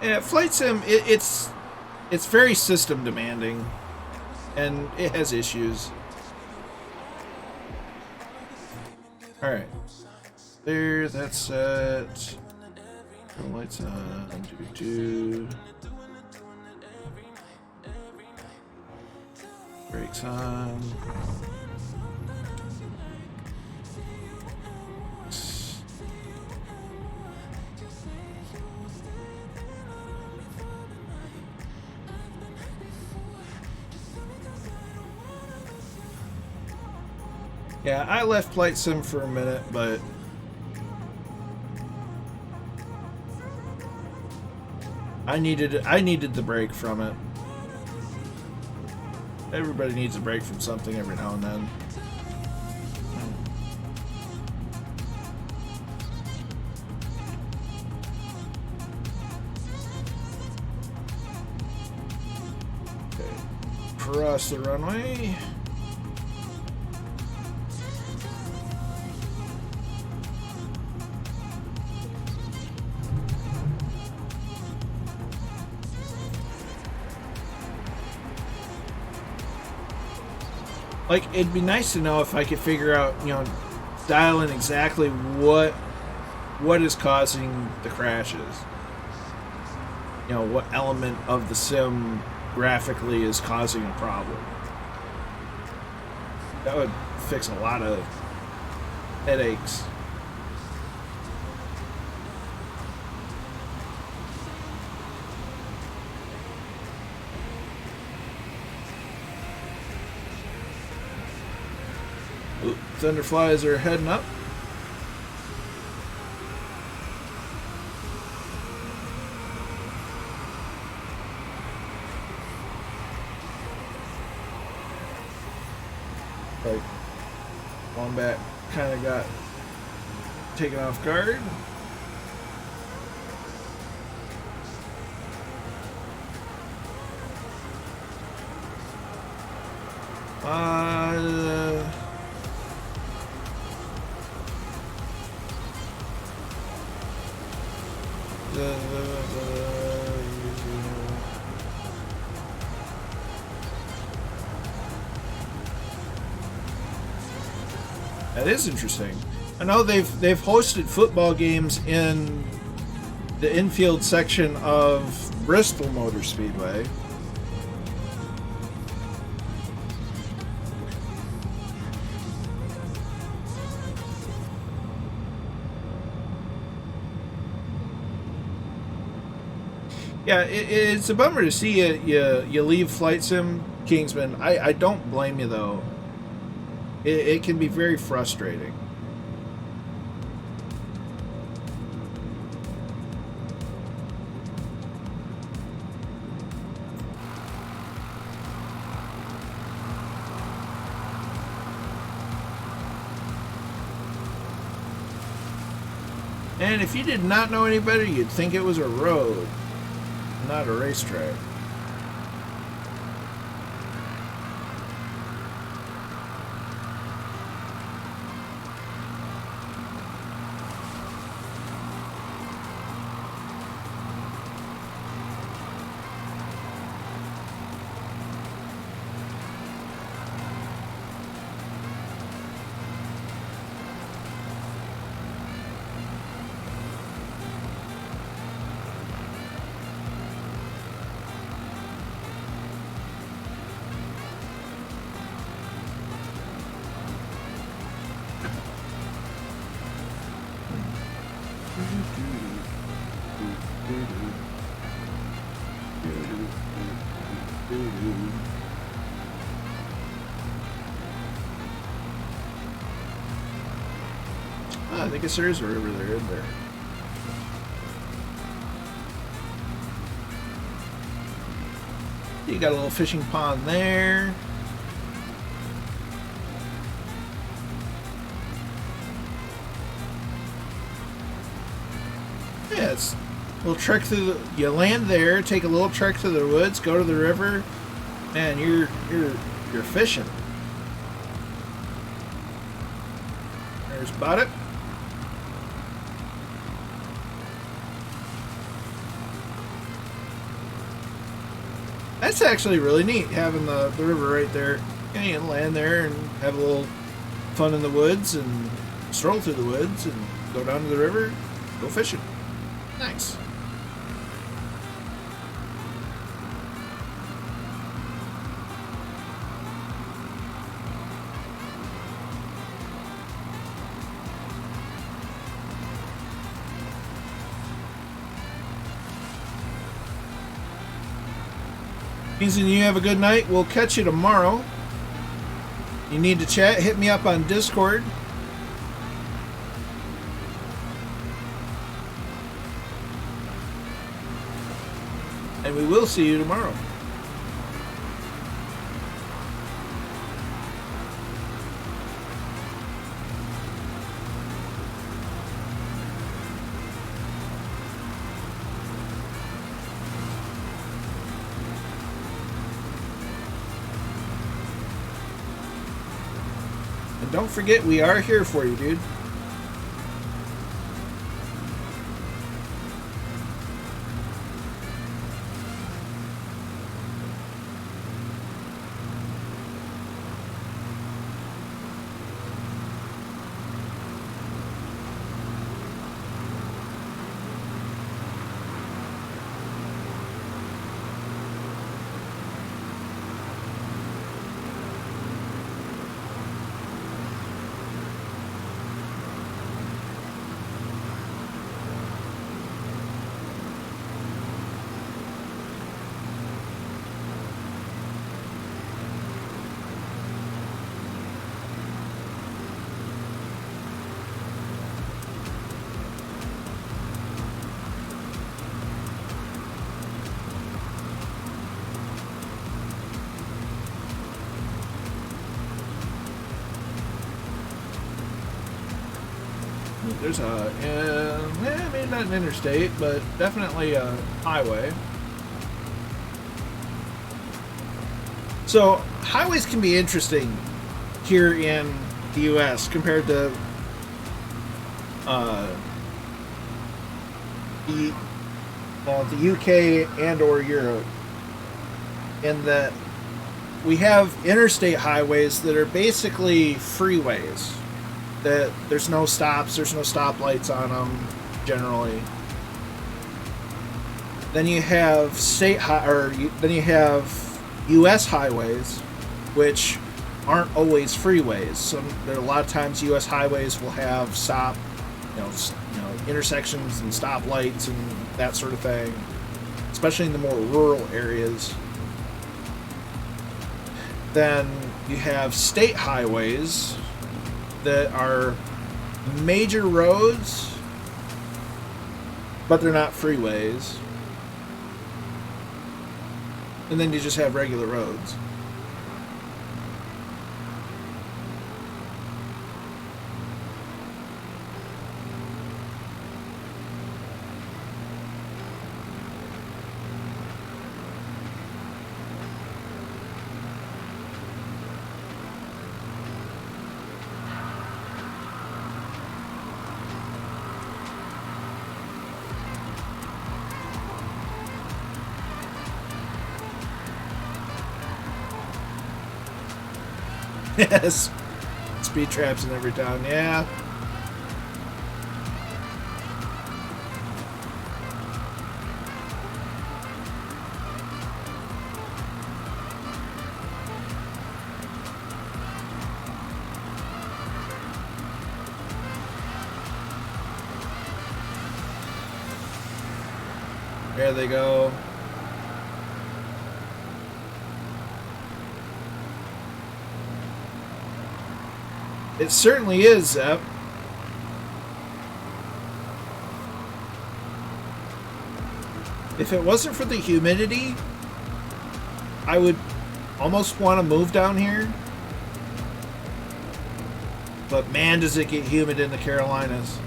Yeah, Flight Sim, it's very system demanding, and it has issues. All right. There, that's set. Lights on. Brakes on. Yeah, I left Flight Sim for a minute, but I needed the break from it. Everybody needs a break from something every now and then. Okay. Cross the runway. Like, it'd be nice to know if I could figure out, dial in exactly what is causing the crashes. What element of the sim graphically is causing a problem. That would fix a lot of headaches. Thunderflies are heading up. Like, Wombat kind of got taken off guard. That is interesting. I know they've hosted football games in the infield section of Bristol Motor Speedway. Yeah, it's a bummer to see you leave Flight Sim Kingsman. I don't blame you, though. It can be very frustrating. And if you did not know any better, you'd think it was a road, not a racetrack. I think it's yours wherever they're in there. You got a little fishing pond there. Yeah, it's a little trek through the. You land there, take a little trek through the woods, go to the river, man. You're fishing. There's about it. That's actually really neat, having the river right there. And you can land there and have a little fun in the woods and stroll through the woods and go down to the river, go fishing. Nice. And you have a good night. We'll catch you tomorrow. You need to chat, hit me up on Discord. And we will see you tomorrow. And don't forget, we are here for you, dude. There's maybe not an interstate, but definitely a highway. So highways can be interesting here in the U.S. compared to the UK and or Europe, in that we have interstate highways that are basically freeways. That there's no stops, there's no stoplights on them generally. Then you have then you have U.S. highways, which aren't always freeways. So there are a lot of times U.S. highways will have intersections and stoplights and that sort of thing, especially in the more rural areas. Then you have state highways that are major roads, but they're not freeways. And then you just have regular roads. Yes. Speed traps in every town, yeah. There they go. It certainly is, Zep. If it wasn't for the humidity, I would almost want to move down here. But man, does it get humid in the Carolinas.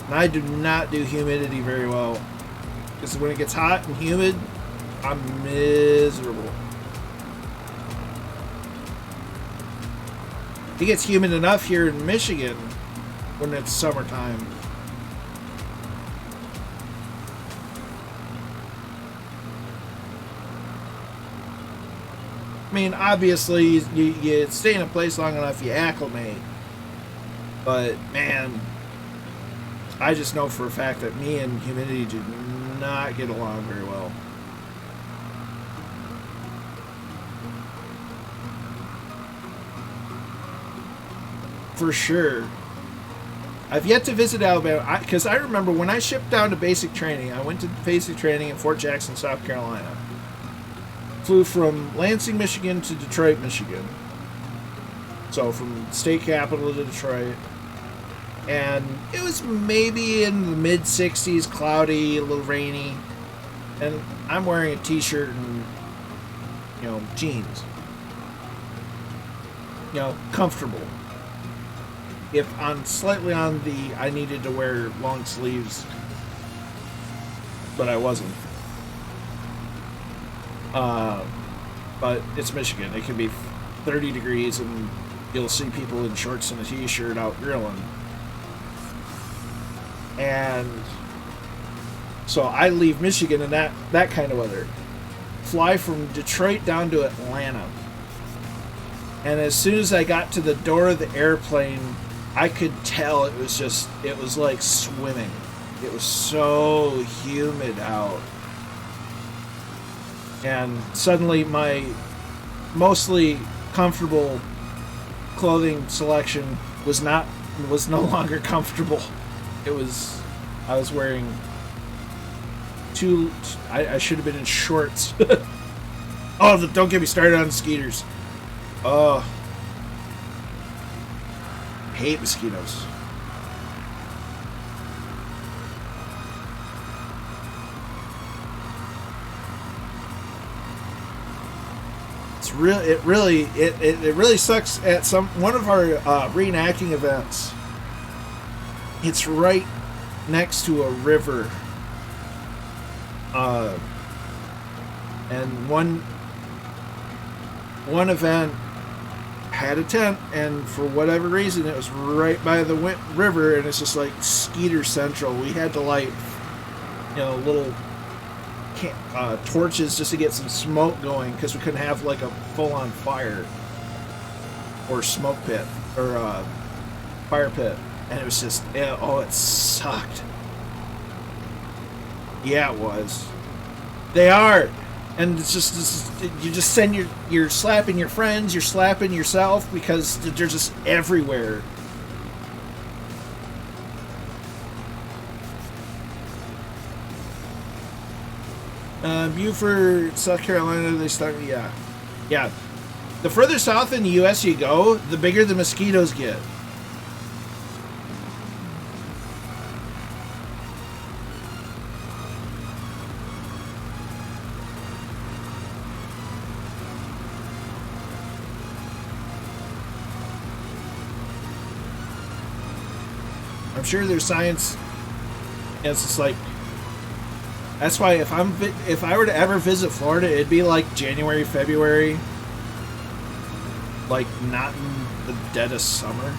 And I do not do humidity very well. Because when it gets hot and humid, I'm miserable. It gets humid enough here in Michigan when it's summertime. I mean, obviously, you stay in a place long enough, you acclimate. But, man, I just know for a fact that me and humidity do not get along very well. For sure. I've yet to visit Alabama, because I remember when I shipped down to basic training, I went to basic training in Fort Jackson, South Carolina. Flew from Lansing, Michigan to Detroit, Michigan. So from state capital to Detroit. And it was maybe in the mid-60s, cloudy, a little rainy. And I'm wearing a t-shirt and, jeans. Comfortable. If slightly on the, I needed to wear long sleeves, but I wasn't. But it's Michigan. It can be 30 degrees and you'll see people in shorts and a t-shirt out grilling. And so I leave Michigan in that kind of weather. Fly from Detroit down to Atlanta. And as soon as I got to the door of the airplane, I could tell it was like swimming. It was so humid out. And suddenly my mostly comfortable clothing selection was no longer comfortable. I was wearing I should have been in shorts. Oh, don't get me started on skeeters. Oh, hate mosquitoes. It really sucks at one of our reenacting events. It's right next to a river, and one event had a tent, and for whatever reason it was right by the river, and it's just like Skeeter Central. We had to light little torches just to get some smoke going, because we couldn't have like a full-on fire or smoke pit or fire pit, and it was just it sucked. Yeah, it was. They are, and it's just you just send you're slapping your friends, you're slapping yourself, because they're just everywhere. Beaufort, South Carolina, they start, yeah. The further south in the U.S. you go, the bigger the mosquitoes get. I'm sure there's science. It's just like, that's why if I were to ever visit Florida, it'd be like January, February, like not in the dead of summer.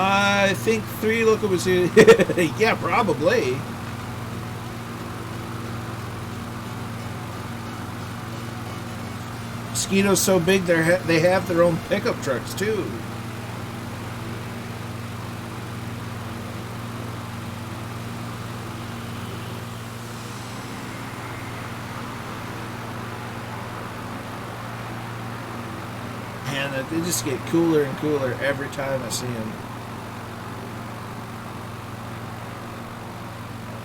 I think 3 local mosquitoes. Yeah, probably. Mosquitoes so big they have their own pickup trucks too. And they just get cooler and cooler every time I see them.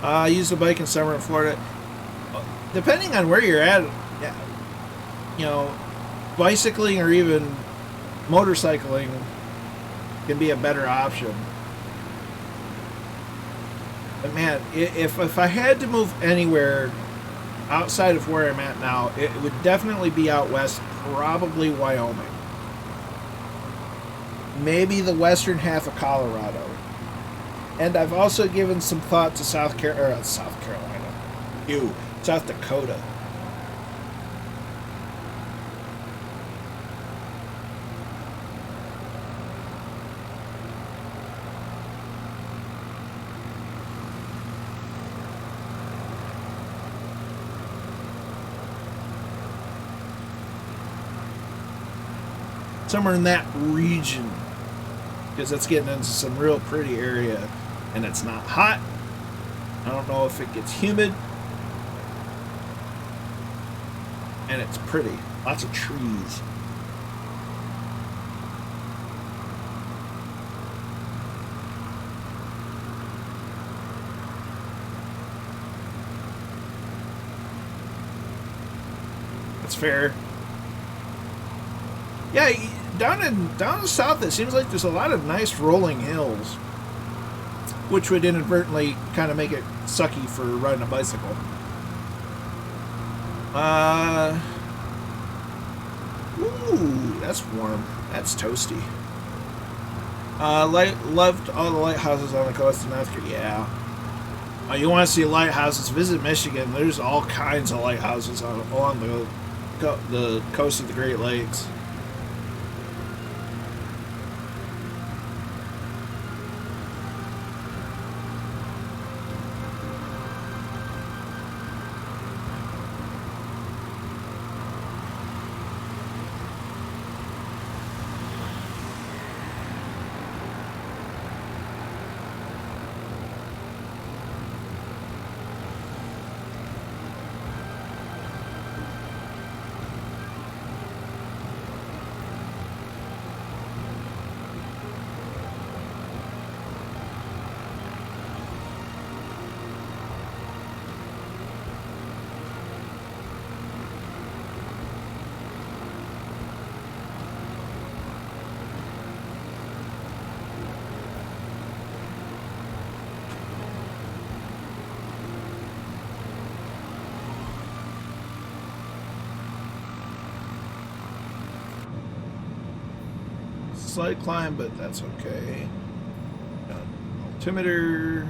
I use the bike in summer in Florida. Depending on where you're at, bicycling or even motorcycling can be a better option. But man, if I had to move anywhere outside of where I'm at now, it would definitely be out west, probably Wyoming. Maybe the western half of Colorado. And I've also given some thought to South Carolina. South Dakota. Somewhere in that region, because that's getting into some real pretty area, and it's not hot. I don't know if it gets humid, and it's pretty. Lots of trees. That's fair. Yeah, down in the south, it seems like there's a lot of nice rolling hills, which would inadvertently kind of make it sucky for riding a bicycle. Ooh, that's warm. That's toasty. Loved all the lighthouses on the coast of North Carolina. Yeah. You want to see lighthouses? Visit Michigan. There's all kinds of lighthouses along the coast of the Great Lakes. Slight climb, but that's okay. Altimeter.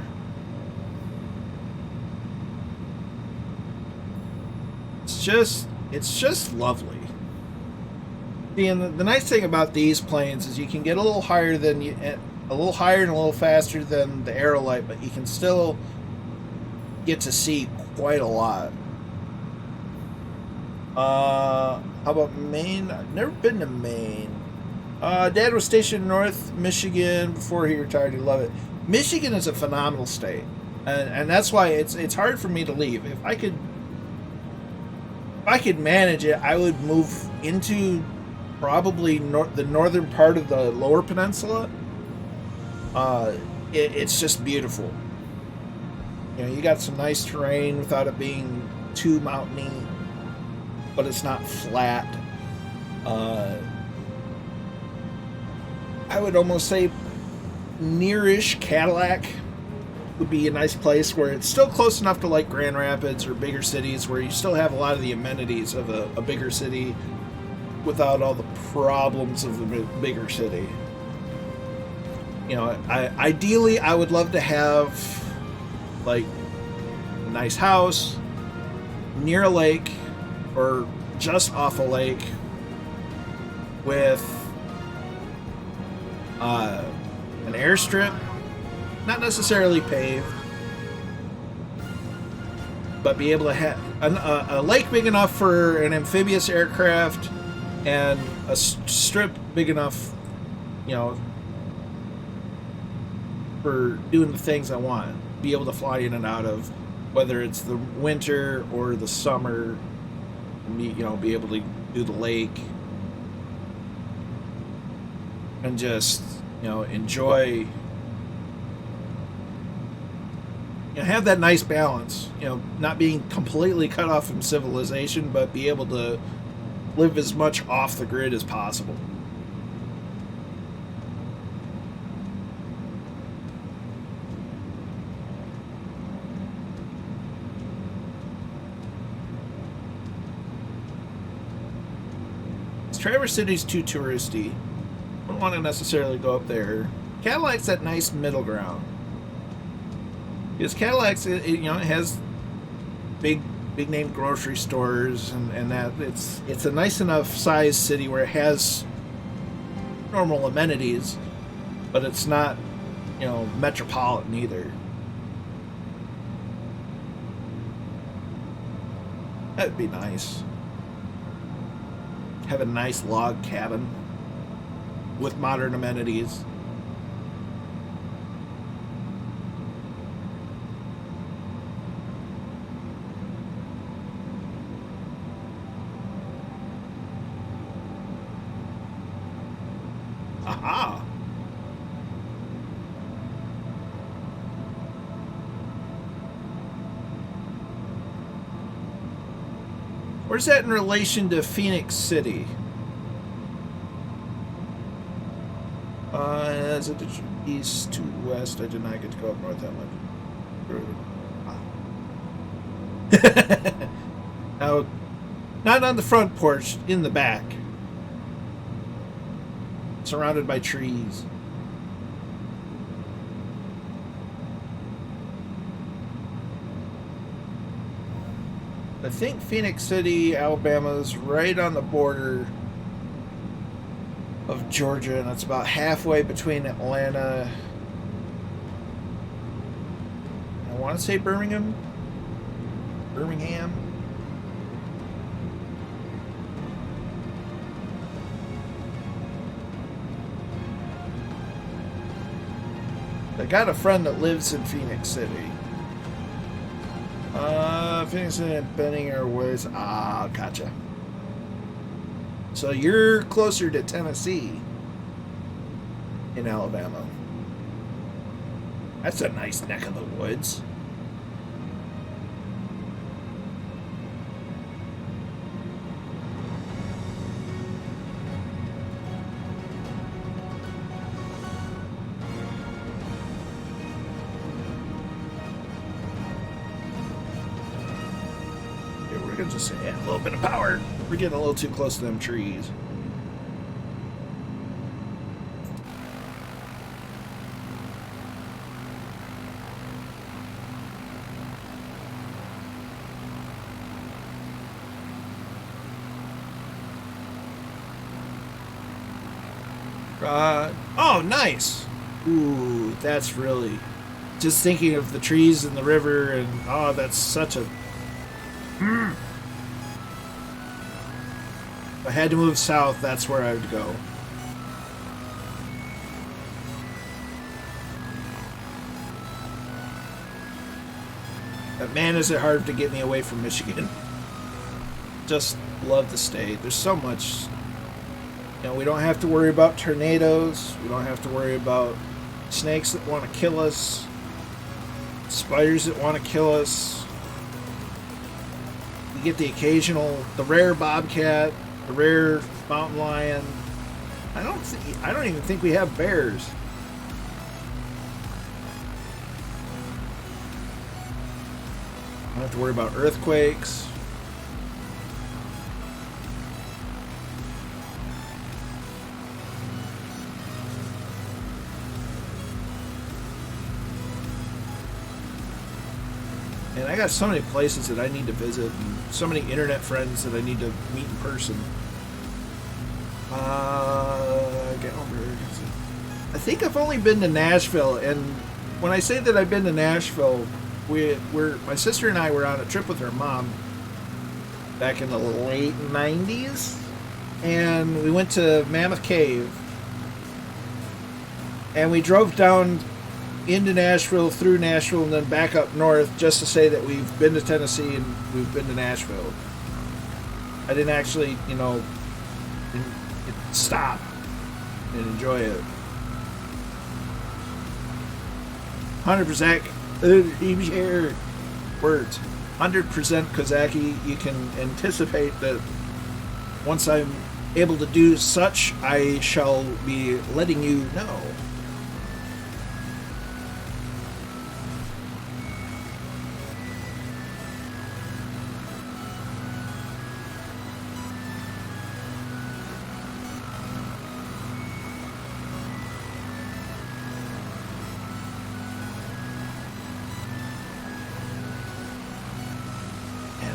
It's just lovely. And the nice thing about these planes is you can get a little higher and a little faster than the Aerolite, but you can still get to see quite a lot. How about Maine? I've never been to Maine. Dad was stationed in North Michigan before he retired. He loved it. Michigan is a phenomenal state, and that's why it's hard for me to leave. If I could manage it, I would move into probably the northern part of the Lower Peninsula. It's just beautiful. You know, you got some nice terrain without it being too mountainy, but it's not flat. I would almost say nearish Cadillac would be a nice place where it's still close enough to like Grand Rapids or bigger cities where you still have a lot of the amenities of a bigger city without all the problems of a bigger city. You know, ideally I would love to have like a nice house near a lake or just off a lake with an airstrip, not necessarily paved, but be able to have a lake big enough for an amphibious aircraft and a strip big enough, you know, for doing the things I want. Be able to fly in and out of, whether it's the winter or the summer. You know, be able to do the lake and just, you know, enjoy, you know, have that nice balance, you know, not being completely cut off from civilization, but be able to live as much off the grid as possible. Traverse City's too touristy. I don't want to necessarily go up there. Cadillac's that nice middle ground. Because Cadillac's, you know, it has big name grocery stores and that it's a nice enough sized city where it has normal amenities, but it's not, you know, metropolitan either. That'd be nice. Have a nice log cabin with modern amenities. Aha! Where's that in relation to Phoenix City? As it is east to west, I did not get to go up north that much. Now, not on the front porch, in the back. Surrounded by trees. I think Phoenix City, Alabama is right on the border of Georgia, and it's about halfway between Atlanta, I want to say Birmingham. I got a friend that lives in Phoenix City. Phoenix City and Benning are ways. Ah, gotcha. So you're closer to Tennessee in Alabama. That's a nice neck of the woods. We're gonna just add a little bit of power. We're getting a little too close to them trees. Oh, nice. Ooh, that's really... Just thinking of the trees and the river, and oh, that's such a... If I had to move south, that's where I would go. But man, is it hard to get me away from Michigan. Just love the state. There's so much... You know, we don't have to worry about tornadoes. We don't have to worry about snakes that want to kill us. Spiders that want to kill us. We get the rare bobcat, the rare mountain lion. I don't even think we have bears. I don't have to worry about earthquakes. And I got so many places that I need to visit, and so many internet friends that I need to meet in person. I think I've only been to Nashville, and when I say that I've been to Nashville, my sister and I were on a trip with her mom back in the late 90s, and we went to Mammoth Cave, and we drove down into Nashville, through Nashville, and then back up north just to say that we've been to Tennessee and we've been to Nashville. I didn't actually, stop and enjoy it. 100% words. 100% Kozaki. You can anticipate that once I'm able to do such, I shall be letting you know.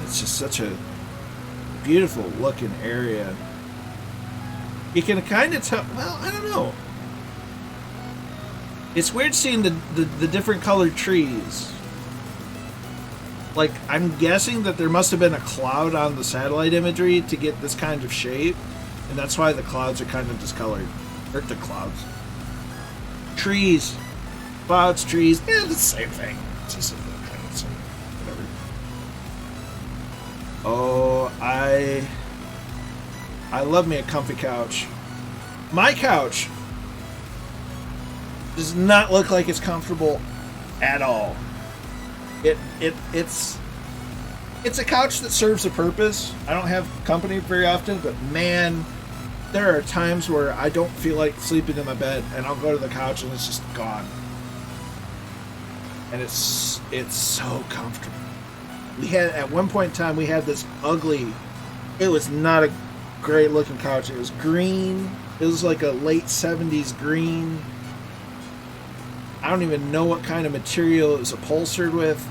It's just such a beautiful looking area. You can kind of tell, well, I don't know. It's weird seeing the different colored trees. Like, I'm guessing that there must have been a cloud on the satellite imagery to get this kind of shape, and that's why the clouds are kind of discolored. Or the clouds. Trees. Clouds, trees, yeah, the same thing. It's just kind of same. Whatever. Oh, I love me a comfy couch. My couch does not look like it's comfortable at all. It's It's a couch that serves a purpose. I don't have company very often, but man, there are times where I don't feel like sleeping in my bed, and I'll go to the couch and it's just gone. And it's so comfortable. We had, at one point in time, we had this ugly, it was not a great looking couch. It was green. It was like a late 70s green. I don't even know what kind of material it was upholstered with.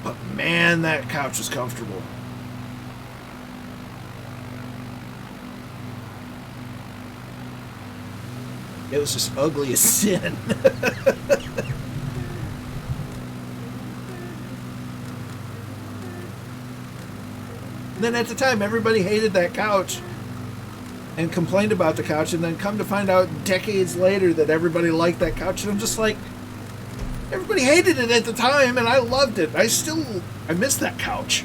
But man, that couch is comfortable. It was just ugly as sin. And then at the time, everybody hated that couch and complained about the couch, and then come to find out decades later that everybody liked that couch, and I'm just like, everybody hated it at the time, and I loved it. I miss that couch.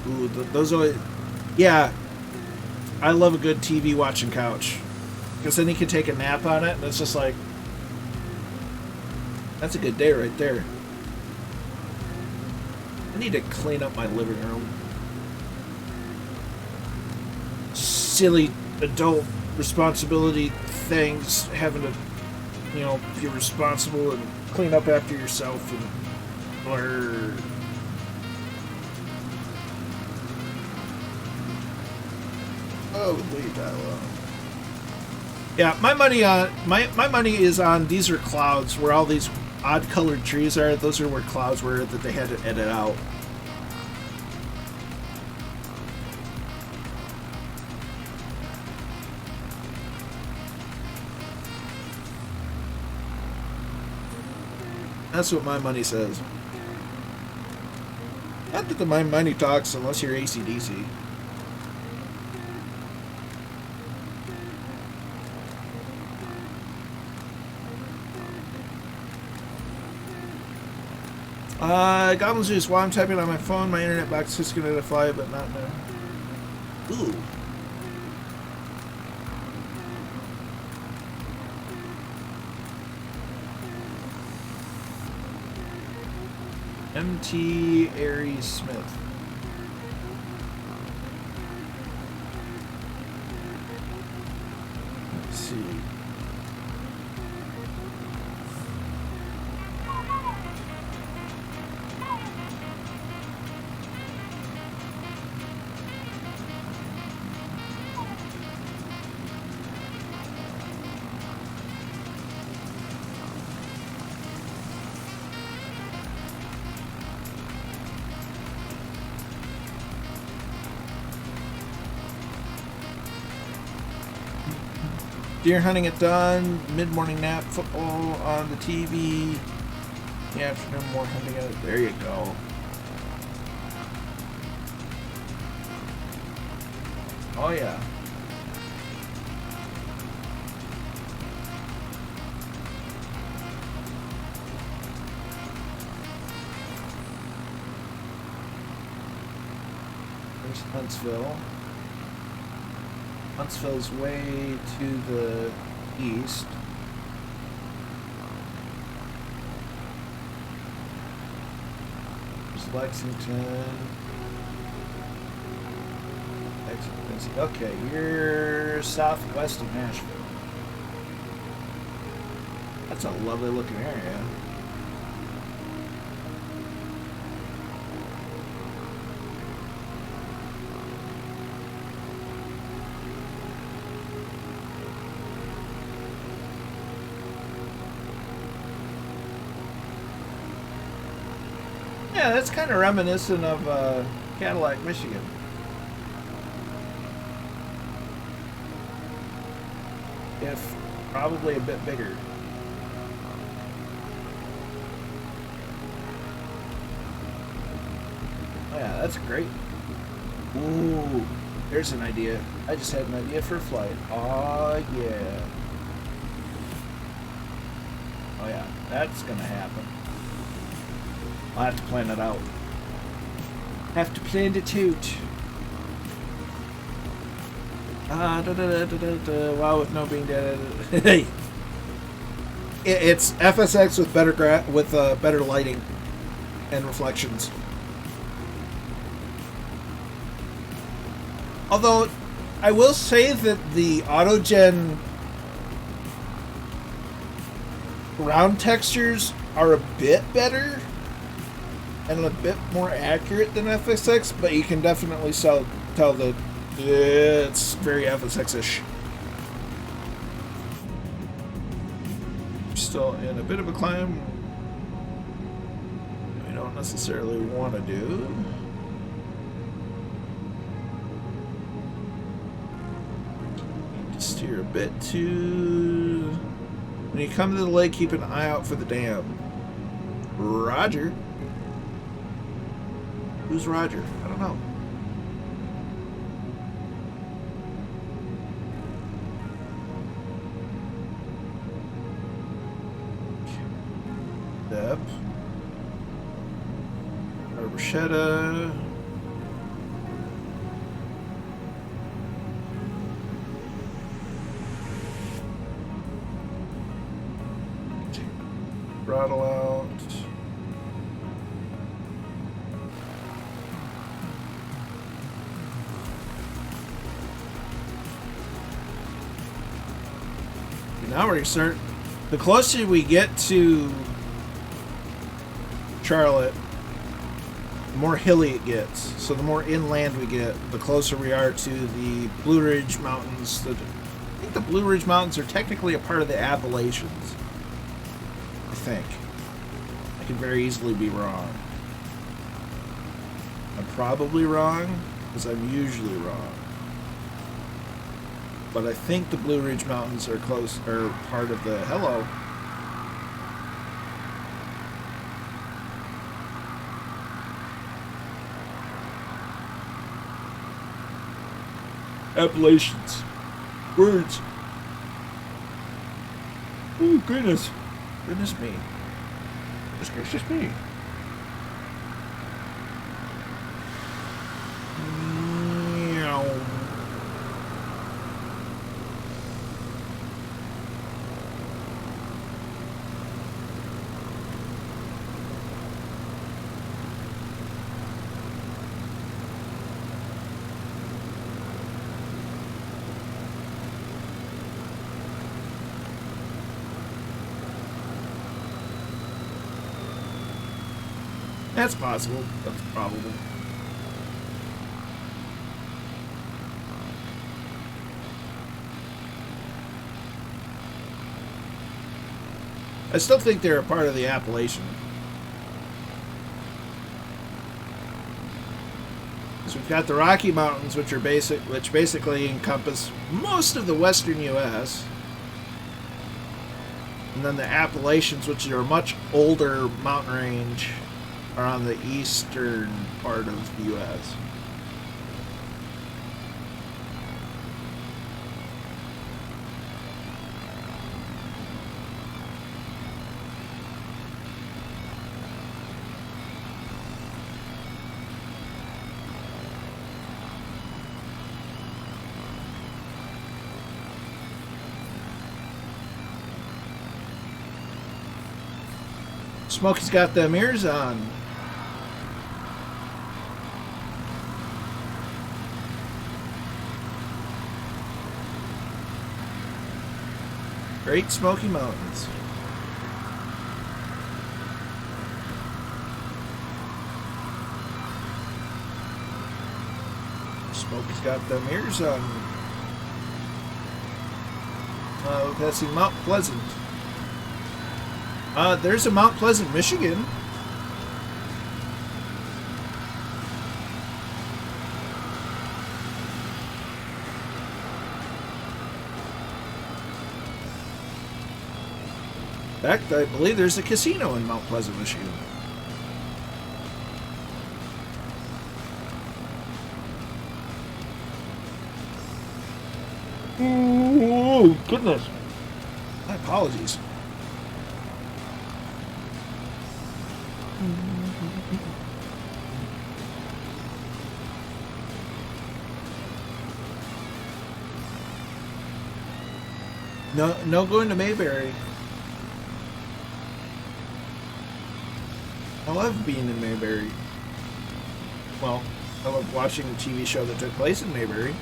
Ooh, those are, yeah, I love a good TV watching couch, because then you can take a nap on it, and it's just like, that's a good day right there. I need to clean up my living room. Silly adult responsibility things, having to, you know, be responsible and clean up after yourself and blur. Oh, leave that alone. Yeah, my money on my money is on these are clouds where all these odd colored trees are. Those are where clouds were that they had to edit out. That's what my money says. Not that my money talks unless you're AC/DC. Goblin Zeus, while I'm typing on my phone, my internet box is going to fly, but not now. Ooh. MT Aries Smith. Let's see. Deer hunting at dawn, mid-morning nap, football on the TV. The afternoon, more hunting at it. There you go. Oh yeah. There's Huntsville. Huntsville's way to the east. There's Lexington. Okay, you're southwest of Nashville. That's a lovely looking area. Yeah, that's kind of reminiscent of Cadillac, Michigan. If probably a bit bigger. Oh, yeah, that's great. Ooh, there's an idea. I just had an idea for a flight. Oh, yeah. Oh, yeah, that's gonna happen. I'll have to plan it out. Have to plan it out. Wow, with no being dead. Hey! It's FSX with better lighting and reflections. Although, I will say that the Autogen ground textures are a bit better and a bit more accurate than FSX, but you can definitely tell that it's very FSX-ish. Still in a bit of a climb we don't necessarily want to do. Steer a bit too. When you come to the lake, keep an eye out for the dam. Roger. Who's Roger? I don't know. Step. Bruschetta. Throttle out. Now we're going to start. The closer we get to Charlotte, the more hilly it gets. So the more inland we get, the closer we are to the Blue Ridge Mountains. I think the Blue Ridge Mountains are technically a part of the Appalachians. I think. I could very easily be wrong. I'm probably wrong, because I'm usually wrong. But I think the Blue Ridge Mountains are part of the Appalachians. Words. Oh, goodness. Goodness me. Goodness gracious me. That's possible. That's probable. I still think they're a part of the Appalachian. So we've got the Rocky Mountains, which basically encompass most of the western U.S., and then the Appalachians, which are a much older mountain range, are on the eastern part of the U.S. Smokey's got them ears on. Great Smoky Mountains. Smokey's got them ears on. Passing Mount Pleasant. There's a Mount Pleasant, Michigan. In fact, I believe there's a casino in Mount Pleasant, Michigan. Oh, goodness. My apologies. No going to Mayberry. I love being in Mayberry. Well, I love watching the TV show that took place in Mayberry.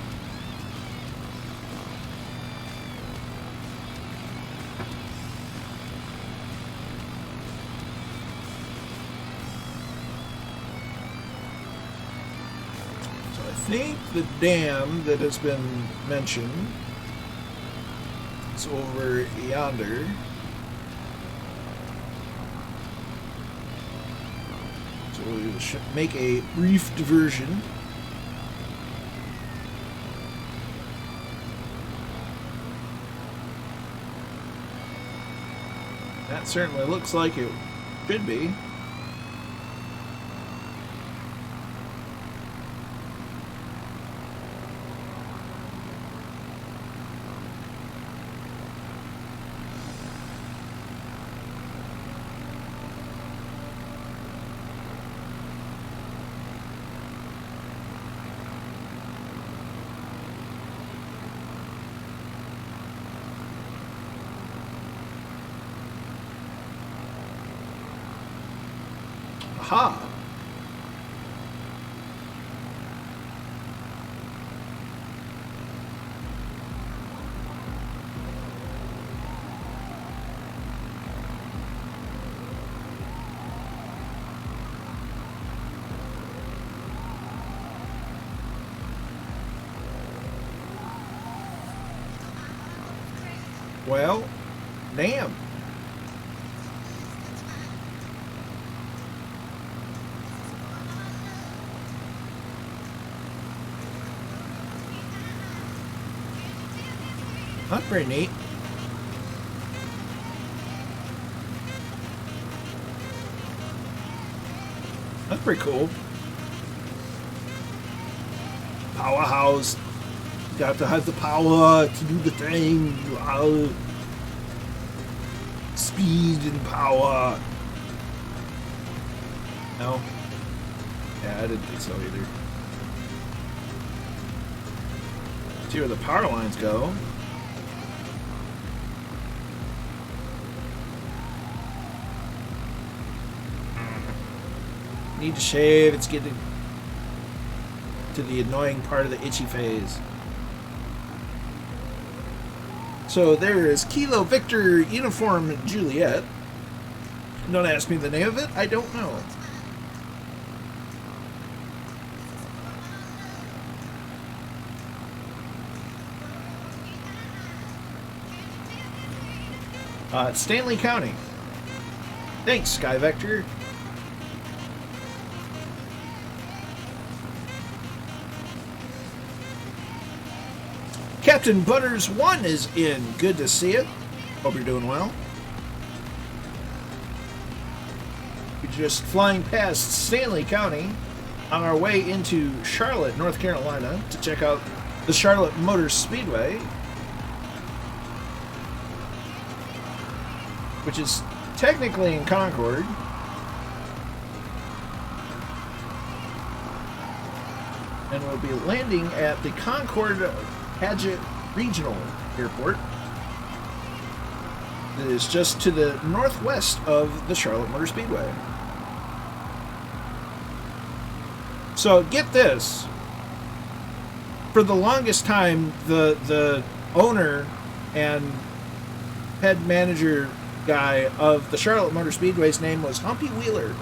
So I think the dam that has been mentioned is over yonder. So we should make a brief diversion. That certainly looks like it should be. Aha! Well, damn. That's pretty neat. That's pretty cool. Powerhouse. Got to have the power to do the thing. Speed and power. No? Yeah, I didn't think so either. See where the power lines go. Need to shave. It's getting to the annoying part of the itchy phase. So there is Kilo Victor Uniform Juliet. Don't ask me the name of it. I don't know. Stanley County. Thanks, Sky Vector. Captain Butters 1 is in. Good to see you. Hope you're doing well. We're just flying past Stanley County on our way into Charlotte, North Carolina to check out the Charlotte Motor Speedway, which is technically in Concord. And we'll be landing at the Concord Paget Regional Airport. It is just to the northwest of the Charlotte Motor Speedway. So get this. For the longest time, the owner and head manager guy of the Charlotte Motor Speedway's name was Humpy Wheeler.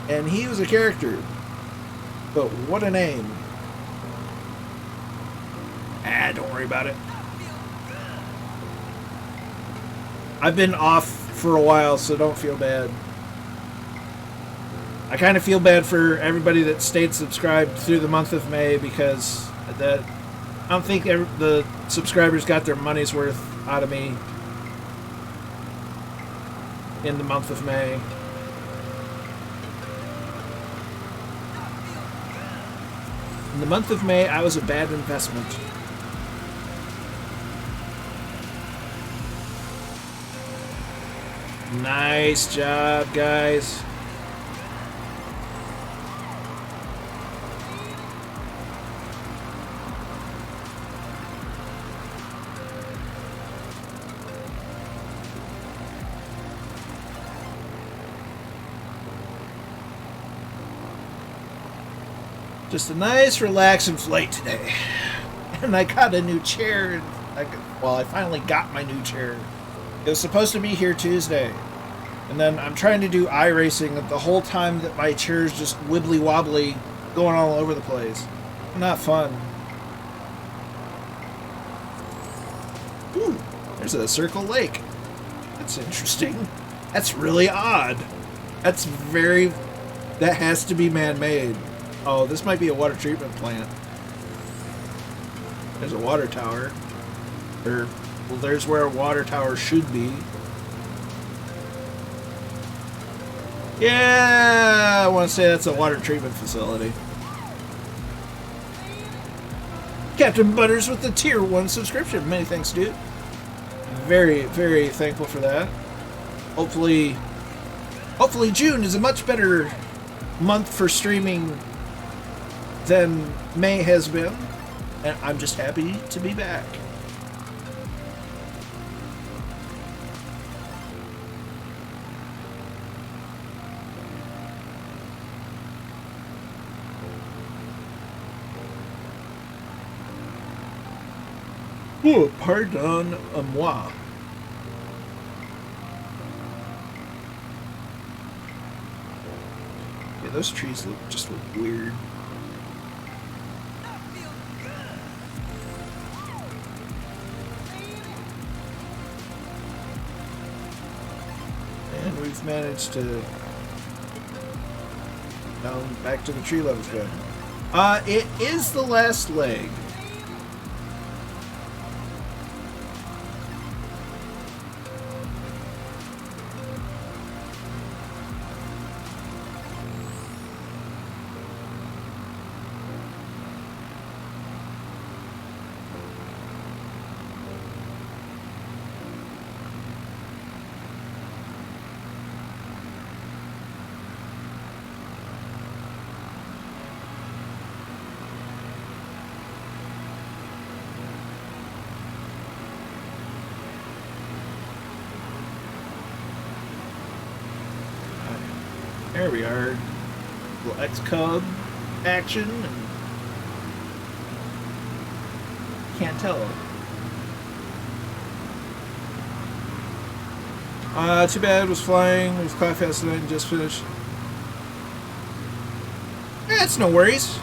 And he was a character. But what a name. Don't worry about it. I've been off for a while, so don't feel bad. I kind of feel bad for everybody that stayed subscribed through the month of May, because I don't think the subscribers got their money's worth out of me in the month of May. In the month of May, I was a bad investment. Nice job, guys. Just a nice, relaxing flight today. And I got a new chair. I finally got my new chair. It was supposed to be here Tuesday. And then I'm trying to do iRacing the whole time that my chair is just wibbly wobbly, going all over the place. Not fun. Ooh, there's a Circle Lake. That's interesting. That's really odd. That has to be man-made. Oh, this might be a water treatment plant. There's a water tower. Well, there's where a water tower should be. Yeah, I want to say that's a water treatment facility. Captain Butters with the Tier 1 subscription. Many thanks, dude. Very, very thankful for that. Hopefully June is a much better month for streaming than May has been. And I'm just happy to be back. Oh, pardon-moi. Yeah, those trees just look weird. And we've managed to down back to the tree levels again. It is the last leg. There we are. Little X-Cub action. And can't tell. Too bad. Was flying. Was caught fast tonight and just finished. That's no worries.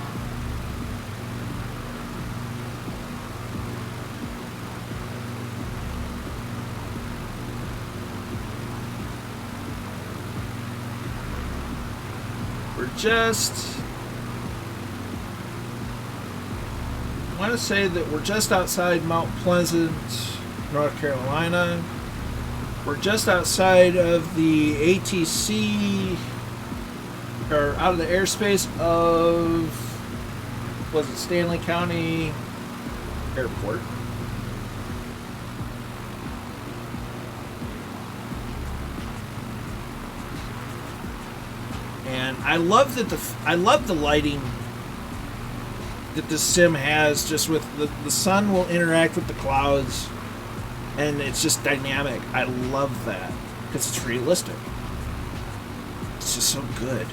I want to say that we're just outside Mount Pleasant, North Carolina. We're just outside of the ATC, or out of the airspace of, was it Stanley County Airport? And I love that the lighting that the sim has, just with the sun will interact with the clouds, and it's just dynamic. I love that because it's realistic. It's just so good.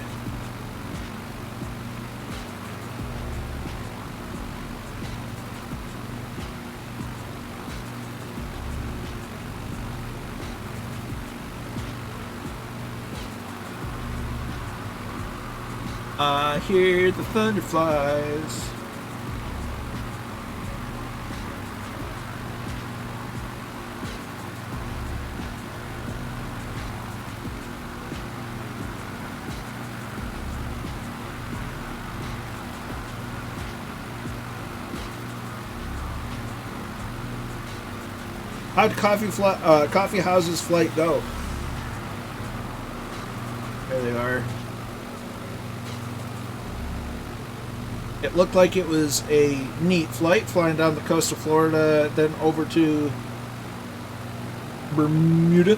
I hear the thunder flies. How'd Coffee House's flight go? There they are. It looked like it was a neat flight, flying down the coast of Florida, then over to Bermuda.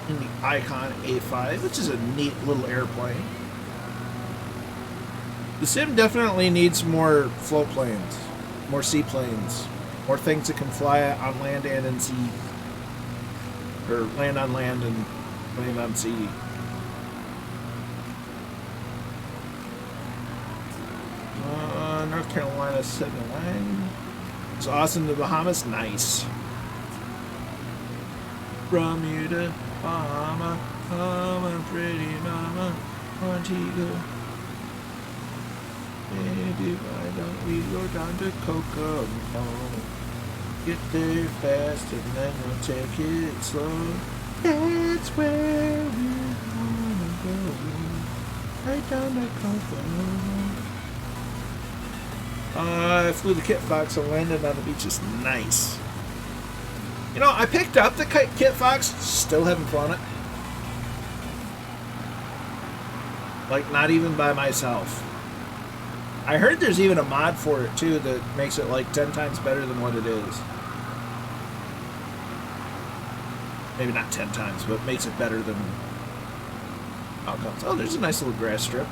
In the Icon A5, which is a neat little airplane. The sim definitely needs more float planes, more seaplanes, more things that can fly on land and in sea. or land on land and land on sea. North Carolina 79. It's Austin to Bahamas. Nice. Bermuda, Bahama, mama, pretty mama, Montego. Baby, why don't we go down to Coco? Get there fast and then we'll take it slow. That's where we wanna go. Right down to Coco. I flew the Kit Fox and landed on the beach. It's nice. You know, I picked up the Kit Fox, still haven't flown it. Like, not even by myself. I heard there's even a mod for it, too, that makes it, like, 10 times better than what it is. Maybe not 10 times, but makes it better than outcomes. Oh, there's a nice little grass strip.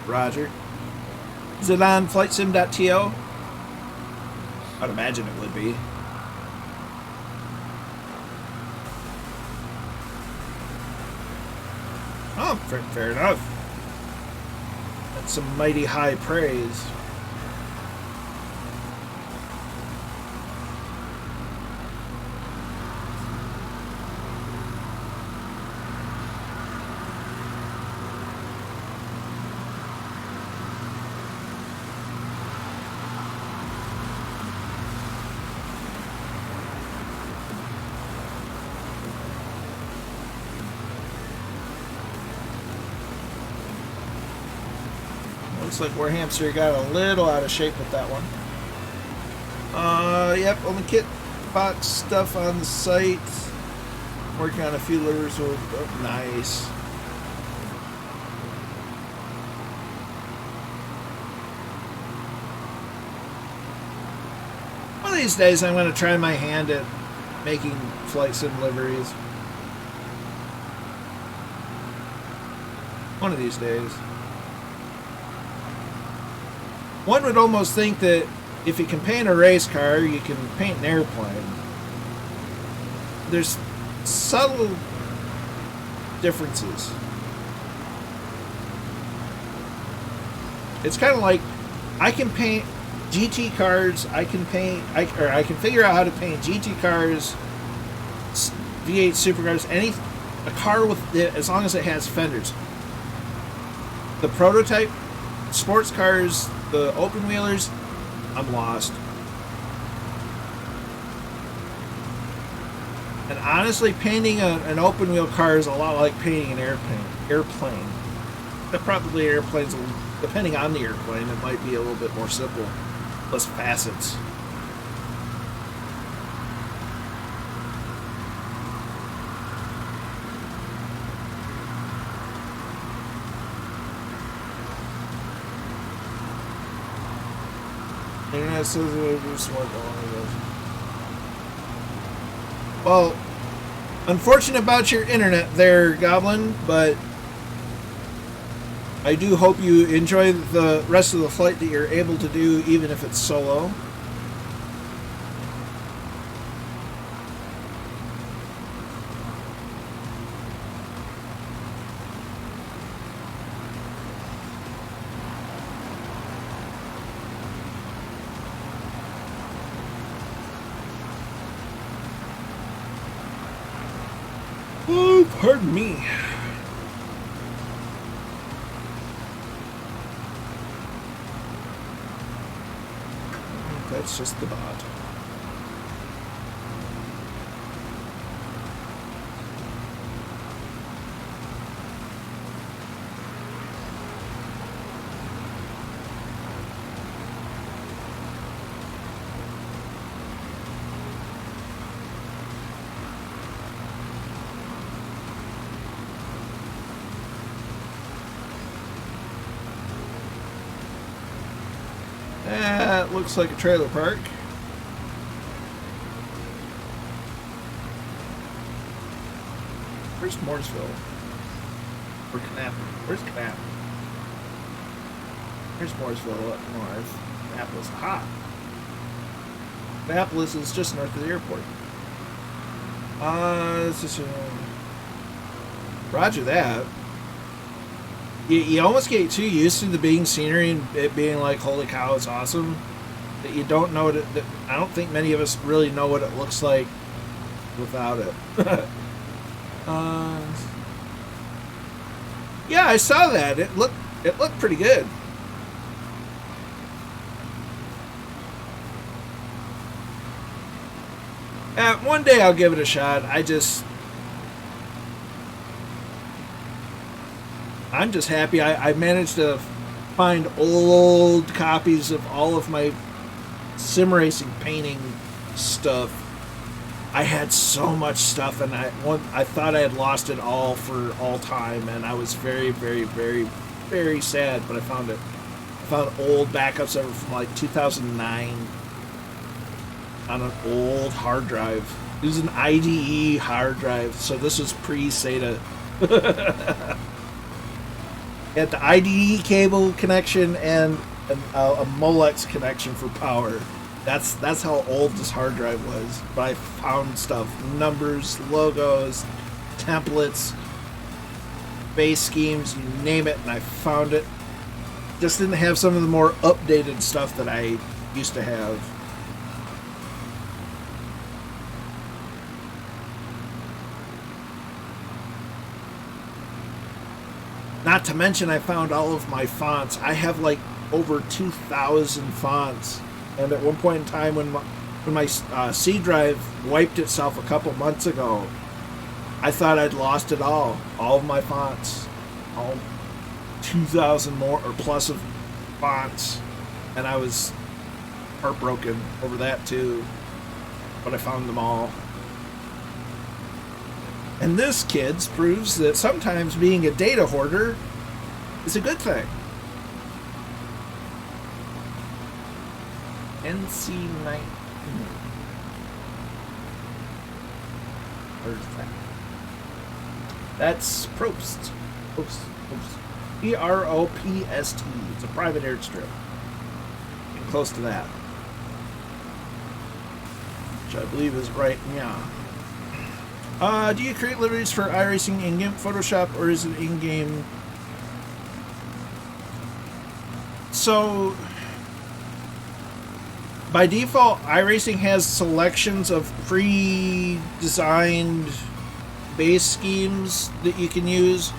Roger. Is it on flightsim.to? I'd imagine it would be. Oh, fair enough. That's some mighty high praise. Looks like Warhamster got a little out of shape with that one. Yep, only Kit Fox stuff on the site. Working on a few lures. Oh, nice. One of these days I'm going to try my hand at making flight sim liveries. One of these days. One would almost think that if you can paint a race car, you can paint an airplane. There's subtle differences. It's kind of like I can paint GT cars. I can figure out how to paint GT cars, V8 supercars, a car with it, as long as it has fenders. The prototype sports cars, the open wheelers, I'm lost. And honestly, painting an open wheel car is a lot like painting an airplane. But probably airplanes, depending on the airplane, it might be a little bit more simple, less facets. Internet says it was smart. Well, unfortunate about your internet there, Goblin, but I do hope you enjoy the rest of the flight that you're able to do, even if it's solo. Oh, pardon me. That's just the bot. That looks like a trailer park. Where's Mooresville? Or Knapp? Where's Knapp? Here's Mooresville up north. Annapolis. Aha! Annapolis is just north of the airport. This is, Roger that. You almost get too used to the being scenery and it being like, holy cow, it's awesome, that you don't know what it, that I don't think many of us really know what it looks like without it. Yeah, I saw that. It looked pretty good. One day I'll give it a shot. I'm just happy I managed to find old copies of all of my sim racing painting stuff. I had so much stuff, and I thought I had lost it all for all time, and I was very, very, very, very sad. But I found it. I found old backups of it from like 2009 on an old hard drive. It was an IDE hard drive, so this was pre-SATA. Had the IDE cable connection and a Molex connection for power. That's how old this hard drive was. But I found stuff, numbers, logos, templates, base schemes, you name it, and I found it. Just didn't have some of the more updated stuff that I used to have. Not to mention, I found all of my fonts. I have like over 2,000 fonts. And at one point in time, when my C drive wiped itself a couple months ago, I thought I'd lost it all of my fonts, all 2,000 more or plus of fonts, and I was heartbroken over that too. But I found them all. And this, kids, proves that sometimes being a data hoarder is a good thing. NC19. Where's that? That's Propst. Propst. Propst. It's a private airstrip. Getting close to that. Which I believe is right, yeah. Do you create liveries for iRacing in-game Photoshop, or is it in-game? So, by default, iRacing has selections of pre-designed base schemes that you can use,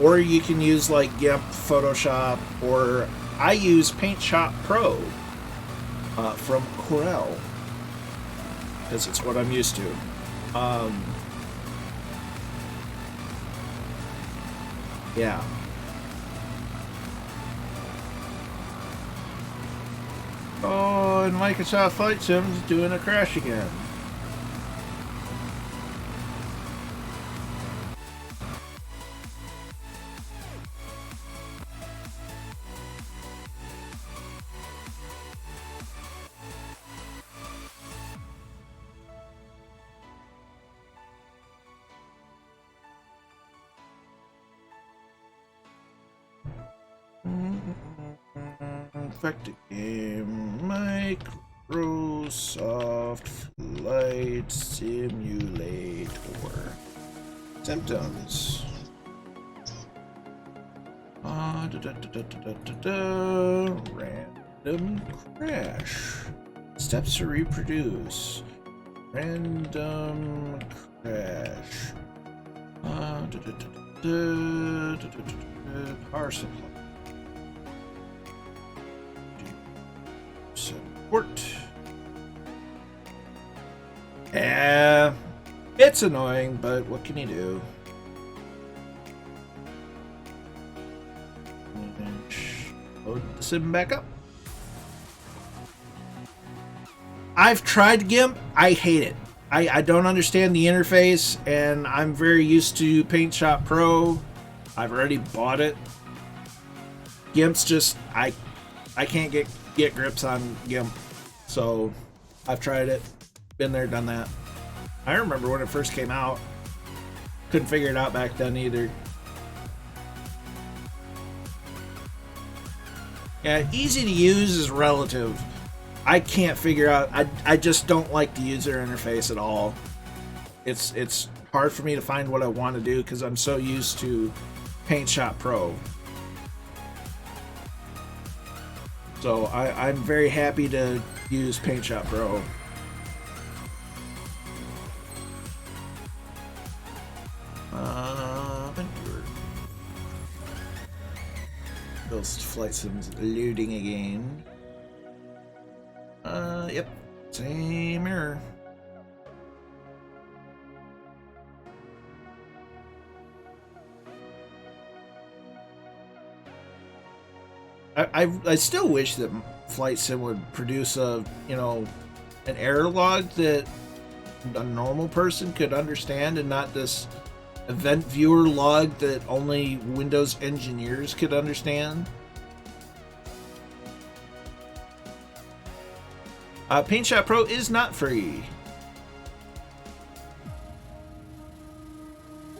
or you can use like GIMP, Photoshop, or I use Paint Shop Pro from Corel, because it's what I'm used to. Yeah. Oh, and Microsoft Flight Sim's doing a crash again. Infected game, Microsoft Flight Simulator. Symptoms. Random crash. Steps to reproduce. Random crash. Power supply. Support. It's annoying, but what can you do? Load the sim back up. I've tried GIMP. I hate it. I don't understand the interface, and I'm very used to Paint Shop Pro. I've already bought it. GIMP's just I can't get grips on GIMP, so I've tried it, been there, done that. I remember when it first came out, couldn't figure it out back then either. Yeah, easy to use is relative. I can't figure out. I just don't like the user interface at all. It's hard for me to find what I want to do because I'm so used to Paint Shop Pro. So I'm very happy to use Paint Shop Pro. Those flight sims loading again. Yep, same error. I still wish that Flight Sim would produce an error log that a normal person could understand, and not this event viewer log that only Windows engineers could understand. Paint Shop Pro is not free.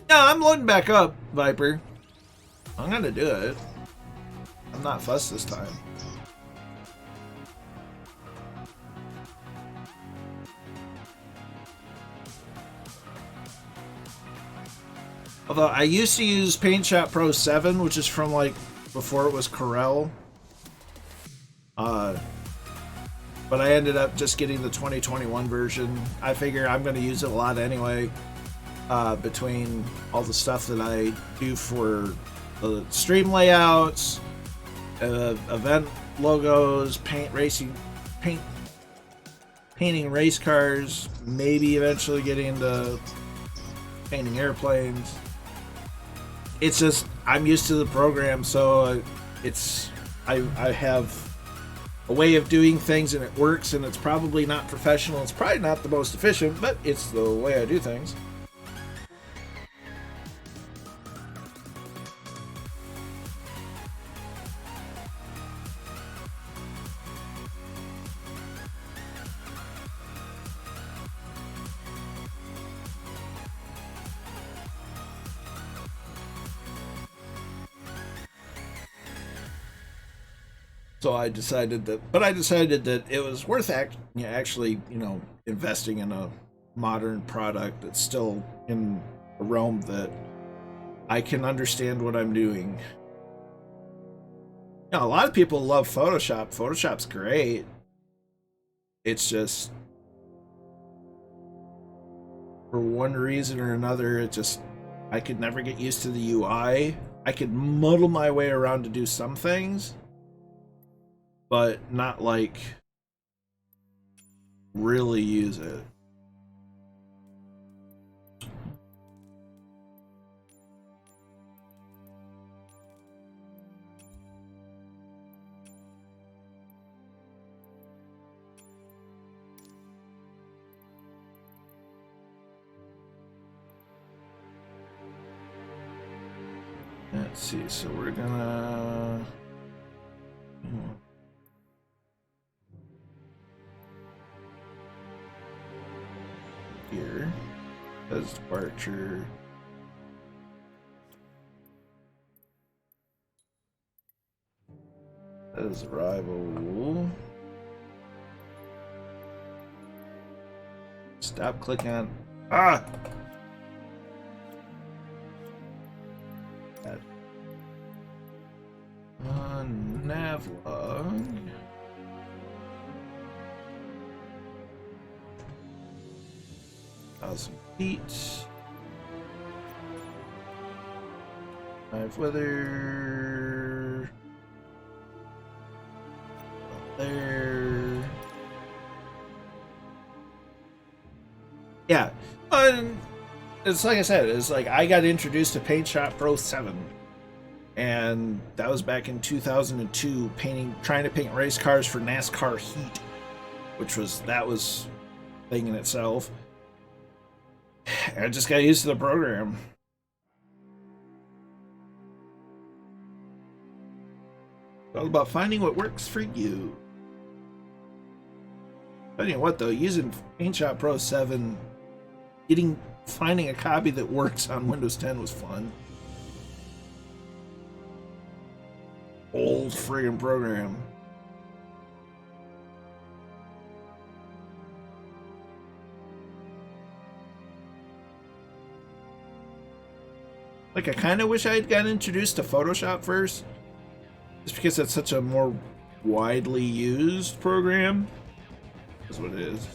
No, I'm loading back up, Viper. I'm gonna do it. I'm not fussed this time. Although I used to use Paint Shop Pro 7, which is from like before it was Corel. But I ended up just getting the 2021 version. I figure I'm going to use it a lot anyway. Between all the stuff that I do for the stream layouts, event logos, painting race cars, maybe eventually getting into painting airplanes. It's just I'm used to the program, so I have a way of doing things and it works, and it's probably not professional. It's probably not the most efficient, but it's the way I do things. So I decided that it was worth actually, investing in a modern product that's still in a realm that I can understand what I'm doing. A lot of people love Photoshop. Photoshop's great. It's just, for one reason or another, I could never get used to the UI. I could muddle my way around to do some things, but not like really use it. Let's see, so we're gonna here as departure. As arrival. Stop clicking on Navlog. 1,000 feet. 5 weather. There. Yeah. It's like I said, it's like I got introduced to Paint Shop Pro 7. And that was back in 2002, trying to paint race cars for NASCAR Heat, that was a thing in itself. I just got used to the program. It's all about finding what works for you. But you know what though, using Paint Shop Pro 7, getting finding a copy that works on Windows 10 was fun. Old friggin' program. Like, I kind of wish I had gotten introduced to Photoshop first. Just because it's such a more widely used program. That's what it is.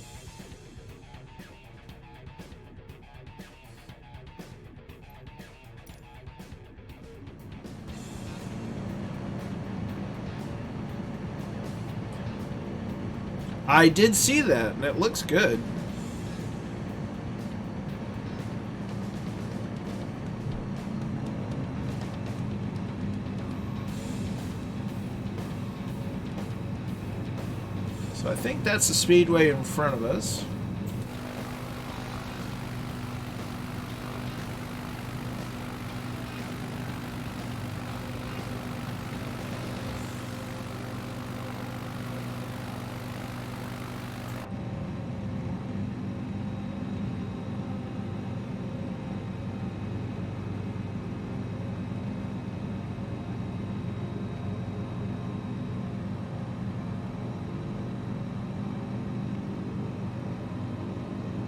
I did see that, and it looks good. So I think that's the Speedway in front of us.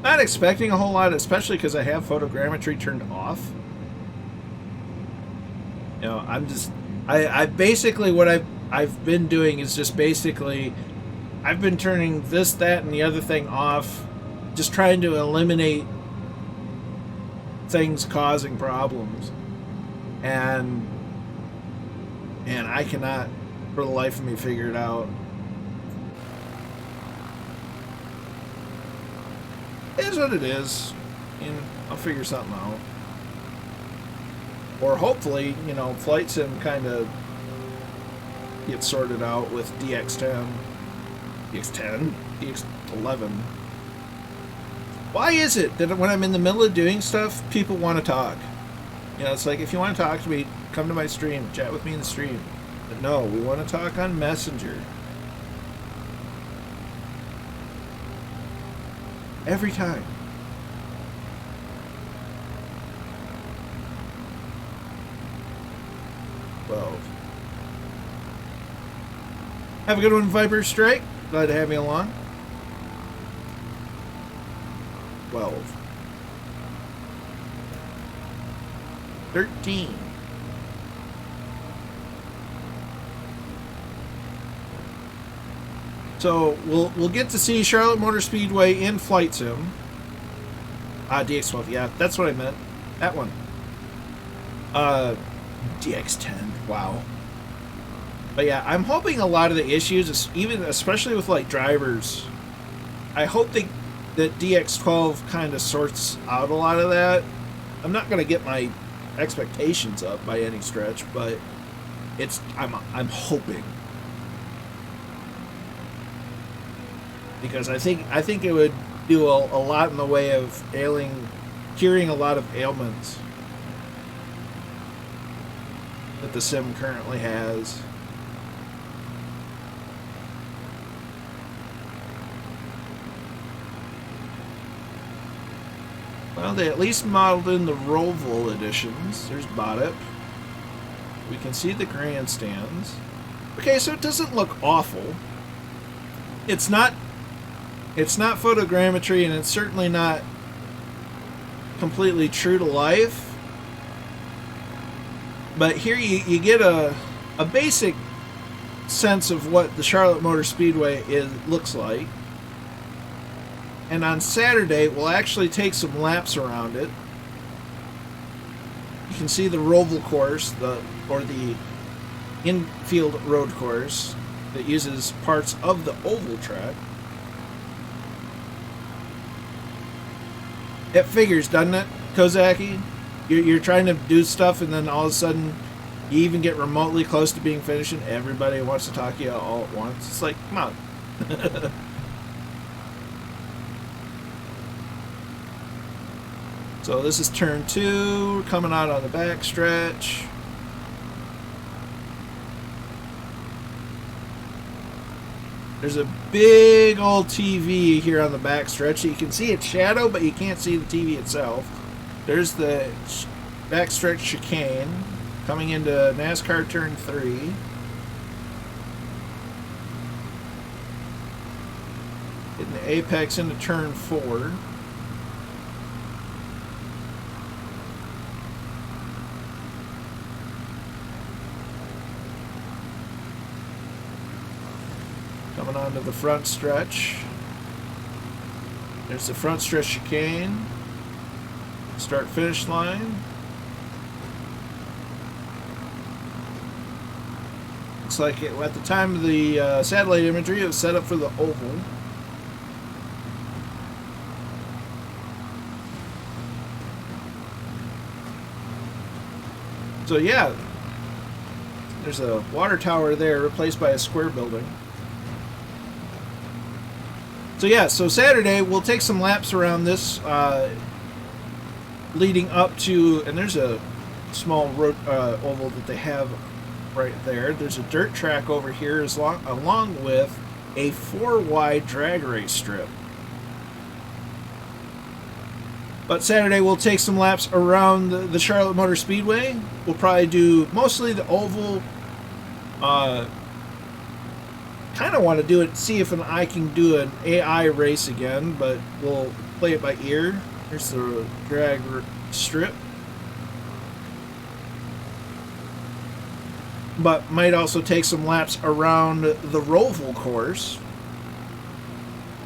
Not expecting a whole lot, especially because I have photogrammetry turned off. You know, I basically, what I've been doing is just basically, I've been turning this, that, and the other thing off, just trying to eliminate things causing problems. And I cannot, for the life of me, figure it out. It is what it is. And I'll figure something out. Or hopefully, you know, Flight Sim kind of gets sorted out with DX10. DX10? DX11. Why is it that when I'm in the middle of doing stuff, people want to talk? You know, it's like, if you want to talk to me, come to my stream, chat with me in the stream. But no, we want to talk on Messenger. Every time. Well, have a good one, Viper Strike. Glad to have you along. 12. 13. So we'll get to see Charlotte Motor Speedway in Flight Sim. DX12, yeah, that's what I meant. That one. DX10, wow. But yeah, I'm hoping a lot of the issues, even especially with like drivers, I hope that DX12 kind of sorts out a lot of that. I'm not gonna get my expectations up by any stretch, but I'm hoping. Because I think it would do a lot in the way of curing a lot of ailments that the sim currently has. Well, they at least modeled in the Roval editions. There's Botip. We can see the grandstands. Okay, so it doesn't look awful. It's not photogrammetry, and it's certainly not completely true to life. But here you get a basic sense of what the Charlotte Motor Speedway looks like. And on Saturday, we'll actually take some laps around it. You can see the Roval course, or the infield road course that uses parts of the oval track. It figures, doesn't it, Kozaki? You're trying to do stuff, and then all of a sudden, you even get remotely close to being finished, and everybody wants to talk to you all at once. It's like, come on. So this is turn 2. We're coming out on the back stretch. There's a big old TV here on the back stretch. You can see its shadow, but you can't see the TV itself. There's the backstretch chicane coming into NASCAR Turn 3. Getting the apex into Turn 4. Coming onto the front stretch. There's the front stretch chicane. Start finish line. Looks like at the time of the satellite imagery, it was set up for the oval. So yeah, there's a water tower there replaced by a square building. So yeah, so Saturday we'll take some laps around this, leading up to, and there's a small road oval that they have right there. There's a dirt track over here along with a 4-wide drag race strip. But Saturday we'll take some laps around the Charlotte Motor Speedway. We'll probably do mostly the oval. Kind of want to do it, see if I can do an AI race again, but we'll play it by ear. Here's the drag strip. But might also take some laps around the Roval course,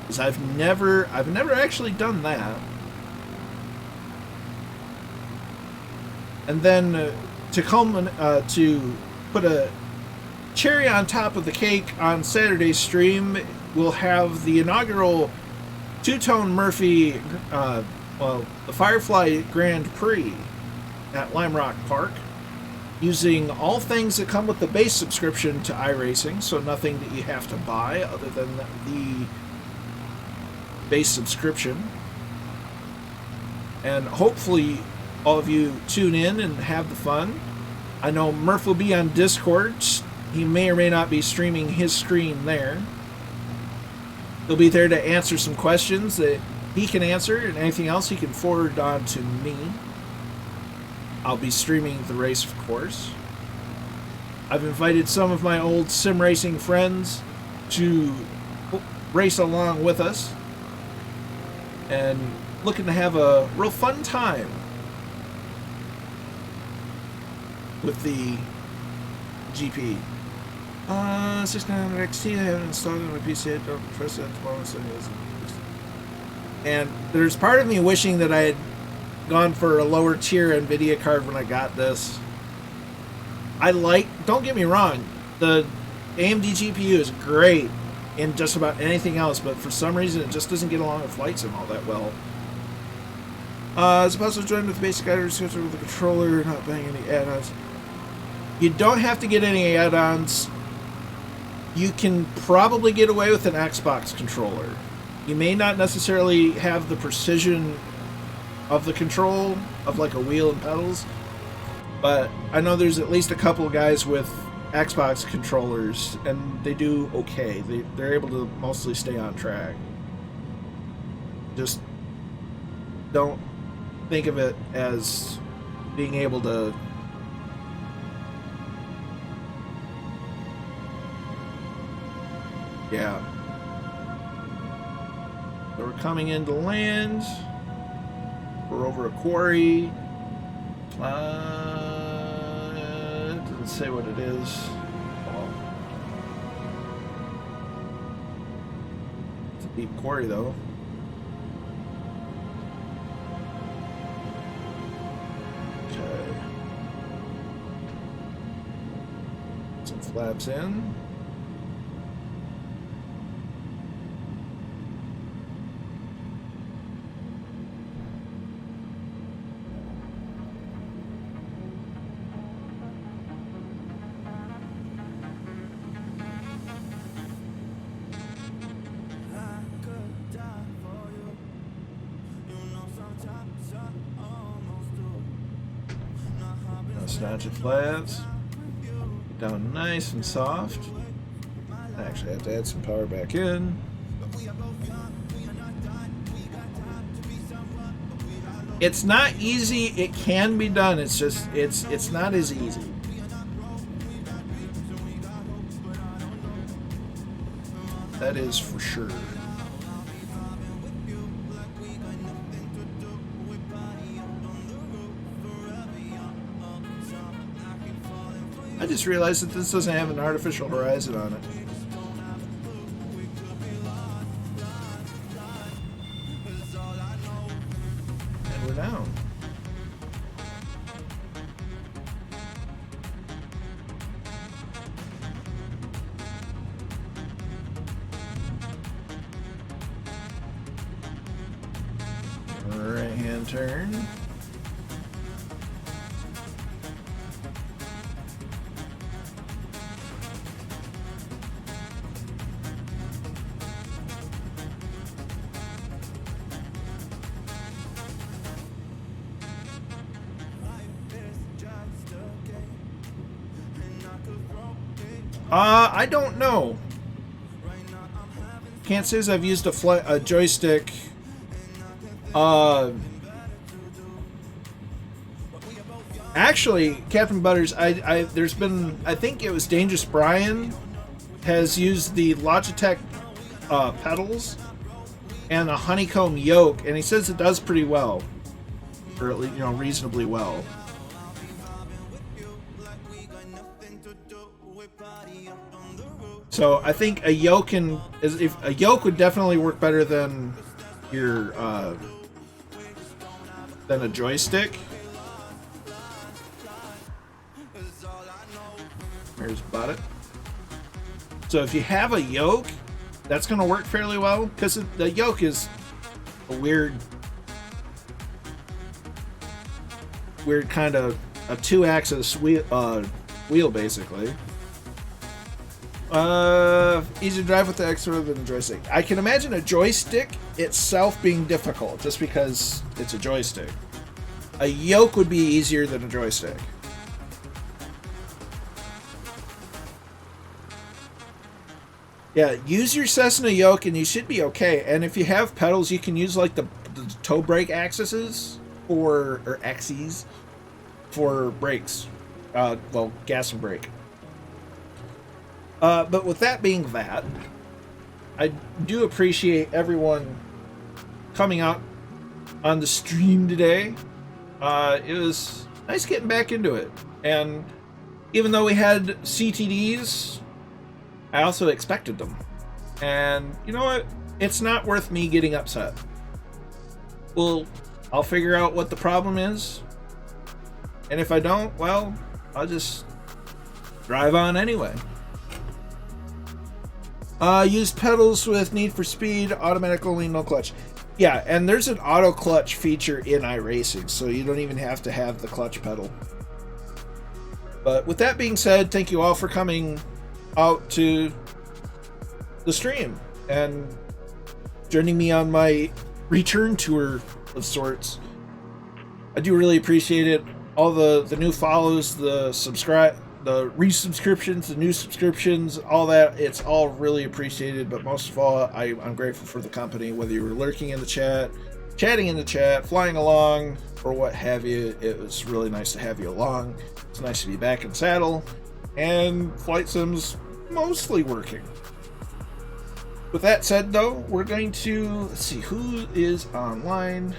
because I've never actually done that. And then to put a cherry on top of the cake on Saturday's stream, we'll have the inaugural two-tone Murphy, the Firefly Grand Prix at Lime Rock Park, using all things that come with the base subscription to iRacing, so nothing that you have to buy other than the base subscription. And hopefully all of you tune in and have the fun. I know Murph will be on Discord. He may or may not be streaming his screen there. He'll be there to answer some questions that he can answer, and anything else he can forward on to me. I'll be streaming the race, of course. I've invited some of my old sim racing friends to race along with us, and looking to have a real fun time with the GP. 6900 XT, I haven't installed it on my PC yet. Don't trust that tomorrow. And there's part of me wishing that I had gone for a lower tier NVIDIA card when I got this. Don't get me wrong, the AMD GPU is great in just about anything else, but for some reason it just doesn't get along with Flight Sim all that well. It's possible to join with basic items with the controller, not buying any add-ons. You don't have to get any add-ons. You can probably get away with an Xbox controller. You may not necessarily have the precision of the control of like a wheel and pedals, but I know there's at least a couple guys with Xbox controllers, and they do okay. They're able to mostly stay on track. Just don't think of it as being able to So we're coming into land. We're over a quarry. It doesn't say what it is. Oh. It's a deep quarry though. Okay. Some flaps in. Snatch of flaps. Down nice and soft. I actually have to add some power back in. It's not easy. It can be done. It's just it's not as easy. That is for sure. I just realized that this doesn't have an artificial horizon on it. And we're down. Right hand turn. I don't know. Can't say as I've used a joystick. Actually, Captain Butters, there's been, I think it was Dangerous Brian has used the Logitech pedals and a honeycomb yoke, and he says it does pretty well, or at least, reasonably well. So I think a yoke would definitely work better than your than a joystick. Here's about it. So if you have a yoke, that's going to work fairly well, because the yoke is a weird kind of a 2-axis wheel basically. Easy to drive with the X rather than a joystick. I can imagine a joystick itself being difficult just because it's a joystick. A yoke would be easier than a joystick. Yeah, use your Cessna yoke and you should be okay. And if you have pedals, you can use like the toe brake axes or axes for brakes. Well, gas and brake. But with that being that, I do appreciate everyone coming out on the stream today. It was nice getting back into it. And even though we had CTDs, I also expected them. And you know what? It's not worth me getting upset. Well, I'll figure out what the problem is. And if I don't, well, I'll just drive on anyway. Use pedals with Need for Speed, automatic only, no clutch. Yeah, and there's an auto clutch feature in iRacing, so you don't even have to have the clutch pedal. But with that being said, thank you all for coming out to the stream and joining me on my return tour of sorts. I do really appreciate it. All the new follows, the resubscriptions, the new subscriptions, all that, it's all really appreciated. But most of all, I'm grateful for the company, whether you were lurking in the chat, chatting in the chat, flying along, or what have you. It was really nice to have you along. It's nice to be back in saddle, and Flight Sim's mostly working. With that said, though, we're going to, let's see who is online.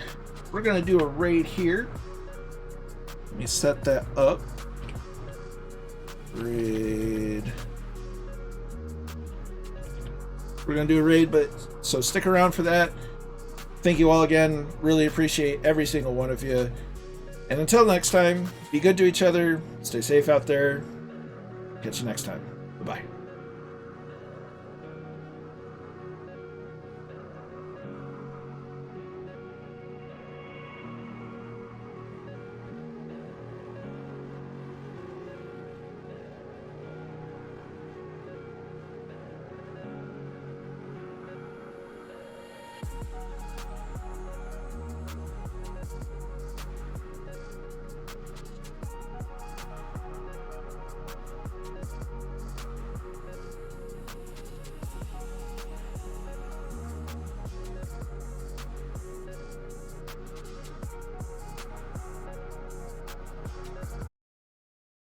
We're going to do a raid here. Let me set that up. Raid. We're going to do a raid, but so stick around for that. Thank you all again. Really appreciate every single one of you. And until next time, be good to each other. Stay safe out there. Catch you next time. Bye-bye.